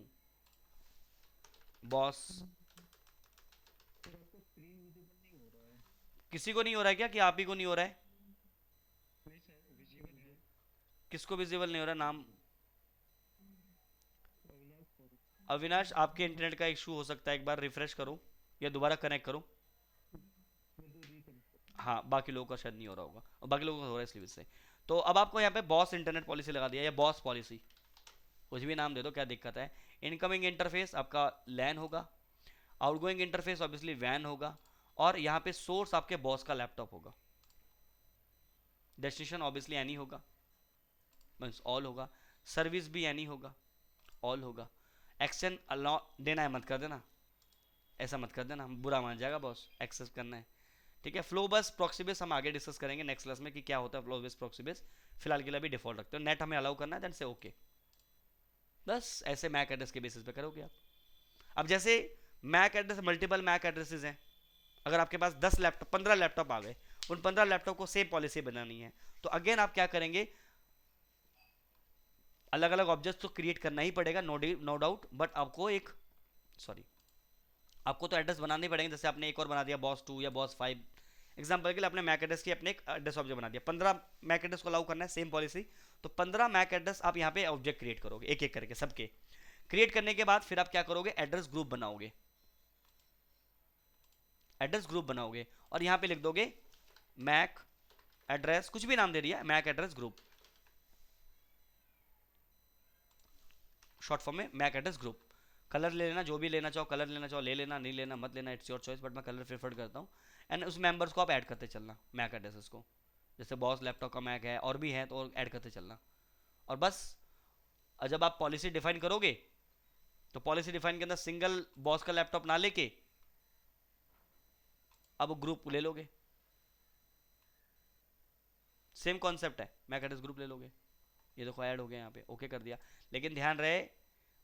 बॉस। फिर आपको स्क्रीन विजिबल नहीं हो रहा है। किसी को नहीं हो रहा है क्या, कि आप ही को नहीं हो रहा है? नहीं सर, विजिबल है। किसको विजिबल नहीं हो रहा नाम? अविनाश सर। अविनाश, आपके इंटरनेट का इशू हो सकता है, एक बार रिफ्रेश करो या दोबारा कनेक्ट करो। मैं तो रिकनेक्ट। हाँ, बाकी लोगों का शायद नहीं हो रहा होगा, और बाकी लोगों का हो रहा है इसलिए से। तो अब आपको यहाँ पे बॉस इंटरनेट पॉलिसी लगा दिया, या बॉस पॉलिसी, कुछ भी नाम दे दो, क्या दिक्कत है। इनकमिंग इंटरफेस आपका लैन होगा, आउटगोइंग इंटरफेस ऑब्वियसली वैन होगा, और यहाँ पे सोर्स आपके बॉस का लैपटॉप होगा। डेस्टिनेशन ऑब्वियसली एनी होगा, मीन्स ऑल होगा। सर्विस भी एनी होगा, ऑल होगा। एक्शन देना है मत कर देना, ऐसा मत कर देना, बुरा मान जाएगा बॉस, एक्सेस करना है। ठीक है, फ्लो बस प्रॉक्सी बेस हम आगे डिस्कस करेंगे नेक्स्ट क्लास में कि क्या होता है फ्लो बस प्रॉक्सी बेस। फिलहाल के लिए भी डिफॉल्ट रखते हो, नेट हमें अलाउ करना है, देन से ओके। बस ऐसे मैक एड्रेस के बेसिस पे करोगे आप। अब जैसे MAC address, multiple MAC addresses हैं, अगर आपके पास 10 लैपटॉप 15 लैपटॉप आ गए, उन 15 लैपटॉप को सेम पॉलिसी बनानी है, तो अगेन आप क्या करेंगे, अलग अलग ऑब्जेक्ट तो क्रिएट करना ही पड़ेगा, नो डाउट, बट आपको तो एड्रेस बनाने ही पड़ेंगे। जैसे आपने एक और बना दिया बॉस 2 या बॉस 5, एग्जाम्पल के लिए आपने मैक एड्रेस की अपने एक एड्रेस ऑब्जेक्ट बना दिया, 15 मैक एड्रेस को अलाउ करना है, सेम पॉलिसी, तो 15 मैक एड्रेस आप यहाँ पे ऑब्जेक्ट क्रिएट करोगे एक एक करके सबके। क्रिएट करने के बाद फिर आप क्या करोगे, एड्रेस ग्रुप बनाओगे, एड्रेस ग्रुप बनाओगे, और यहाँ पे लिख दोगे मैक एड्रेस, कुछ भी नाम दे दिया, MAC address group, short form में मैक एड्रेस ग्रुप। कलर ले लेना, जो भी लेना चाहो कलर लेना चाहो ले लेना, नहीं लेना मत लेना, इट्स योर चॉइस, बट मैं कलर प्रेफर करता हूँ। एंड उस मेंबर्स को आप ऐड करते चलना मैक एड्रेसेस को, जैसे बॉस लैपटॉप का मैक है और भी है तो ऐड करते चलना। और बस, और जब आप पॉलिसी डिफाइन करोगे तो पॉलिसी डिफाइन के अंदर सिंगल बॉस का लैपटॉप ना लेके अब ग्रुप ले लोगे, सेम कॉन्सेप्ट है, मैक एड्रेस ग्रुप ले लोगे। ये देखो ऐड हो गया यहाँ पे, ओके कर दिया। लेकिन ध्यान रहे,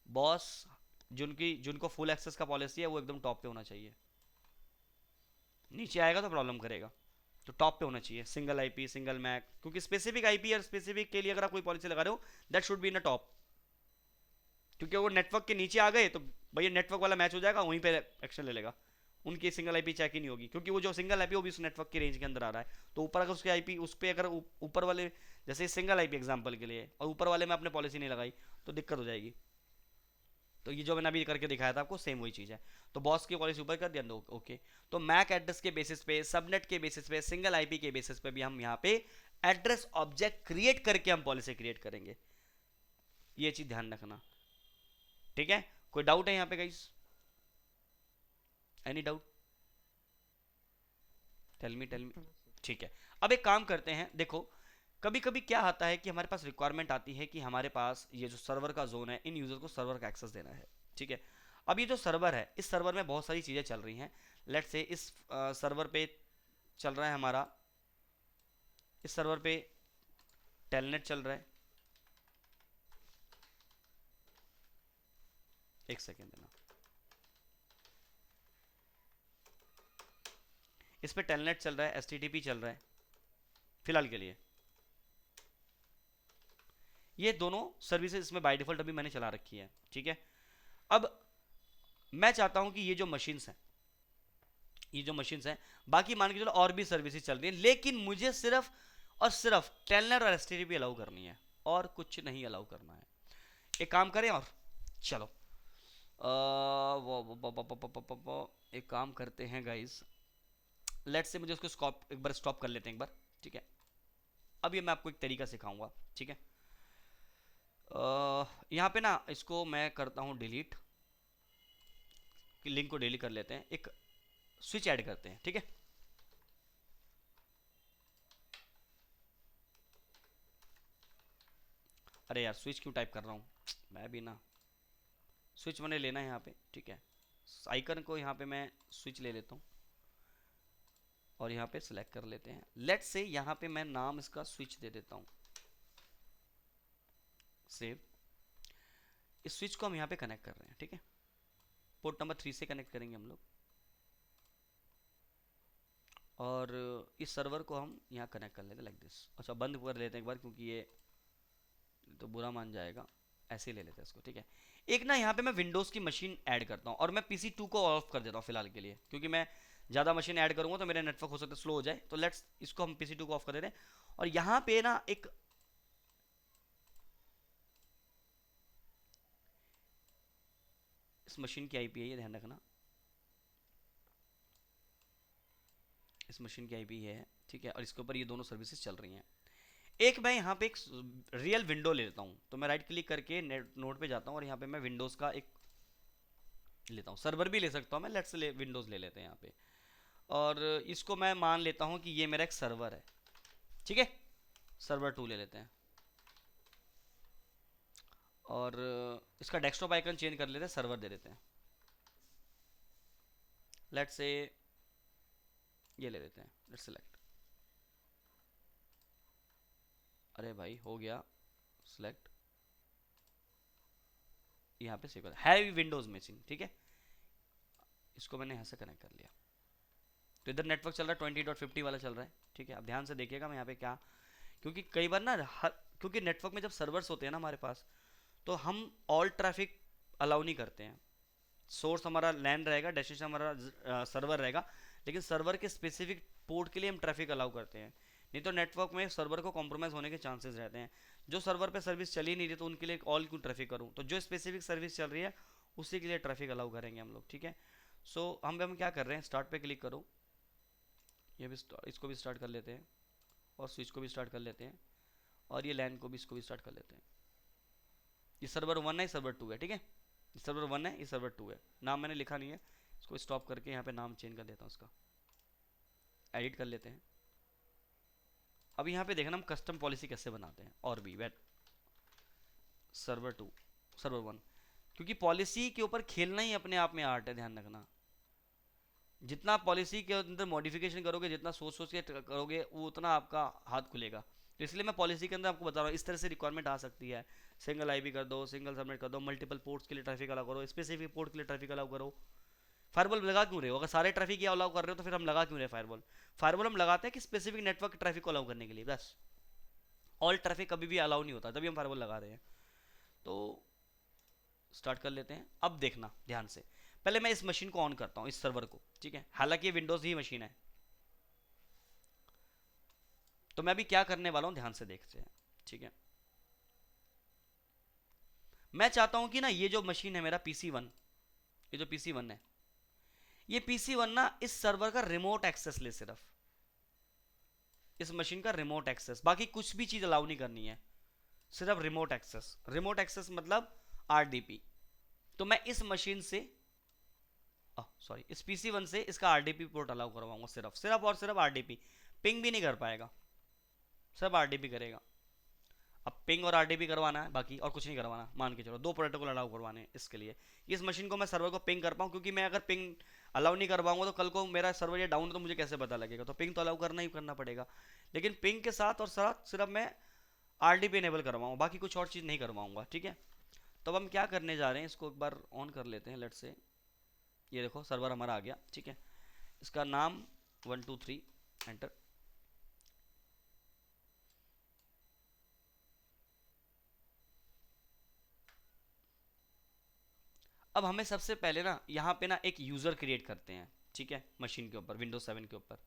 बॉस जिनको फुल एक्सेस का पॉलिसी है वो एकदम टॉप पे होना चाहिए, नीचे आएगा तो प्रॉब्लम करेगा, तो टॉप पे होना चाहिए, सिंगल आईपी सिंगल मैक, क्योंकि स्पेसिफिक आईपी और स्पेसिफिक के लिए अगर आप कोई पॉलिसी लगा रहे हो that should be in top, क्योंकि वो नेटवर्क के नीचे आ गए तो भैया नेटवर्क वाला मैच हो जाएगा, वहीं पे एक्शन ले लेगा, उनकी सिंगल आईपी चेक ही नहीं होगी, क्योंकि वो जो सिंगल आईपी वो भी उस नेटवर्क की रेंज के अंदर आ रहा है। तो ऊपर अगर उसके आईपी उस पर अगर ऊपर वाले, जैसे सिंगल आईपी एग्जांपल के लिए, और ऊपर वाले में आपने पॉलिसी नहीं लगाई तो दिक्कत हो जाएगी। तो ये जो मैंने अभी करके दिखाया था आपको, सेम वही चीज़ है। तो बॉस की पॉलिसी ऊपर कर दिया तो ओके। तो मैक एड्रेस के बेसिस पे, सबनेट के बेसिस पे, सिंगल आईपी के बेसिस पे भी हम यहाँ पे एड्रेस ऑब्जेक्ट क्रिएट करके हम पॉलिसी क्रिएट करेंगे, ये चीज़ ध्यान रखना। ठीक है, कोई डाउट है यहाँ पे guys? Any doubt? Tell me ठीक है, अब एक काम करते हैं, देखो कभी कभी क्या आता है कि हमारे पास रिक्वायरमेंट आती है कि हमारे पास ये जो सर्वर का जोन है, इन यूजर को सर्वर का एक्सेस देना है। ठीक है, अब ये जो सर्वर है, इस सर्वर में बहुत सारी चीज़ें चल रही हैं। लेट्स से इस सर्वर पे चल रहा है हमारा, इस सर्वर पे टेलनेट चल रहा है, एक सेकेंड देना, इस पे टेलनेट चल रहा है, एचटीटीपी चल रहा है फिलहाल के लिए, ये दोनों सर्विसेज इसमें बाय डिफॉल्ट अभी मैंने चला रखी है। ठीक है, अब मैं चाहता हूं कि ये जो मशीन्स हैं, बाकी मान के चलो और भी सर्विसेज चल रही है, लेकिन मुझे सिर्फ और सिर्फ टेलनेट और एचटीटीपी अलाउ करनी है, और कुछ नहीं अलाउ करना है। एक काम करें, और चलो एक काम करते हैं गाइस, लेट्स से मुझे उसको एक बार स्टॉप कर लेते हैं एक बार। ठीक है, अब ये मैं आपको एक तरीका सिखाऊंगा। ठीक है, यहाँ पे ना इसको मैं करता हूँ डिलीट, लिंक को डिलीट कर लेते हैं, एक स्विच ऐड करते हैं। ठीक है, अरे यार स्विच क्यों टाइप कर रहा हूँ मैं भी ना, स्विच मैंने लेना है यहाँ पे। ठीक है, आइकन को यहाँ पे मैं स्विच ले लेता हूँ और यहाँ पे सिलेक्ट कर लेते हैं। लेट्स से यहाँ पे मैं नाम इसका स्विच दे देता हूँ, सेव। इस स्विच को हम यहाँ पे कनेक्ट कर रहे हैं। ठीक है, पोर्ट नंबर 3 से कनेक्ट करेंगे हम लोग, और इस सर्वर को हम यहाँ कनेक्ट कर लेते हैं लाइक दिस। अच्छा बंद कर लेते हैं एक बार, क्योंकि ये तो बुरा मान जाएगा, ऐसे ही ले लेते हैं इसको, ठीक है। एक ना यहाँ पे मैं विंडोज़ की मशीन ऐड करता हूँ और मैं PC2 को ऑफ कर देता हूँ फिलहाल के लिए, क्योंकि मैं ज़्यादा मशीन ऐड करूँगा तो मेरा नेटवर्क हो सकता है स्लो हो जाए। तो लेट्स इसको हम PC2 को ऑफ कर देते हैं। और यहाँ पे ना एक इस मशीन की IP है, ये ध्यान रखना, इस मशीन की IP है, ठीक है। और इसके ऊपर ये दोनों सर्विसेज चल रही हैं। एक मैं यहाँ पे एक रियल विंडो ले लेता हूँ, तो मैं राइट क्लिक करके नोड पे जाता हूँ और यहाँ पे मैं विंडोज़ का एक लेता हूँ, सर्वर भी ले सकता हूँ मैं, लेट्स ले विंडोज़ ले लेते हैं यहाँ पे। और इसको मैं मान लेता हूँ कि ये मेरा एक सर्वर है, ठीक है। सर्वर 2 ले लेते हैं और इसका डेस्कटॉप आइकन चेंज कर लेते हैं, सर्वर दे देते हैं। लेट्स से ये ले लेते हैं, लेट्स सेलेक्ट। अरे भाई हो गया सिलेक्ट, यहाँ पे सेव कर है विंडोज मिसिंग, ठीक है। इसको मैंने यहाँ से कनेक्ट कर लिया, तो इधर नेटवर्क चल रहा है 20.50 वाला चल रहा है, ठीक है। अब ध्यान से देखिएगा मैं यहाँ पे क्या, क्योंकि कई बार ना क्योंकि नेटवर्क में जब सर्वर्स होते हैं ना हमारे पास, तो हम ऑल ट्रैफिक अलाउ नहीं करते हैं। सोर्स हमारा लैंड रहेगा, डेस्टिनेशन हमारा सर्वर रहेगा, लेकिन सर्वर के स्पेसिफिक पोर्ट के लिए हम ट्रैफिक अलाउ करते हैं। नहीं तो नेटवर्क में सर्वर को कॉम्प्रोमाइज़ होने के चांसेस रहते हैं। जो सर्वर पे सर्विस चल ही नहीं रही तो उनके लिए ऑल क्यों ट्रैफिक करूँ, तो जो स्पेसिफिक सर्विस चल रही है उसी के लिए ट्रैफिक अलाउ करेंगे हम लोग, ठीक है। सो हम क्या कर रहे हैं, स्टार्ट पे क्लिक करो, ये भी इसको भी स्टार्ट कर लेते हैं और स्विच को भी स्टार्ट कर लेते हैं और ये लैन को भी, इसको भी स्टार्ट कर लेते हैं। ये सर्वर 1 है, सर्वर 2 है, ठीक है। ये सर्वर 1 है, ये सर्वर 2 है। नाम मैंने लिखा नहीं है, इसको स्टॉप करके यहाँ पे नाम चेंज कर देता हूँ, उसका एडिट कर लेते हैं। अब यहाँ पे देखना हम कस्टम पॉलिसी कैसे बनाते हैं, और भी वेट सर्वर 2 सर्वर 1, क्योंकि पॉलिसी के ऊपर खेलना ही अपने आप में आर्ट है, ध्यान रखना। जितना पॉलिसी के अंदर मॉडिफिकेशन करोगे, जितना सोच सोच के करोगे, वो उतना आपका हाथ खुलेगा। तो इसलिए मैं पॉलिसी के अंदर आपको बता रहा हूँ इस तरह से रिक्वायरमेंट आ सकती है। सिंगल आईपी कर दो, सिंगल सबनेट कर दो, मल्टीपल पोर्ट्स के लिए ट्रैफिक अलाउ करो, स्पेसिफिक पोर्ट के लिए ट्रैफिक अलाउ करो। फायरवॉल लगा क्यों रहे हो, अगर सारे ट्रैफिक ये अलाउ कर रहे हो तो फिर हम लगा क्यों रहे फायरवॉल। फायरवॉल हम लगाते हैं कि स्पेसिफिक नेटवर्क ट्रैफिक को अलाउ करने के लिए, बस। ऑल ट्रैफिक कभी भी अलाउ नहीं होता, तभी हम फायरवॉल लगा रहे हैं। तो स्टार्ट कर लेते हैं। अब देखना ध्यान से, पहले मैं इस मशीन को ऑन करता हूँ, इस सर्वर को, ठीक है। हालांकि ये विंडोज ही मशीन है, तो मैं अभी क्या करने वाला हूँ ध्यान से देखते हैं, ठीक है। मैं चाहता हूं कि ना ये जो मशीन है मेरा PC1, ये जो PC1 है, ये PC1 ना इस सर्वर का रिमोट एक्सेस ले, सिर्फ इस मशीन का रिमोट एक्सेस, बाकी कुछ भी चीज अलाउ नहीं करनी है, सिर्फ रिमोट एक्सेस। रिमोट एक्सेस मतलब RDP। तो मैं इस मशीन से सॉरी इस PC1 से इसका RDP पोर्ट अलाउ करवाऊंगा, सिर्फ सिर्फ और सिर्फ RDP। पिंग भी नहीं कर पाएगा, सिर्फ RDP करेगा। अब पिंग और RDP करवाना है, बाकी और कुछ नहीं करवाना। मान के चलो 2 प्रोटोकॉल अलाउ करवाने हैं इसके लिए। इस मशीन को मैं सर्वर को पिंग कर पाऊँ, क्योंकि मैं अगर पिंग अलाउ नहीं करवाऊंगा तो कल को मेरा सर्वर ये डाउन है तो मुझे कैसे पता लगेगा। तो पिंग तो अलाउ करना ही करना पड़ेगा, लेकिन पिंग के साथ और साथ सिर्फ मैं RDP इनेबल करवाऊँ, बाकी कुछ और चीज़ नहीं करवाऊँगा, ठीक है। तो अब हम क्या करने जा रहे हैं, इसको एक बार ऑन कर लेते हैं। लेट से ये देखो सर्वर हमारा आ गया, ठीक है। इसका नाम 1 2 3 एंटर। अब हमें सबसे पहले ना यहाँ पे ना एक यूज़र क्रिएट करते हैं, ठीक है। मशीन के ऊपर, विंडोज 7 के ऊपर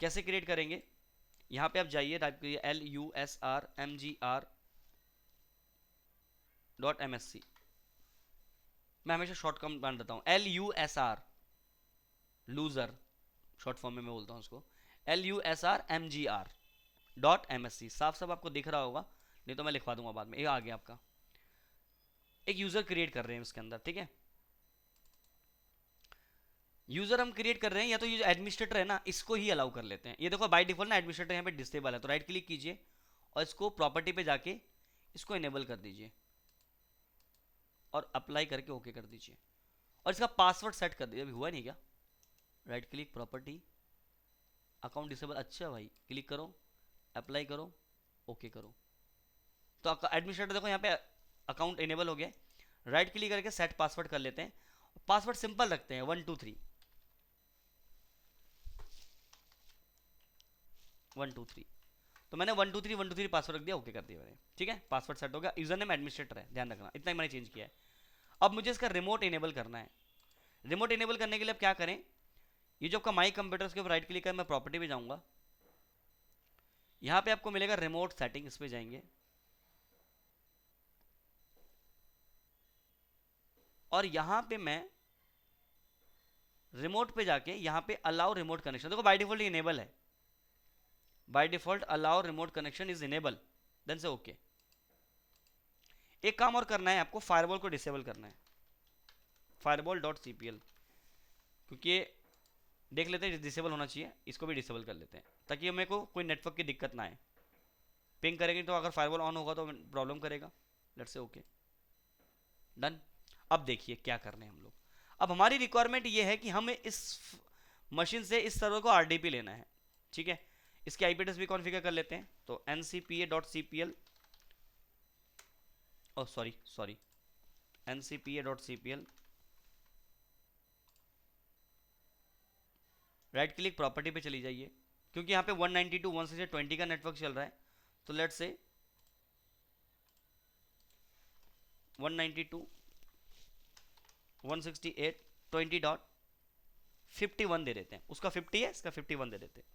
कैसे क्रिएट करेंगे, यहाँ पे आप जाइए, टाइप करिए LUSRMGR.MSC। मैं हमेशा शॉर्ट कम बना देता हूँ, LUSR लूजर, शॉर्ट फॉर्म में मैं बोलता हूँ उसको, LUSRMGR.MSC। साफ साफ आपको दिख रहा होगा, नहीं तो मैं लिखवा दूंगा बाद में। ये आ गया आपका, एक यूज़र क्रिएट कर रहे हैं इसके अंदर, ठीक है। यूजर हम क्रिएट कर रहे हैं, या तो ये एडमिनिस्ट्रेटर है ना, इसको ही अलाउ कर लेते हैं। ये देखो बाय डिफॉल्ट ना एडमिनिस्ट्रेटर यहाँ पे डिसेबल है, तो राइट क्लिक कीजिए और इसको प्रॉपर्टी पे जाके इसको इनेबल कर दीजिए और अप्लाई करके ओके कर दीजिए, और इसका पासवर्ड सेट कर दीजिए। अभी हुआ नहीं क्या, right click property account disable, अच्छा भाई, क्लिक करो, अप्लाई करो, ओके करो। तो एडमिनिस्ट्रेटर देखो यहाँ पे अकाउंट इनेबल हो गया। राइट क्लिक करके सेट पासवर्ड कर लेते हैं, पासवर्ड सिंपल रखते हैं 123 123। तो मैंने 123 पासवर्ड रख दिया, ओके कर दिया मैंने, ठीक है, पासवर्ड सेट हो गया। यूजर नेम एडमिनिस्ट्रेटर है, ध्यान रखना, इतना ही मैंने चेंज किया है। अब मुझे इसका रिमोट इनेबल करना है। रिमोट इनेबल करने के लिए अब क्या करें, ये जो आपका माई कंप्यूटर्स के ऊपर राइट क्लिक कर मैं प्रॉपर्टी पे जाऊंगा, यहां पे आपको मिलेगा रिमोट सेटिंग, इस पे जाएंगे और यहां पे मैं रिमोट पे जाके यहां पे अलाउ रिमोट कनेक्शन, देखो बाय डिफॉल्ट इनेबल है, by default allow remote connection is enable, then say okay. एक काम और करना है आपको, फायरवॉल को डिसेबल करना है, firewall.cpl, क्योंकि देख लेते हैं डिसेबल होना चाहिए, इसको भी डिसेबल कर लेते हैं ताकि हमें को कोई नेटवर्क की दिक्कत ना आए। पिंग करेंगे तो अगर फायरवॉल ऑन होगा तो प्रॉब्लम करेगा, लेट्स से ओके डन। अब देखिए क्या करने हैं हम लोग, अब हमारी रिक्वायरमेंट ये है कि हमें इस मशीन से इस सर्वर को आरडीपी लेना है, ठीक है। इसके आईपी एड्रेस भी कॉन्फ़िगर कर लेते हैं, तो ncpa.cpl sorry ncpa.cpl, right click property पे चली जाइए, क्योंकि यहाँ पे 192.168.20 का नेटवर्क चल रहा है, तो लेट्स से 192.168.20.51 दे देते हैं, उसका 50 है, इसका 51 दे देते हैं।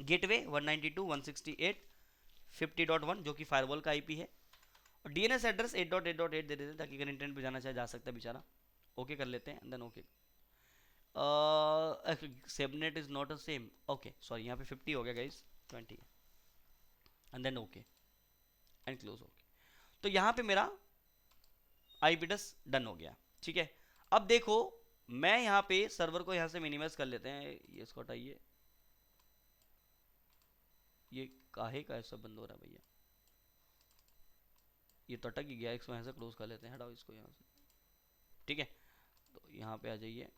गेटवे 192.168.50.1 जो कि फायरवॉल का आईपी है, और डीएनएस एड्रेस 8.8.8 दे देते हैं ताकि अगर इंटरनेट पे जाना चाहे जा सकता है बेचारा, ओके कर लेते हैं, then okay. Subnet is not a same, okay sorry, यहाँ पे 50 हो गया guys, 20 and then okay and close, okay. तो यहाँ पे मेरा आईपी एड्रेस डन हो गया, ठीक है। अब देखो मैं यहाँ पे सर्वर को यहाँ से मिनिमाइज कर लेते हैं, ये इसको हटाइए, ये काहे का ऐसा बंद हो रहा है भैया, ये तो अटक ही गया, इसको यहाँ से क्लोज कर लेते हैं, हटाओ इसको यहाँ से, ठीक है। तो यहाँ पे आ जाइए,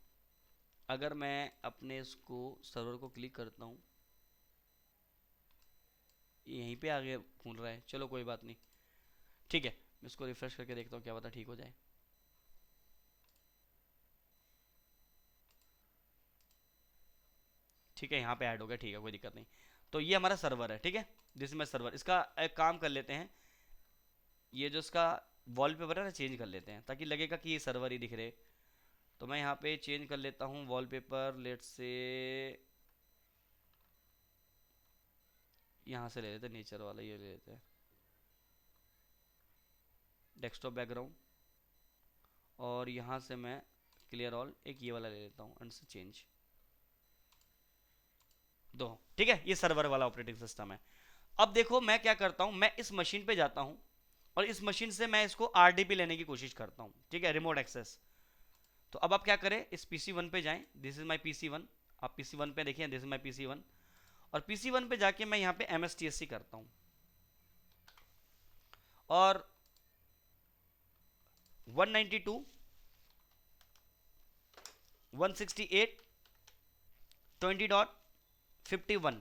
अगर मैं अपने इसको सर्वर को क्लिक करता हूँ, यहीं पे आगे खुल रहा है, चलो कोई बात नहीं, ठीक है। मैं इसको रिफ्रेश करके देखता हूँ, क्या पता ठीक हो जाए। ठीक है, यहाँ पे ऐड हो गया, ठीक है, कोई दिक्कत नहीं। तो ये हमारा सर्वर है, ठीक है, दिस इज माय सर्वर। इसका एक काम कर लेते हैं, ये जो इसका वॉलपेपर है ना चेंज कर लेते हैं ताकि लगेगा कि ये सर्वर ही दिख रहे। तो मैं यहाँ पे चेंज कर लेता हूँ वॉलपेपर, लेट्स से यहाँ से ले लेते हैं, नेचर वाला ये ले लेते हैं, डेस्कटॉप बैकग्राउंड, और यहाँ से मैं क्लियर ऑल एक ये वाला ले लेता हूँ एंड से चेंज दो, ठीक है। ये सर्वर वाला ऑपरेटिंग सिस्टम है। अब देखो मैं क्या करता हूँ, मैं इस मशीन पे जाता हूँ और इस मशीन से मैं इसको आरडीपी लेने की कोशिश करता हूँ, ठीक है, रिमोट एक्सेस। तो अब आप क्या करें, इस PC1 पे जाएं, दिस इज माय PC1, आप PC1 पे देखिए, दिस इज माय PC1, और PC1 पे जाके मैं यहाँ पे MSTSC करता हूँ और 192.168.20.51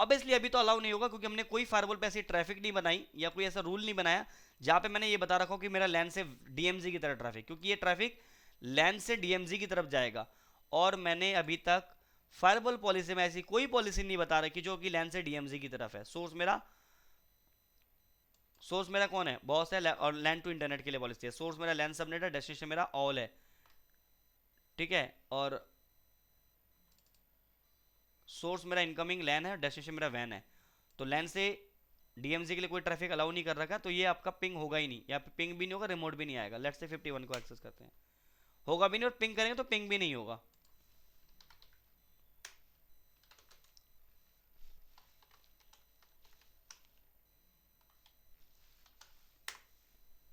अब इसलिए अभी तो अलाउ नहीं होगा क्योंकि हमने कोई फायरवॉल पे ऐसी ट्रैफिक नहीं बनाई या कोई ऐसा रूल नहीं बनाया जहां पे मैंने ये बता रखा हो कि मेरा लैन से डीएमजी की तरफ ट्रैफिक, क्योंकि ये ट्रैफिक लैन से डीएमजी की तरफ जाएगा और मैंने अभी तक फायरवॉल पॉलिसी में ऐसी कोई पॉलिसी नहीं बता रखी जो कि लैन से डीएमजी की तरफ है। सोर्स मेरा कौन है, बॉस है, और लैन टू इंटरनेट के लिए पॉलिसी है। सोर्स मेरा लैन सबनेट है, डेस्टिनेशन मेरा ऑल है, ठीक है, और सोर्स मेरा इनकमिंग लैन है, डेस्टिनेशन मेरा वैन है। तो लैन से डीएमसी के लिए कोई ट्रैफिक अलाउ नहीं कर रखा, तो ये आपका पिंग होगा ही नहीं, या पिंग भी नहीं होगा, रिमोट भी नहीं आएगा। लेट्स से 51 को एक्सेस करते हैं, होगा भी नहीं, और पिंग करेंगे तो पिंग भी नहीं होगा।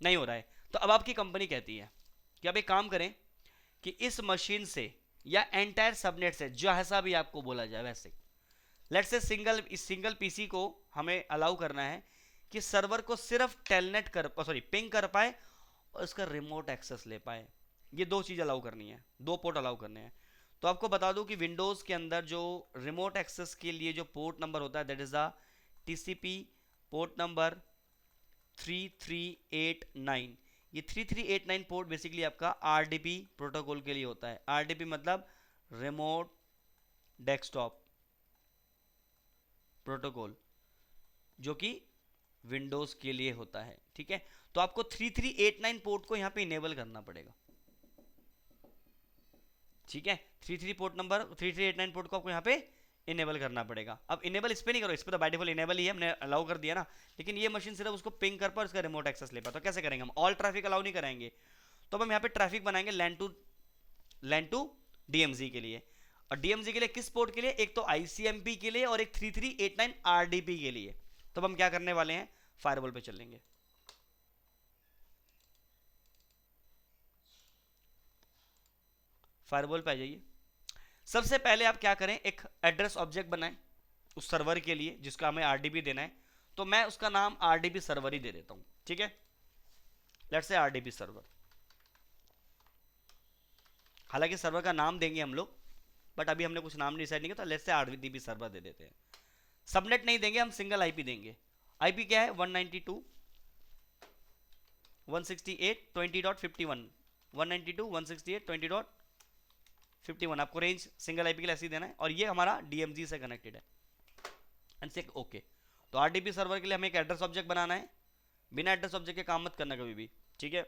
नहीं हो रहा है। तो अब आपकी कंपनी कहती है कि अब एक काम करें कि इस मशीन से या एंटायर सबनेट से, जैसा भी आपको बोला जाए वैसे, लेट्स से सिंगल पीसी को हमें अलाउ करना है कि सर्वर को सिर्फ टेलनेट पिंग कर पाए और इसका रिमोट एक्सेस ले पाए। ये दो चीज अलाउ करनी है, दो पोर्ट अलाउ करने हैं। तो आपको बता दूं कि विंडोज के अंदर जो रिमोट एक्सेस के लिए जो पोर्ट नंबर होता है that is the TCP port number 3389। ये 3389 पोर्ट बेसिकली आपका आरडीपी प्रोटोकॉल के लिए होता है। आरडीपी मतलब रिमोट डेस्कटॉप प्रोटोकॉल, जो कि विंडोज के लिए होता है, ठीक है। तो आपको 3389 पोर्ट को यहां पे इनेबल करना पड़ेगा, ठीक है। 3389 पोर्ट को आपको यहां पे इनेबल करना पड़ेगा। अब इनेबल इस पे नहीं करो, इस पे तो बाय डिफॉल्ट इनेबल ही है, हमने अलाउ कर दिया ना, लेकिन ये मशीन सिर्फ उसको पिंग कर पर उसका रिमोट एक्सेस ले पाता। तो कैसे करेंगे हम? ऑल ट्रैफिक अलाउ नहीं कराएंगे, तो हम यहाँ पे ट्रैफिक बनाएंगे लैन टू डीएमजी के लिए। और डीएमजी के लिए किस पोर्ट के लिए? एक तो आईसीएमपी के लिए और एक 3389 आरडीपी के लिए। तो हम क्या करने वाले हैं? फायरवॉल पे चलेंगे। फायरवॉल पे आ जाइए। सबसे पहले आप क्या करें, एक एड्रेस ऑब्जेक्ट बनाएं उस सर्वर के लिए जिसका हमें आरडीपी देना है। तो मैं उसका नाम आरडीपी सर्वर ही दे देता हूं, ठीक है। लेट्स से आरडीपी सर्वर, हालांकि सर्वर का नाम देंगे हम लोग, बट अभी हमने कुछ नाम डिसाइड नहीं किया, तो लेट्स से आरडीपी सर्वर दे देते हैं। सबनेट नहीं देंगे हम, सिंगल आईपी देंगे। आईपी क्या है? 192.168.20.51 192.168.20.51। आपको रेंज सिंगल आईपी के लिए ऐसे ही देना है, और ये हमारा डीएमजी से कनेक्टेड है। एंड से ओके। तो आरडीपी सर्वर के लिए हमें एक एड्रेस ऑब्जेक्ट बनाना है। बिना एड्रेस ऑब्जेक्ट के काम मत करना कभी भी, ठीक है।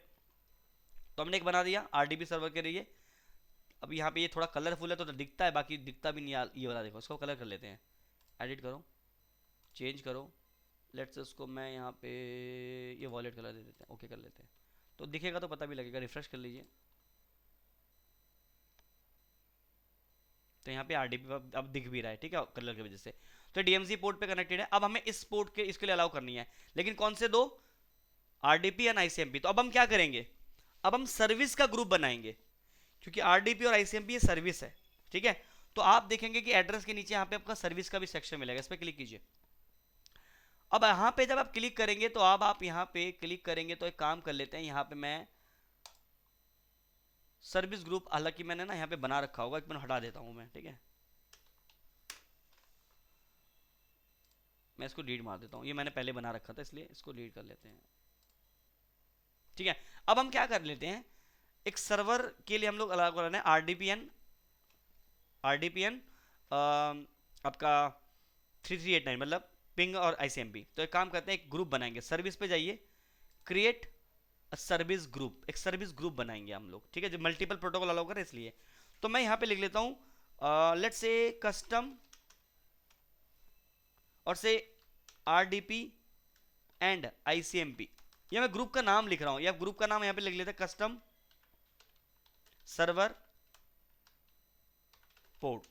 तो हमने एक बना दिया आरडीपी सर्वर के लिए। अब यहाँ पे ये थोड़ा कलरफुल है तो दिखता है, बाकी दिखता भी नहीं। ये वाला देखो, इसको कलर कर लेते हैं। एडिट करो, चेंज करो। लेट्स उसको मैं यहाँ पे ये वॉलेट कलर दे देते हैं, ओके कर लेते हैं। तो दिखेगा तो पता भी लगेगा। रिफ्रेश कर लीजिए, तो यहाँ पे आरडीपी अब दिख भी रहा है, ठीक है, कलर की वजह से। तो डीएमसी पोर्ट पे कनेक्टेड है। अब हमें इस पोर्ट के इसके लिए अलाउ करनी है, लेकिन कौन से दो? RDP and ICMP. तो अब हम क्या करेंगे? अब हम सर्विस का ग्रुप बनाएंगे, क्योंकि आरडीपी और आईसीएमपी ये सर्विस है, ठीक है। तो आप देखेंगे कि एड्रेस के नीचे यहाँ पे आपका सर्विस का भी सेक्शन मिलेगा, इस पर क्लिक कीजिए। अब यहाँ पे जब आप क्लिक करेंगे तो अब आप यहाँ पे क्लिक करेंगे तो एक काम कर लेते हैं। यहाँ पे मैं सर्विस ग्रुप, हालांकि मैंने ना यहाँ पे बना रखा होगा, एक मिनट हटा देता हूँ मैं, ठीक है। मैं इसको डिलीट मार देता हूँ, ये मैंने पहले बना रखा था इसलिए इसको डिलीट कर लेते हैं, ठीक है। अब हम क्या कर लेते हैं, एक सर्वर के लिए हम लोग अलग कर रहे हैं आरडीपीएन आपका 3389 मतलब पिंग और आईसीएमपी। तो एक काम करते हैं, एक ग्रुप बनाएंगे। सर्विस पे जाइए, क्रिएट सर्विस ग्रुप, एक सर्विस ग्रुप बनाएंगे हम लोग, ठीक है, जो मल्टीपल प्रोटोकॉल अलाउ करे इसलिए। तो मैं यहाँ पे लिख लेता हूँ लेट्स से कस्टम और से आरडीपी एंड आईसीएमपी। ये मैं ग्रुप का नाम लिख रहा हूँ, या ग्रुप का नाम यहाँ पे लिख लेते हैं कस्टम सर्वर पोर्ट,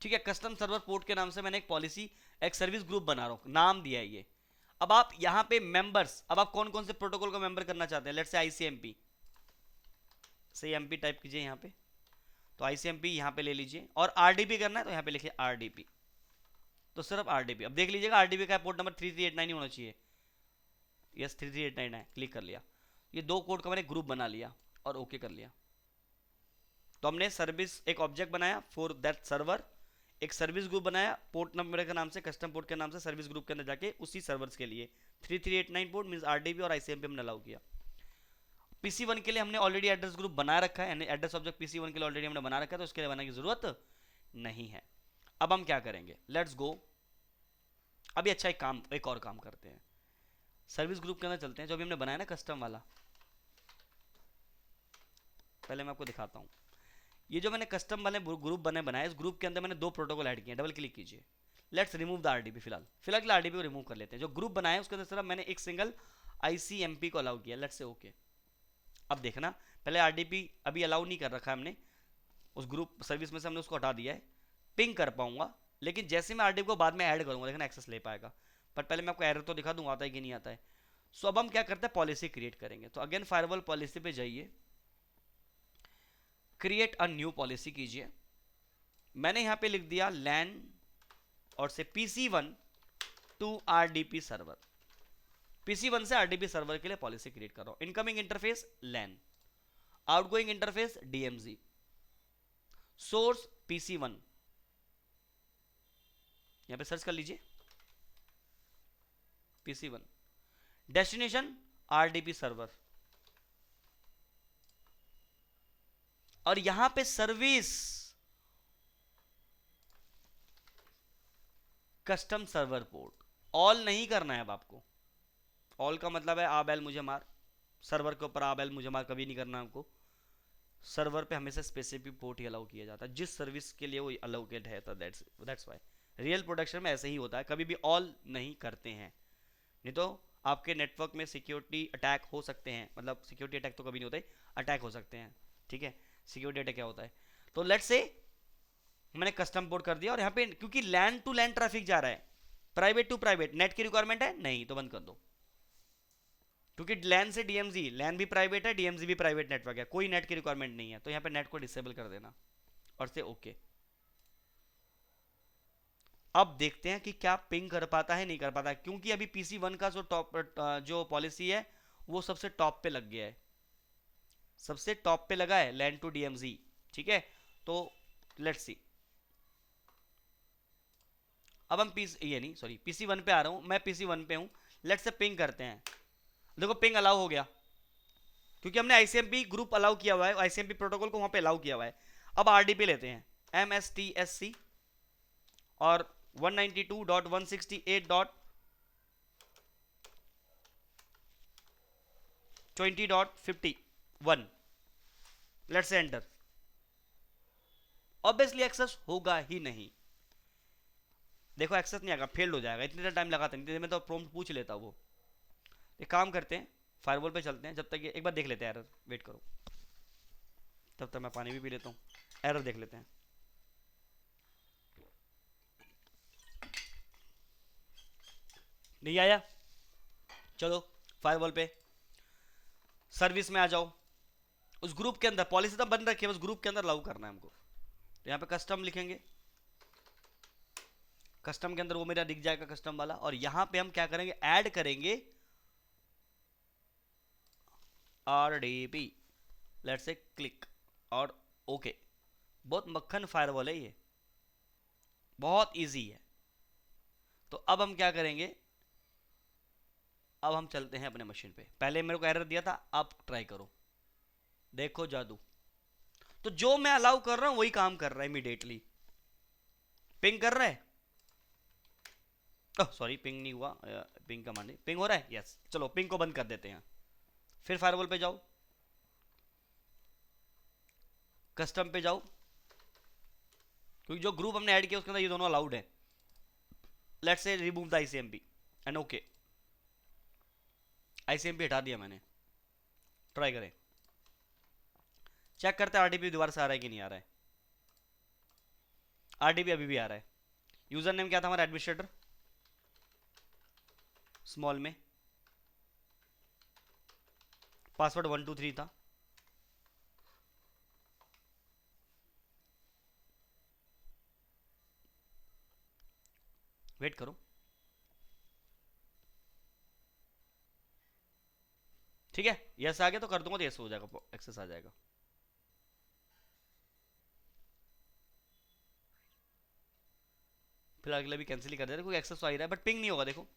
ठीक है। कस्टम सर्वर पोर्ट के नाम से मैंने एक पॉलिसी, एक सर्विस ग्रुप बना रहा हूँ, नाम दिया है ये। अब आप यहां पे मेंबर्स, अब आप कौन कौन से प्रोटोकॉल को मेंबर करना चाहते हैं? लेट्स से आईसीएमपी से एमपी टाइप कीजिए यहाँ पे, तो आईसीएमपी यहाँ पे ले लीजिए। और आरडीपी करना है तो यहाँ पे लिखिए आरडीपी, तो सिर्फ आरडीपी। अब देख लीजिएगा आरडीपी का पोर्ट नंबर 3389 ही होना चाहिए। यस 3389 है, क्लिक कर लिया। ये दो कोड का मैंने ग्रुप बना लिया और ओके कर लिया। तो हमने सर्विस एक ऑब्जेक्ट बनाया फॉर दैट सर्वर, एक सर्विस ग्रुप बनाया पोर्ट नंबर के नाम से, कस्टम पोर्ट के नाम से, सर्विस ग्रुप के अंदर जाके उसी सर्वर्स के लिए 3389 पोर्ट मींस आरडीपी और आईसीएमपी हमने अलाउ किया। PC1 के लिए हमने ऑलरेडी एड्रेस ग्रुप बना रखा है, यानी एड्रेस ऑब्जेक्ट PC1 के लिए ऑलरेडी हमने बना रखा है, तो उसके लिए बनाने की जरूरत नहीं है। अब हम क्या करेंगे, लेट्स गो। अभी अच्छा एक और काम करते हैं, सर्विस ग्रुप के अंदर चलते हैं, जो अभी हमने बनाया ना कस्टम वाला। पहले मैं आपको दिखाता हूँ, ये जो मैंने कस्टम वाले ग्रुप बनाया, इस ग्रुप के अंदर मैंने दो प्रोटोकॉल ऐड किए। डबल क्लिक कीजिए। Let's remove the RDP. फिलहाल आरडीपी को रिमूव कर लेते हैं। जो ग्रुप बनाया उसके अंदर सिर्फ मैंने एक सिंगल आईसीएमपी को अलाउ किया। Let's say okay. अब देखना, पहले आरडीपी अभी अलाउ नहीं कर रखा है हमने, उस ग्रुप सर्विस में से हमने उसको हटा दिया है। पिंग कर पाऊंगा, लेकिन जैसे मैं आरडीपी को बाद में ऐड करूंगा देखना एक्सेस ले पाएगा। पर पहले मैं आपको एरर तो दिखा दूंगा आता है कि नहीं आता है। सो अब हम क्या करते हैं, पॉलिसी क्रिएट करेंगे। तो अगेन फायरवॉल पॉलिसी पे जाइए, क्रिएट अ न्यू पॉलिसी कीजिए। मैंने यहां पे लिख दिया लैन और से PC1 to RDP server. PC1 से आरडीपी सर्वर के लिए पॉलिसी क्रिएट कर रहा हूं। Incoming interface LAN, outgoing interface DMZ, source PC1, यहां पे सर्च कर लीजिए PC1, डेस्टिनेशन आरडीपी सर्वर, और यहां पे service custom server port. All नहीं करना है अब आपको। ऑल का मतलब है आ बैल मुझे मार, सर्वर के ऊपर आ बैल मुझे मार कभी नहीं करना आपको। सर्वर पे हमेशा स्पेसिफिक पोर्ट ही अलाउ किया जाता है जिस सर्विस के लिए वो अलाउकेट है, तो दैट्स वाई रियल प्रोडक्शन में ऐसे ही होता है, कभी भी ऑल नहीं करते हैं, नहीं तो आपके नेटवर्क में सिक्योरिटी अटैक हो सकते हैं। मतलब सिक्योरिटी अटैक तो कभी नहीं होते, अटैक हो सकते हैं, ठीक है। सिक्योरिटी अटैक क्या होता है, तो लेट्स से मैंने कस्टम पोर्ट कर दिया, और यहाँ पे क्योंकि लैंड टू लैंड ट्रैफिक जा रहा है, प्राइवेट टू प्राइवेट, नेट की रिक्वायरमेंट है नहीं तो बंद कर दो, क्योंकि लैन से डीएमजी, लैन भी प्राइवेट है, डीएमजी भी प्राइवेट नेटवर्क है, कोई नेट की रिक्वायरमेंट नहीं है, तो यहाँ पे नेट को डिसेबल कर देना और से ओके। अब देखते हैं कि क्या पिंग कर पाता है नहीं कर पाता है, क्योंकि अभी पीसी 1 का जो टॉप जो पॉलिसी है वो सबसे टॉप पे लग गया है, सबसे टॉप पे लगा है लैन टू डीएमजी, ठीक है। तो लेट्स सी, अब हम पीसी 1 पे आ रहा हूं, मैं पीसी 1 पे हूं, लेट्स से पिंग करते हैं। देखो पिंग अलाउ हो गया, क्योंकि हमने आईसीएमपी ग्रुप अलाउ किया हुआ है, आईसीएमपी प्रोटोकॉल को वहां पे अलाउ किया हुआ है। अब आरडीपी लेते हैं, एमएसटीएससी और 192.168.20.51, let's say enter. Obviously access होगा ही नहीं, देखो एक्सेस नहीं आएगा, फेल्ड हो जाएगा, इतने टाइम लगाता नहीं, मैं तो प्रॉम्प्ट पूछ लेता वो। एक काम करते हैं, फायरवॉल पे चलते हैं, जब तक ये एक बार देख लेते हैं एरर, वेट करो, तब तक मैं पानी भी पी लेता हूँ, एरर देख लेते हैं। नहीं आया, चलो फायरवॉल पे सर्विस में आ जाओ, उस ग्रुप के अंदर पॉलिसी तो बंद रखी है, बस ग्रुप के अंदर लागू करना है हमको। तो यहाँ पे कस्टम लिखेंगे, कस्टम के अंदर वो मेरा दिख जाएगा कस्टम वाला, और यहां पे हम क्या करेंगे, ऐड करेंगे आरडीपी, लेट्स से क्लिक और ओके। बहुत मक्खन फायरवॉल है ये, बहुत इजी है। तो अब हम क्या करेंगे, अब हम चलते हैं अपने मशीन पे, पहले मेरे को एरर दिया था, आप ट्राई करो, देखो जादू। तो जो मैं अलाउ कर रहा हूं वही काम कर रहा है इमीडिएटली, पिंग कर रहा है, सॉरी पिंग नहीं हुआ, पिंग का माने पिंग हो रहा है, यस, चलो पिंग को बंद कर देते हैं। फिर फायरवॉल पे जाओ, कस्टम पे जाओ, क्योंकि जो ग्रुप हमने ऐड किया उसके अंदर ये दोनों अलाउड है। Let's say remove the ICMP and okay, ICMP हटा दिया मैंने, ट्राई करें, चेक करते हैं आरडीपी दोबारा से आ रहा है कि नहीं आ रहा है। आरडीपी अभी भी आ रहा है। यूजर नेम क्या था हमारा, एडमिनिस्ट्रेटर स्मॉल में, पासवर्ड 123 था, वेट करो, ठीक है, यस आ गया तो कर दूंगा तो यस हो जाएगा, एक्सेस आ जाएगा। फिलहाल के लिए भी कैंसिल ही कर देते, कोई एक्सेस तो आ ही रहा है बट पिंग नहीं होगा। देखो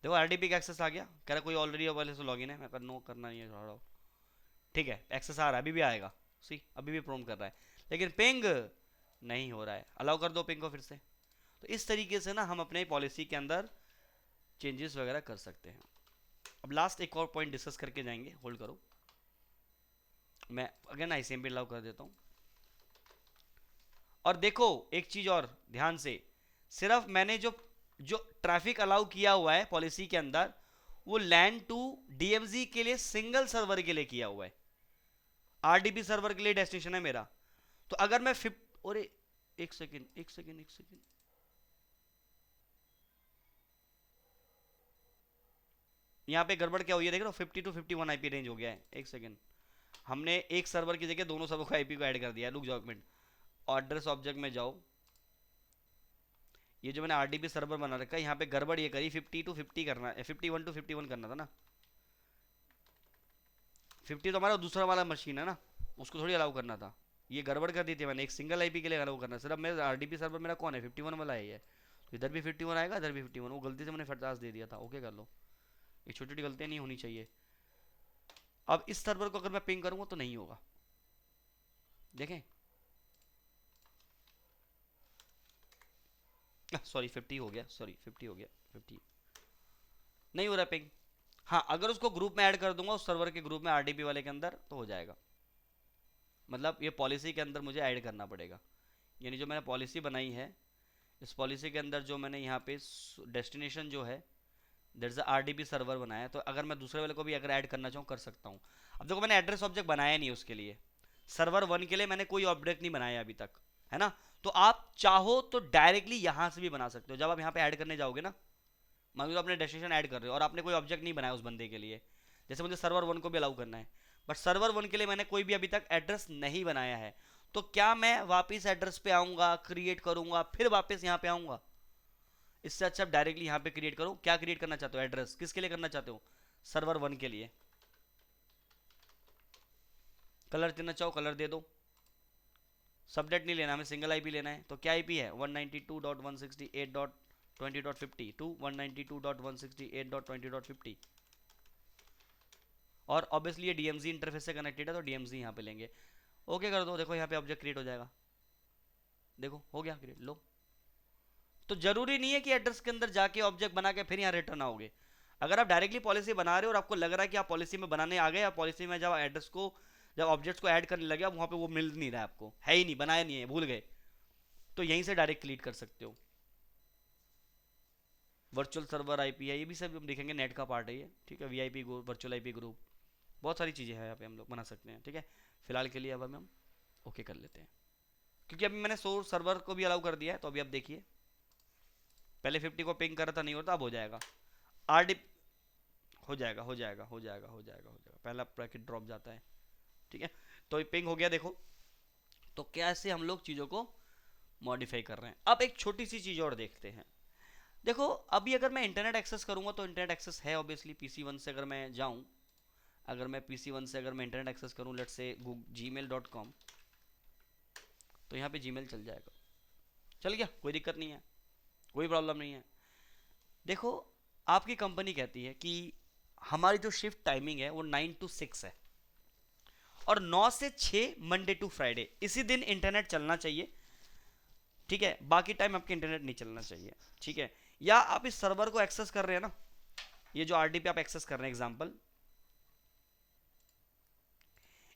देखो आरडीपी का एक्सेस आ गया, कह रहा कोई ऑलरेडी वाले से लॉगिन है, मैं कर नो करना नहीं है, ठीक है एक्सेस आ रहा है, अभी भी आएगा, सी अभी भी प्रोम कर रहा है, लेकिन पिंग नहीं हो रहा है। अलाउ कर दो पिंग को फिर से। तो इस तरीके से ना हम अपने पॉलिसी के अंदर चेंजेस वगैरह कर सकते हैं। अब लास्ट एक और पॉइंट डिस्कस करके जाएंगे, होल्ड करो, मैं अगेन आईसीएमपी अलाउ कर देता हूं। और देखो एक चीज और ध्यान से, सिर्फ मैंने जो जो ट्रैफिक अलाउ किया हुआ है पॉलिसी के अंदर, वो लैन टू डीएमजी के लिए सिंगल सर्वर के लिए किया हुआ है, आरडीपी सर्वर के लिए डेस्टिनेशन है मेरा। तो अगर मैं और एक सेकेंड, यहां पे गड़बड़ क्या हुई है देख रहे हो, 50 to 51 आईपी रेंज हो गया है। एक सेकेंड, हमने एक सर्वर की जगह दोनों सर्वर को आईपी को ऐड कर दिया है। रुक जाओ एक मिनट, एड्रेस ऑब्जेक्ट में जाओ, ये जो मैंने आरडीपी सर्वर बना रखा है, यहाँ पे गड़बड़ ये करी, 50 to 50 करना है, 51 to 51 करना था ना, 50 तो हमारा दूसरा वाला मशीन है ना, उसको थोड़ी अलाउ करना था, ये गड़बड़ कर दी थी मैंने, एक सिंगल आईपी के लिए अलाउ करना। सिर्फ मेरा आरडीपी सर्वर मेरा कौन है, 51 वाला है ये, इधर भी 51 आएगा, इधर भी 51, वो गलती से मैंने 50 दे दिया था, ओके कर लो, ये छोटी छोटी गलतियां नहीं होनी चाहिए। अब इस सर्वर को अगर मैं पिंग करूंगा तो नहीं होगा, देखें, सॉरी 50 हो गया, सॉरी 50 हो गया, 50 नहीं हो रहा पिंग। हाँ, अगर उसको ग्रुप में ऐड कर दूंगा उस सर्वर के ग्रुप में आरडीपी वाले के अंदर तो हो जाएगा, मतलब ये पॉलिसी के अंदर मुझे ऐड करना पड़ेगा, यानी जो मैंने पॉलिसी बनाई है इस पॉलिसी के अंदर जो मैंने यहाँ पे डेस्टिनेशन जो है देयर इज आरडीपी सर्वर बनाया है, तो अगर मैं दूसरे वाले को भी अगर ऐड करना चाहूँ कर सकता हूँ। अब देखो मैंने एड्रेस ऑब्जेक्ट बनाया नहीं उसके लिए, सर्वर 1 के लिए मैंने कोई ऑब्जेक्ट नहीं बनाया अभी तक, है ना। तो आप चाहो तो डायरेक्टली यहाँ से भी बना सकते हो, जब आप यहाँ पे ऐड करने जाओगे ना, मान लो अपने डेस्टिनेशन ऐड कर रहे हो और आपने कोई ऑब्जेक्ट नहीं बनाया उस बंदे के लिए, जैसे मुझे सर्वर 1 को भी अलाउ करना है, बट सर्वर 1 के लिए मैंने कोई भी अभी तक एड्रेस नहीं बनाया है, तो क्या मैं वापस एड्रेस पे आऊँगा, क्रिएट करूँगा, फिर वापस यहाँ पे आऊँगा? इससे अच्छा आप डायरेक्टली यहाँ पे क्रिएट करो। क्या क्रिएट करना चाहते हो, एड्रेस किसके लिए करना चाहते हो, सर्वर 1 के लिए। कलर देना चाहो कलर दे दो, सबनेट नहीं लेना हमें, सिंगल आईपी लेना है, तो क्या आईपी है 192.168.20.50 टू 192.168.20.50, और ऑब्वियसली ये डीएमजी इंटरफेस से कनेक्टेड है तो डीएमजी यहाँ पे लेंगे, ओके कर दो। देखो यहाँ पे ऑब्जेक्ट क्रिएट हो जाएगा, देखो हो गया क्रिएट, लो। तो जरूरी नहीं है कि एड्रेस के अंदर जाके ऑब्जेक्ट बना के फिर यहाँ रिटर्न आओगे। अगर आप डायरेक्टली पॉलिसी बना रहे हो और आपको लग रहा है कि आप पॉलिसी में बनाने आ गए, आप पॉलिसी में जब एड्रेस को जब ऑब्जेक्ट्स को ऐड करने लगे वहां पे वो मिल नहीं रहा है, आपको है ही नहीं, बनाया नहीं है, भूल गए, तो यहीं से डायरेक्ट क्लिक कर सकते हो। वर्चुअल सर्वर आईपी है, ये भी सब हम देखेंगे, नेट का पार्ट है ये, ठीक है। वीआईपी वर्चुअल आईपी ग्रुप, बहुत सारी चीज़ें हैं यहाँ पे हम लोग बना सकते हैं, ठीक है। फिलहाल के लिए अब हम ओके कर लेते हैं, क्योंकि अभी मैंने सोर्स सर्वर को भी अलाउ कर दिया है, तो अभी आप देखिए पहले 50 को पिंग करा था नहीं होता, अब हो जाएगा, आरडी हो जाएगा हो जाएगा हो जाएगा हो जाएगा हो जाएगा, पहला पैकेट ड्रॉप जाता है, ठीक है। तो पिंग हो गया, देखो तो कैसे हम लोग चीज़ों को मॉडिफाई कर रहे हैं। अब एक छोटी सी चीज़ और देखते हैं, देखो अभी अगर मैं इंटरनेट एक्सेस करूंगा तो इंटरनेट एक्सेस है ऑब्वियसली PC1 से, अगर मैं जाऊं, अगर मैं PC1 से अगर मैं इंटरनेट एक्सेस करूं लेट्स से gmail.com, तो यहाँ पे जीमेल चल जाएगा, चल गया, कोई दिक्कत नहीं है, कोई प्रॉब्लम नहीं है। देखो आपकी कंपनी कहती है कि हमारी जो शिफ्ट टाइमिंग है वो 9 to 6 है और 9 से 6 मंडे टू फ्राइडे इसी दिन इंटरनेट चलना चाहिए, ठीक है, बाकी टाइम आपके इंटरनेट नहीं चलना चाहिए, ठीक है। या आप इस सर्वर को एक्सेस कर रहे हैं ना, ये जो आरडीपी आप एक्सेस कर रहे हैं एग्जांपल,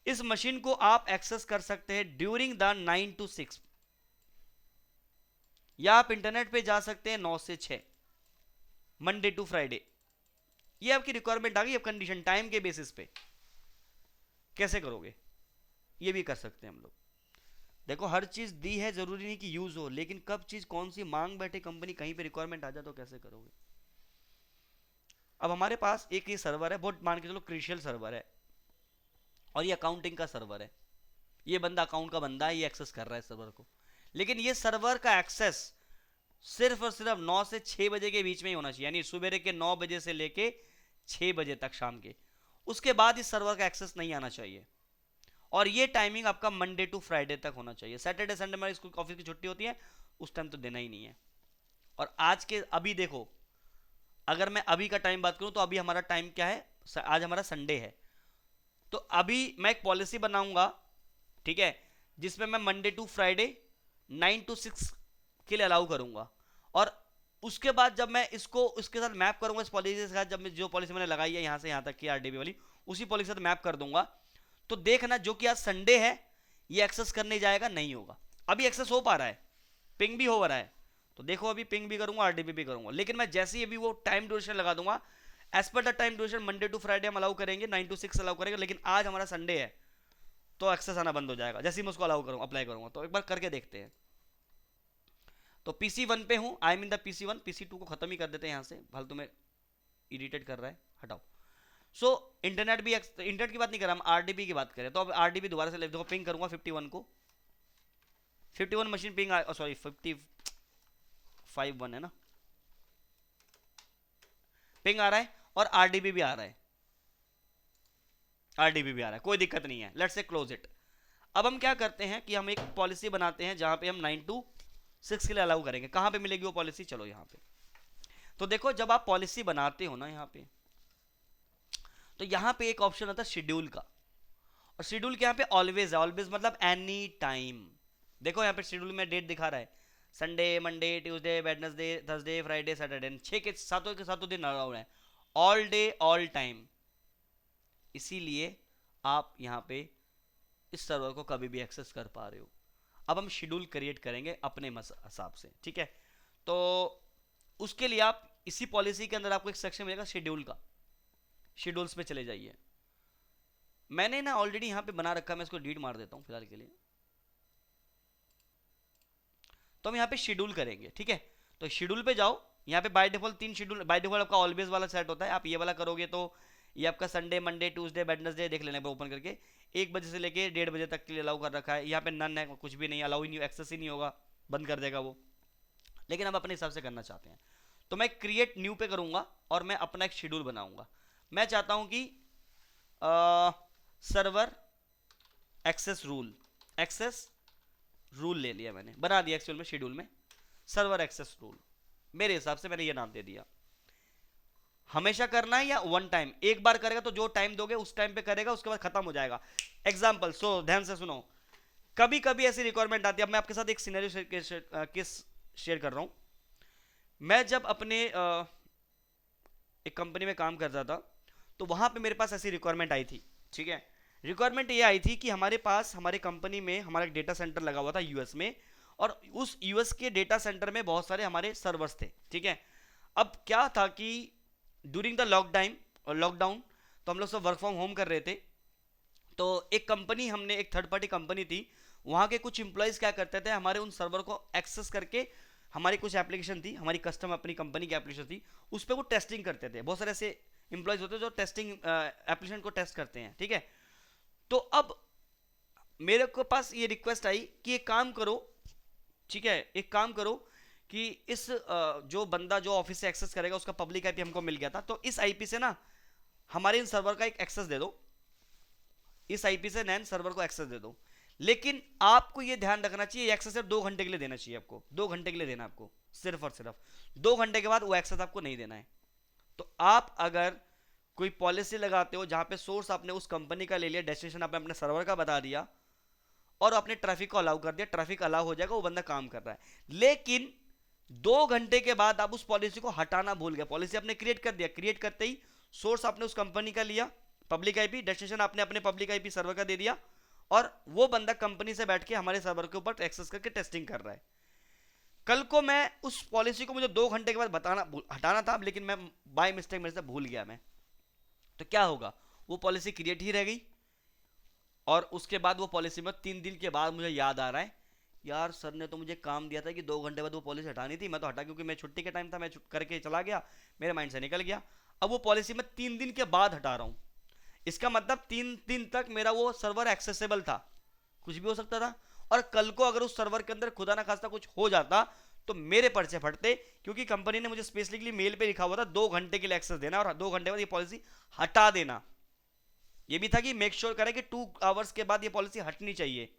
इस मशीन को आप एक्सेस कर सकते हैं ड्यूरिंग द 9 to 6, या आप इंटरनेट पे जा सकते हैं 9 से 6 मंडे टू फ्राइडे, ये आपकी रिक्वायरमेंट आ गई, अब कंडीशन टाइम के बेसिस पे कैसे करोगे, ये भी कर सकते हैं हम लोग। देखो हर चीज दी है, जरूरी नहीं कि यूज हो, लेकिन कब चीज कौन सी मांग बैठे कंपनी, कहीं पे रिक्वायरमेंट आ जाए तो कैसे करोगे। अब हमारे पास एक ये सर्वर है, बहुत मान के चलो क्रिशियल सर्वर है, और ये अकाउंटिंग का सर्वर है, ये बंदा अकाउंट का बंदा है, ये एक्सेस कर रहा है सर्वर को, लेकिन ये सर्वर का एक्सेस सिर्फ और सिर्फ 9 से 6 बजे के बीच में ही होना चाहिए, यानी सुबह के 9 बजे से लेके 6 बजे तक शाम के, उसके बाद इस सर्वर का एक्सेस नहीं आना चाहिए, और ये टाइमिंग आपका मंडे टू फ्राइडे तक होना चाहिए। सैटरडे संडे में स्कूल ऑफिस की छुट्टी होती है, उस टाइम तो देना ही नहीं है। और आज के अभी देखो, अगर मैं अभी का टाइम बात करूं तो अभी हमारा टाइम क्या है, आज हमारा संडे है, तो अभी मैं एक पॉलिसी बनाऊंगा, ठीक है, जिसमें मैं मंडे टू फ्राइडे 9 to 6 के लिए अलाउ करूंगा, और उसके बाद जब मैं इसको उसके साथ मैप करूंगा, इस पॉलिसी के साथ, जब मैं जो पॉलिसी मैंने लगाई है यहाँ से यहाँ तक की आरडीबी वाली, उसी पॉलिसी के साथ मैप कर दूंगा, तो देखना जो कि आज संडे है ये एक्सेस करने जाएगा नहीं होगा। अभी एक्सेस हो पा रहा है, पिंग भी हो रहा है, तो देखो अभी पिंग भी करूंगा आरडीबी भी करूंगा, लेकिन मैं जैसे ही अभी वो टाइम ड्यूरेशन लगा दूंगा, as per the time duration Monday to Friday हम अलाउ करेंगे, 9 to 6 अलाउ करेंगे, लेकिन आज हमारा संडे है तो एक्सेस आना बंद हो जाएगा जैसे ही मैं उसको अलाउ करूंगा, अप्लाई करूंगा। तो एक बार करके देखते हैं। तो PC1 पे हूं, I mean the PC1, PC2 को खत्म ही कर देते हैं यहाँ से, फालतू में इरिटेट कर रहा है, हटाओ। सो इंटरनेट भी, इंटरनेट की बात नहीं कर रहा, हम आरडीबी की बात करें, तो अब आरडीबी दोबारा से देखो, पिंग करूंगा 51 को, 51 मशीन पिंग, सॉरी 51 है ना, पिंग आ रहा है और आरडीबी भी आ रहा है, आरडीबी भी आ रहा है, कोई दिक्कत नहीं है, लेट्स से क्लोज इट। अब हम क्या करते हैं कि हम एक पॉलिसी बनाते हैं जहां पे हम 9 to 6 के लिए अलाउ करेंगे। कहाँ पे मिलेगी वो पॉलिसी, चलो यहाँ पे। तो देखो जब आप पॉलिसी बनाते हो ना यहाँ पे, तो यहाँ पे एक ऑप्शन आता है शेड्यूल का, और शेड्यूल के यहाँ पे ऑलवेज है, ऑलवेज मतलब एनी टाइम। देखो यहाँ पे शेड्यूल में डेट दिखा रहा है, Sunday, Monday, Tuesday, Wednesday, Thursday, Friday, Saturday, 6 के सातों दिन अलाउड है, ऑल डे ऑल टाइम। इसीलिए आप यहाँ पे इस सर्वर को कभी भी एक्सेस कर पा रहे हो। अब हम शेड्यूल क्रिएट करेंगे अपने हिसाब से, ठीक है। तो उसके लिए आप इसी पॉलिसी के अंदर आपको एक सेक्शन मिलेगा शेड्यूल का, शेड्यूल्स पे चले जाइए। मैंने ना ऑलरेडी यहाँ पे बना रखा है, मैं इसको डिलीट मार देता हूँ फिलहाल के लिए। तो हम यहाँ पे शेड्यूल करेंगे, ठीक है। तो शेड्यूल पे जाओ, यहाँ पे by default 3 schedule, by default आपका ऑलवेज वाला सेट होता है। आप ये वाला करोगे तो ये आपका संडे, मंडे, ट्यूसडे, वेडनेसडे देख लेना ओपन करके, 1 बजे से लेके 1:30 बजे तक के लिए अलाउ कर रखा है। यहाँ पे नन है, कुछ भी नहीं, अलाउ ही नहीं, एक्सेस ही नहीं होगा, बंद कर देगा वो। लेकिन हम अपने हिसाब से करना चाहते हैं, तो मैं क्रिएट न्यू पे करूंगा और मैं अपना एक शेड्यूल बनाऊंगा। मैं चाहता हूं कि सर्वर एक्सेस रूल ले लिया मैंने, बना दिया एक्चुअल में शेड्यूल में सर्वर एक्सेस रूल। मेरे हिसाब से मैंने ये नाम दे दिया। हमेशा करना है या वन टाइम, एक बार करेगा तो जो टाइम दोगे उस टाइम पे करेगा, उसके बाद खत्म हो जाएगा। एग्जाम्पल, सो ध्यान से सुनो, कभी कभी ऐसी रिक्वायरमेंट आती है। अब मैं आपके साथ एक सिनेरियो केस शेयर कर रहा हूं। मैं जब अपने एक कंपनी में काम करता था, तो वहां पे मेरे पास ऐसी रिक्वायरमेंट आई थी, ठीक है। रिक्वायरमेंट ये आई थी कि हमारे पास, हमारे कंपनी में हमारा एक डेटा सेंटर लगा हुआ था यूएस में, और उस यूएस के डेटा सेंटर में बहुत सारे हमारे सर्वर्स थे, ठीक है। अब क्या था कि ड्यूरिंग द लॉकडाउन तो हम लोग सब वर्क फ्रॉम होम कर रहे थे। तो एक कंपनी, हमने एक थर्ड पार्टी कंपनी थी, वहाँ के कुछ इंप्लॉयज़ क्या करते थे, हमारे उन सर्वर को एक्सेस करके, हमारी कुछ एप्लीकेशन थी, हमारी कस्टम अपनी कंपनी की एप्लीकेशन थी, उस पर वो टेस्टिंग करते थे। बहुत सारे ऐसे इंप्लॉयज़ होते हैं जो टेस्टिंग एप्लीकेशन को टेस्ट करते हैं, ठीक है। तो अब मेरे को पास ये रिक्वेस्ट आई कि एक काम करो, ठीक है, एक काम करो कि इस जो बंदा जो ऑफिस से एक्सेस करेगा उसका पब्लिक आईपी हमको मिल गया था, तो इस आईपी से ना हमारे इन सर्वर का एक एक्सेस दे दो, इस आईपी से नैन सर्वर को एक्सेस दे दो। लेकिन आपको ये ध्यान रखना चाहिए, एक्सेस सिर्फ 2 घंटे के लिए देना चाहिए आपको, 2 घंटे के लिए देना आपको, सिर्फ और सिर्फ 2 घंटे के बाद वो एक्सेस आपको नहीं देना है। तो आप अगर कोई पॉलिसी लगाते हो जहां पे सोर्स आपने उस कंपनी का ले लिया, डेस्टिनेशन आपने अपने सर्वर का बता दिया, और आपने ट्रैफिक को अलाउ कर दिया, ट्रैफिक अलाउ हो जाएगा, वो बंदा काम कर रहा है। लेकिन 2 घंटे के बाद आप उस पॉलिसी को हटाना भूल गए। पॉलिसी आपने क्रिएट कर दिया, क्रिएट करते ही सोर्स आपने उस कंपनी का लिया, पब्लिक आईपी, डेस्टिनेशन आपने अपने पब्लिक आईपी सर्वर का दे दिया, और वो बंदा कंपनी से बैठ के हमारे सर्वर के ऊपर एक्सेस करके टेस्टिंग कर रहा है। कल को मैं उस पॉलिसी को मुझे 2 घंटे के बाद हटाना था, लेकिन मैं बाय मिस्टेक मेरे से भूल गया मैं, तो क्या होगा, वो पॉलिसी क्रिएट ही रह गई। और उसके बाद वो पॉलिसी में 3 दिन के बाद मुझे याद आ रहा है, यार सर ने तो मुझे काम दिया था कि 2 घंटे बाद वो पॉलिसी हटानी थी, मैं तो हटा, क्योंकि मैं छुट्टी के टाइम था, मैं करके चला गया, मेरे माइंड से निकल गया। अब वो पॉलिसी मैं 3 दिन के बाद हटा रहा हूँ, इसका मतलब 3 दिन तक मेरा वो सर्वर एक्सेसिबल था, कुछ भी हो सकता था। और कल को अगर उस सर्वर के अंदर खुदा ना खास्ता कुछ हो जाता तो मेरे पर्चे फटते, क्योंकि कंपनी ने मुझे स्पेसिफिकली मेल पे लिखा हुआ था 2 घंटे के लिए एक्सेस देना, और 2 घंटे बाद ये पॉलिसी हटा देना। ये भी था कि मेक श्योर करें कि 2 आवर्स के बाद ये पॉलिसी हटनी चाहिए।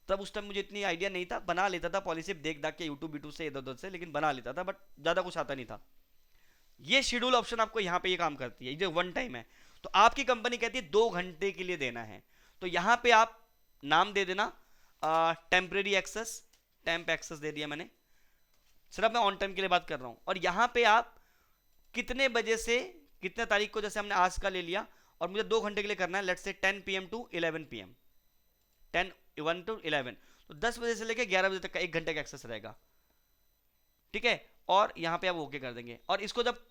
तब उस टाइम मुझे इतनी आइडिया नहीं था, बना लेता था पॉलिसी देख के यूट्यूब से इधर उधर से, लेकिन बना लेता था, बट ज़्यादा कुछ आता नहीं था। ये शेड्यूल ऑप्शन आपको यहाँ पे ये काम करती है, ये वन टाइम है। तो आपकी कंपनी कहती है 2 घंटे के लिए देना है, तो यहाँ पे आप नाम दे देना टेम्परेरी एक्सेस, टेम्प एक्सेस दे दिया मैंने, सिर्फ मैं ऑन टाइम के लिए बात कर रहा हूँ। और यहाँ पे आप कितने बजे से कितने तारीख को, जैसे हमने आज का ले लिया और मुझे 2 घंटे के लिए करना है, let's say 10 PM to 11 PM, 1 to 11, तो 10 बजे से लेकर 11 बजे तक का 1 घंटे का एक्सेस रहेगा, ठीक है। और यहाँ पे आप ओके कर देंगे, और इसको जब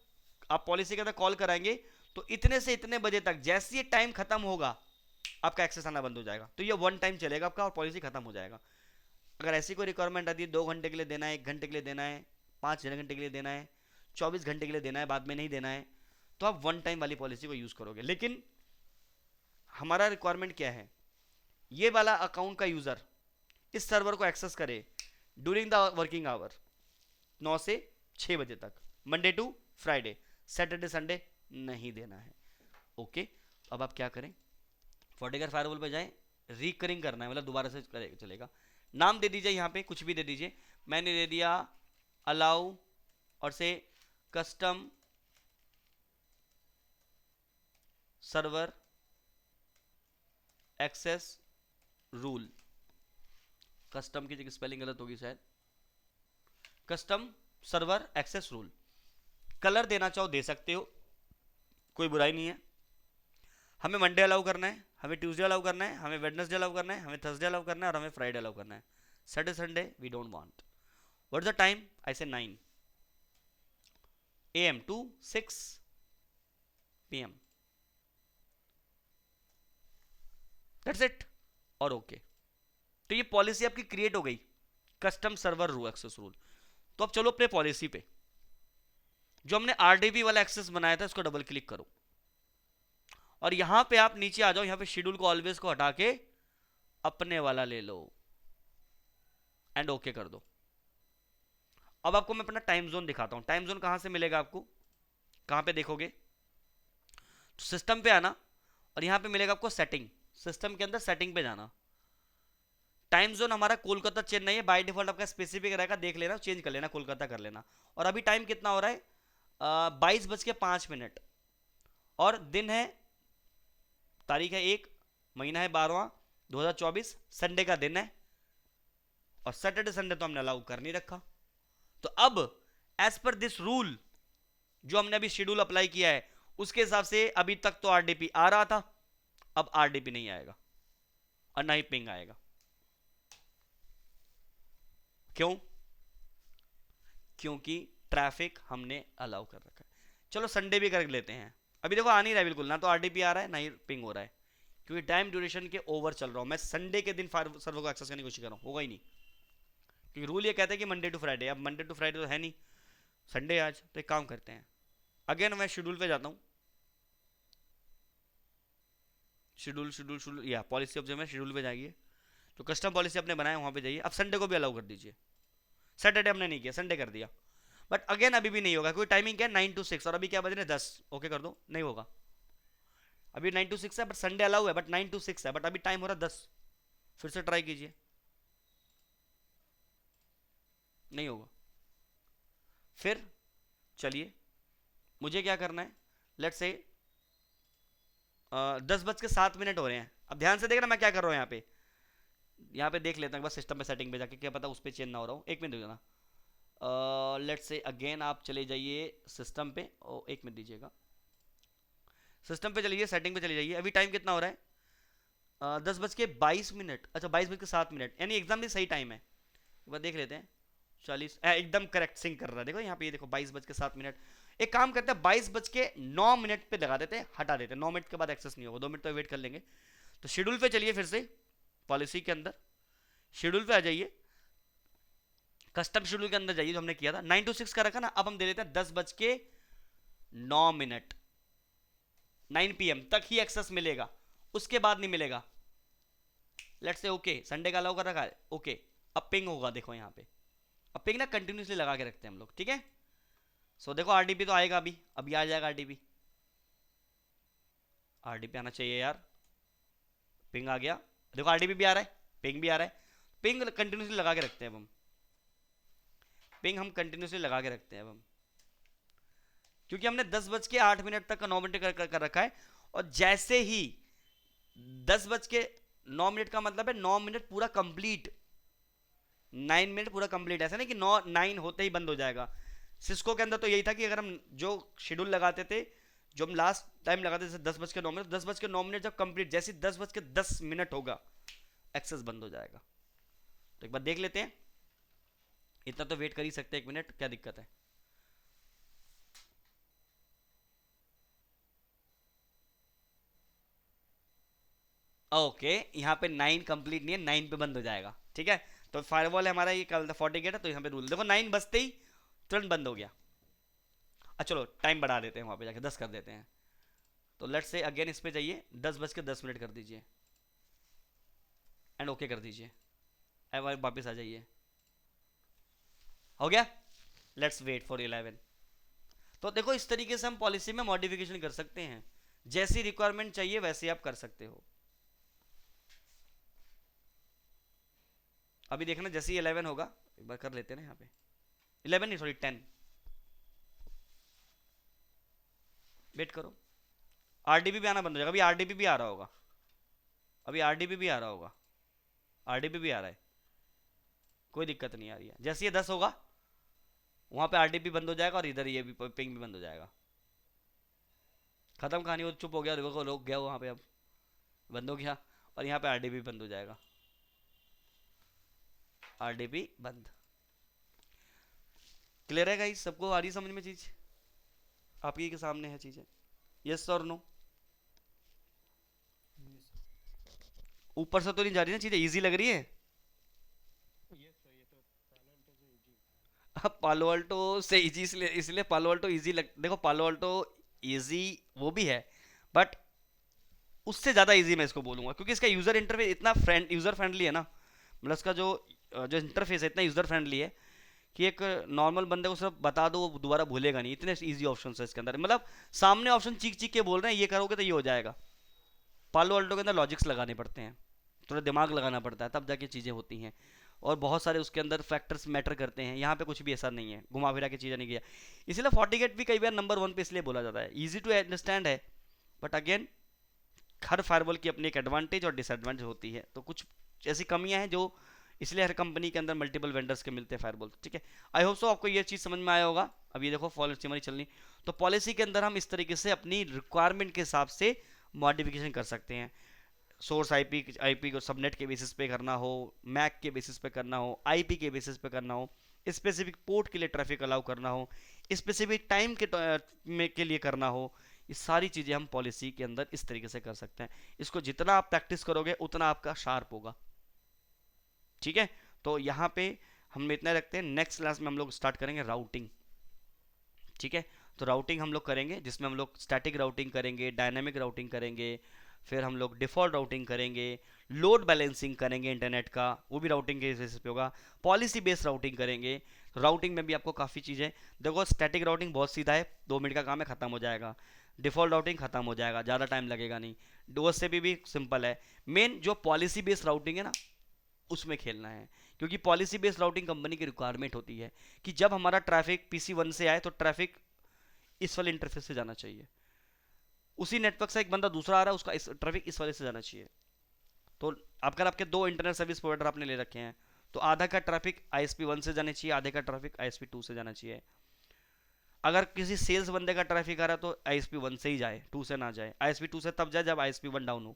आप पॉलिसी के अंदर कॉल कराएंगे तो इतने से इतने बजे तक, जैसे ये टाइम खत्म होगा आपका एक्सेस आना बंद हो जाएगा, तो ये वन टाइम चलेगा आपका और पॉलिसी खत्म हो जाएगा। अगर ऐसी कोई रिक्वायरमेंट आती है 2 घंटे के लिए देना है, 1 घंटे के लिए देना है, 5 घंटे के लिए देना है, 24 घंटे के लिए देना है, बाद में नहीं देना है, तो आप वन टाइम वाली पॉलिसी को यूज करोगे। लेकिन हमारा रिक्वायरमेंट क्या है, ये वाला अकाउंट का यूजर इस सर्वर को एक्सेस करे ड्यूरिंग द वर्किंग आवर 9 से 6 बजे तक, Monday to Friday, Saturday Sunday नहीं देना है। ओके, अब आप क्या करें, फोर्टिगर फायरवॉल पे जाएं, रिकरिंग करना है, मतलब दोबारा से चलेगा। नाम दे दीजिए, यहाँ पे कुछ भी दे दीजिए, मैंने दे दिया अलाउ और say custom server access rule. Custom की जगह स्पेलिंग गलत होगी शायद, custom server access rule. Colour देना चाहो दे सकते हो, कोई बुराई नहीं है। हमें मंडे अलाउ करना है, हमें ट्यूसडे अलाउ करना है, हमें वेडनेसडे अलाउ करना है, हमें थर्सडे अलाउ करना है और हमें फ्राइडे अलाउ करना है। Saturday Sunday we don't want. What is the time? I say 9 AM to 6 PM। That's it और ओके। तो ये पॉलिसी आपकी क्रिएट हो गई, कस्टम सर्वर रू एक्सेस रूल। तो अब चलो अपने पॉलिसी पे, जो हमने RDP वाला एक्सेस बनाया था इसको डबल क्लिक करो और यहां पे आप नीचे आ जाओ, यहां पे शेड्यूल को ऑलवेज को हटा के अपने वाला ले लो एंड ओके कर दो। अब आपको मैं अपना टाइम जोन दिखाता हूं। टाइम जोन कहां से मिलेगा आपको, कहां पे देखोगे? तो सिस्टम पे आना और यहां पे मिलेगा आपको सेटिंग। सिस्टम के अंदर सेटिंग पे जाना। टाइम जोन हमारा कोलकाता चेन्नई है, बाय डिफॉल्ट आपका स्पेसिफिक रहेगा, देख लेना चेंज कर लेना, कोलकाता कर लेना। और अभी टाइम कितना हो रहा है? 22:05 और दिन है, तारीख है 1, महीना है 12वां 2024, संडे का दिन है और सैटरडे संडे तो हमने अलाउ कर नहीं रखा। तो अब एज पर दिस रूल जो हमने अभी शेड्यूल अप्लाई किया है उसके हिसाब से अभी तक तो RDP आ रहा था, अब RDP नहीं आएगा और ना ही पिंग आएगा। क्यों? क्योंकि ट्रैफिक हमने अलाउ कर रखा है। चलो संडे भी कर लेते हैं। अभी देखो आ नहीं रहा है बिल्कुल, ना तो RDP आ रहा है ना ही पिंग हो रहा है, क्योंकि टाइम ड्यूरेशन के ओवर चल रहा हूं मैं। संडे के दिन सर्वर को एक्सेस करने की कोशिश कर रहा हूं, होगा ही नहीं, क्योंकि रूल ये कहता है कि मंडे टू फ्राइडे। अब मंडे टू फ्राइडे तो है नहीं, संडे आज। तो एक काम करते हैं, अगेन मैं शेड्यूल पे जाता हूं। शेड्यूल शेड्यूल शेड्यूल या पॉलिसी ऑफ में शेड्यूल पे जाइए, तो कस्टम पॉलिसी आपने बनाया वहां पे जाइए। अब संडे को भी अलाउ कर दीजिए। सैटरडे हमने नहीं किया, संडे कर दिया। बट अगेन अभी भी नहीं होगा, क्योंकि टाइमिंग क्या है 9 to 6 और अभी क्या बज रहे हैं 10। ओके कर दो, नहीं होगा। अभी 9 to 6 है बट संडे अलाउ है, बट 9 to 6 है, बट अभी टाइम हो रहा है 10। फिर से ट्राई कीजिए, नहीं होगा। फिर चलिए, मुझे क्या करना है, लेट्स से 10:07 हो रहे हैं। अब ध्यान से देखना मैं क्या कर रहा हूँ यहाँ पे देख लेते हैं बस सिस्टम पे सेटिंग पे जाके, क्या पता उस पर चेंज ना हो रहा हो। एक मिनट देना, लेट्स से अगेन आप चले जाइए सिस्टम पे, और एक मिनट दीजिएगा, सिस्टम पे चलिए, सेटिंग पे चले जाइए। अभी टाइम कितना हो रहा है? 10:22। अच्छा 22:07, यानी एकदम भी सही टाइम है। एक बार देख लेते हैं, 40 एकदम करेक्ट सिंक कर रहा है। देखो यहाँ पे, ये देखो 22:07। एक काम करते हैं 22:09 पे लगा देते हैं, हटा देते हैं। 9 मिनट के बाद एक्सेस नहीं होगा, 2 मिनट तो वेट कर लेंगे। तो शेड्यूल पे चलिए, फिर से पॉलिसी के अंदर शेड्यूल पे आ जाइए, कस्टम शेड्यूल के अंदर जाइए जो हमने किया था। 9 to 6 का रखा ना, अब हम दे देते हैं 10:09। 9 PM तक ही एक्सेस मिलेगा, उसके बाद नहीं मिलेगा। लेट्स से ओके, संडे का अलाउ कर रखा है, ओके। अब पिंग होगा, देखो यहाँ पे, अब पिंग ना कंटिन्यूसली लगा के रखते हैं हम लोग, ठीक है। सो देखो RDP तो आएगा, अभी आ जाएगा RDP। RDP आना चाहिए यार, पिंग आ गया। देखो RDP भी आ रहा है, पिंग भी आ रहा है। पिंग कंटिन्यूसली लगा के रखते हैं अब हम, पिंग हम कंटिन्यूसली लगा के रखते हैं अब हम, क्योंकि हमने 10:08 तक का 9 मिनट कर रखा है। और जैसे ही 10:09 का मतलब है 9 मिनट पूरा कंप्लीट, 9 मिनट पूरा कंप्लीट। ऐसा नहीं कि 9 होते ही बंद हो जाएगा। सिस्को के अंदर तो यही था कि अगर हम जो शेड्यूल लगाते थे, जो हम लास्ट टाइम लगाते थे 10:09, 10:09 जब कंप्लीट, जैसे 10:10 होगा एक्सेस बंद हो जाएगा। तो एक बार देख लेते हैं, इतना तो वेट कर ही सकते हैं, 1 मिनट, क्या दिक्कत है। ओके यहाँ पे 9 कंप्लीट नहीं है, 9 पे बंद हो जाएगा, ठीक है। तो फायरवॉल है हमारा, ये कल 40 गेट है, तो यहाँ पे रूल देखो 9 बजते ही तुरंत बंद हो गया। अच्छा चलो टाइम बढ़ा देते हैं, वहां पे जाके 10 कर देते हैं। तो लेट्स से अगेन इस पे जाइए, 10:10 कर दीजिए एंड ओके कर दीजिए, वापस आ जाइए। हो गया, लेट्स वेट फॉर 11। तो देखो इस तरीके से हम पॉलिसी में मॉडिफिकेशन कर सकते हैं, जैसी रिक्वायरमेंट चाहिए वैसे आप कर सकते हो। अभी देखना जैसे ही 11 होगा एक बार कर लेते हैं ना यहाँ पे, 11 नहीं सॉरी 10, वेट करो, आरडीबी भी आना बंद हो जाएगा, अभी आरडीबी भी आ रहा होगा, अभी आरडीबी भी आ रहा होगा, आरडीबी भी आ रहा है, कोई दिक्कत नहीं आ रही है। जैसे ये 10 होगा वहां पे आरडीबी बंद हो जाएगा और इधर ये भी पिंग भी बंद हो जाएगा, खत्म कहानी, वो चुप हो गया, देखो लोग गया वहां पे, अब बंद हो गया, और यहाँ पे आरडीबी बंद हो जाएगा, आरडीबी बंद। क्लियर है गाइस, सबको आ रही समझ में चीज, आपकी के सामने है चीजें, यस और नो? ऊपर से तो नहीं जा रही ना चीजें, इजी लग रही है? यस सर, ये तो पालो अल्टो से इजी। अब पालो अल्टो से इजी इसलिए इसलिए पालो अल्टो इजी देखो पालो अल्टो इजी वो भी है, बट उससे ज़्यादा इजी मैं इसको बोलूँगा, क्योंकि इसका यूज़र इंटरफेस इतना यूज़र फ्रेंडली है ना, मतलब इसका जो जो इंटरफेस है इतना यूज़र फ्रेंडली है कि एक नॉर्मल बंदे को सिर्फ बता दो वो दोबारा भूलेगा नहीं, इतने इजी ऑप्शन है इसके अंदर, मतलब सामने ऑप्शन चीख चीख के बोल रहे हैं ये करोगे तो ये हो जाएगा। पालो अल्टो के अंदर लॉजिक्स लगाने पड़ते हैं, थोड़ा दिमाग लगाना पड़ता है, तब जाके चीज़ें होती हैं, और बहुत सारे उसके अंदर फैक्टर्स मैटर करते हैं। यहाँ पे कुछ भी ऐसा नहीं है, घुमा फिरा के चीज़ें नहीं किया, इसलिए फोर्टिगेट भी कई बार नंबर 1 पे इसलिए बोला जाता है, ईजी टू अंडरस्टैंड है, बट अगेन हर फायरवॉल की अपनी एक एडवांटेज और डिसएडवांटेज होती है, तो कुछ ऐसी कमियां हैं जो इसलिए हर कंपनी के अंदर मल्टीपल वेंडर्स के मिलते हैं फायरवॉल, ठीक है। आई होप सो आपको ये चीज़ समझ में आया होगा। अब ये देखो पॉलिसी हमारी चलनी, तो पॉलिसी के अंदर हम इस तरीके से अपनी रिक्वायरमेंट के हिसाब से मॉडिफिकेशन कर सकते हैं, सोर्स आईपी को सबनेट के बेसिस पे करना हो, मैक के बेसिस पे करना हो, आईपी के बेसिस पे करना हो, स्पेसिफिक पोर्ट के लिए ट्रैफिक अलाउ करना हो, स्पेसिफिक टाइम के लिए करना हो, ये सारी चीज़ें हम पॉलिसी के अंदर इस तरीके से कर सकते हैं। इसको जितना आप प्रैक्टिस करोगे उतना आपका शार्प होगा, ठीक है। तो यहाँ पे हम इतना रखते हैं, नेक्स्ट क्लास में हम लोग स्टार्ट करेंगे राउटिंग, ठीक है। तो राउटिंग हम लोग करेंगे जिसमें हम लोग स्टैटिक राउटिंग करेंगे, डायनामिक राउटिंग करेंगे, फिर हम लोग डिफ़ॉल्ट राउटिंग करेंगे, लोड बैलेंसिंग करेंगे इंटरनेट का, वो भी राउटिंग के बेसिस पे होगा, पॉलिसी बेस्ड राउटिंग करेंगे। राउटिंग में भी आपको काफ़ी चीज़ें, देखो स्टैटिक राउटिंग बहुत सीधा है, 2 मिनट का काम है, ख़त्म हो जाएगा। डिफ़ॉल्ट राउटिंग ख़त्म हो जाएगा, ज़्यादा टाइम लगेगा नहीं। डोस से भी सिंपल है। मेन जो पॉलिसी बेस्ड राउटिंग है ना, उसमें खेलना है, क्योंकि पॉलिसी बेस्ड राउटिंग कंपनी की रिक्वायरमेंट होती है कि जब हमारा ट्रैफिक PC1 से आए तो ट्रैफिक इस वाले इंटरफेस से जाना चाहिए, उसी नेटवर्क से एक बंदा दूसरा आ रहा है उसका ट्रैफिक इस वाले से जाना चाहिए। तो अगर आपके 2 इंटरनेट सर्विस प्रोवाइडर आपने ले रखे हैं तो आधा का ट्रैफिक ISP1 से जाना चाहिए, आधे का ट्रैफिक ISP2 से जाना चाहिए। अगर किसी सेल्स बंदे का ट्रैफिक आ रहा है तो ISP1 से ही जाए, 2 से ना जाए, ISP2 से तब जाए जब ISP1 डाउन हो।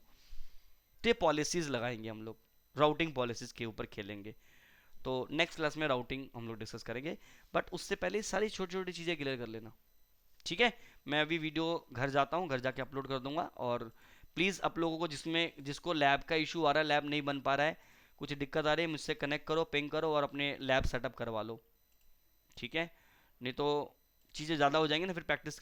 तो ये पॉलिसीज लगाएंगे हम लोग, राउटिंग पॉलिसीज के ऊपर खेलेंगे। तो नेक्स्ट क्लास में राउटिंग हम लोग डिस्कस करेंगे, बट उससे पहले सारी छोटी छोटी चीज़ें क्लियर कर लेना, ठीक है। मैं अभी वीडियो घर जाता हूँ, घर जाके अपलोड कर दूंगा, और प्लीज़ आप लोगों को जिसको लैब का इशू आ रहा है, लैब नहीं बन पा रहा है, कुछ दिक्कत आ रही है, मुझसे कनेक्ट करो, पिंग करो और अपने लैब सेटअप करवा लो, ठीक है। नहीं तो चीज़ें ज़्यादा हो जाएंगी ना, फिर प्रैक्टिस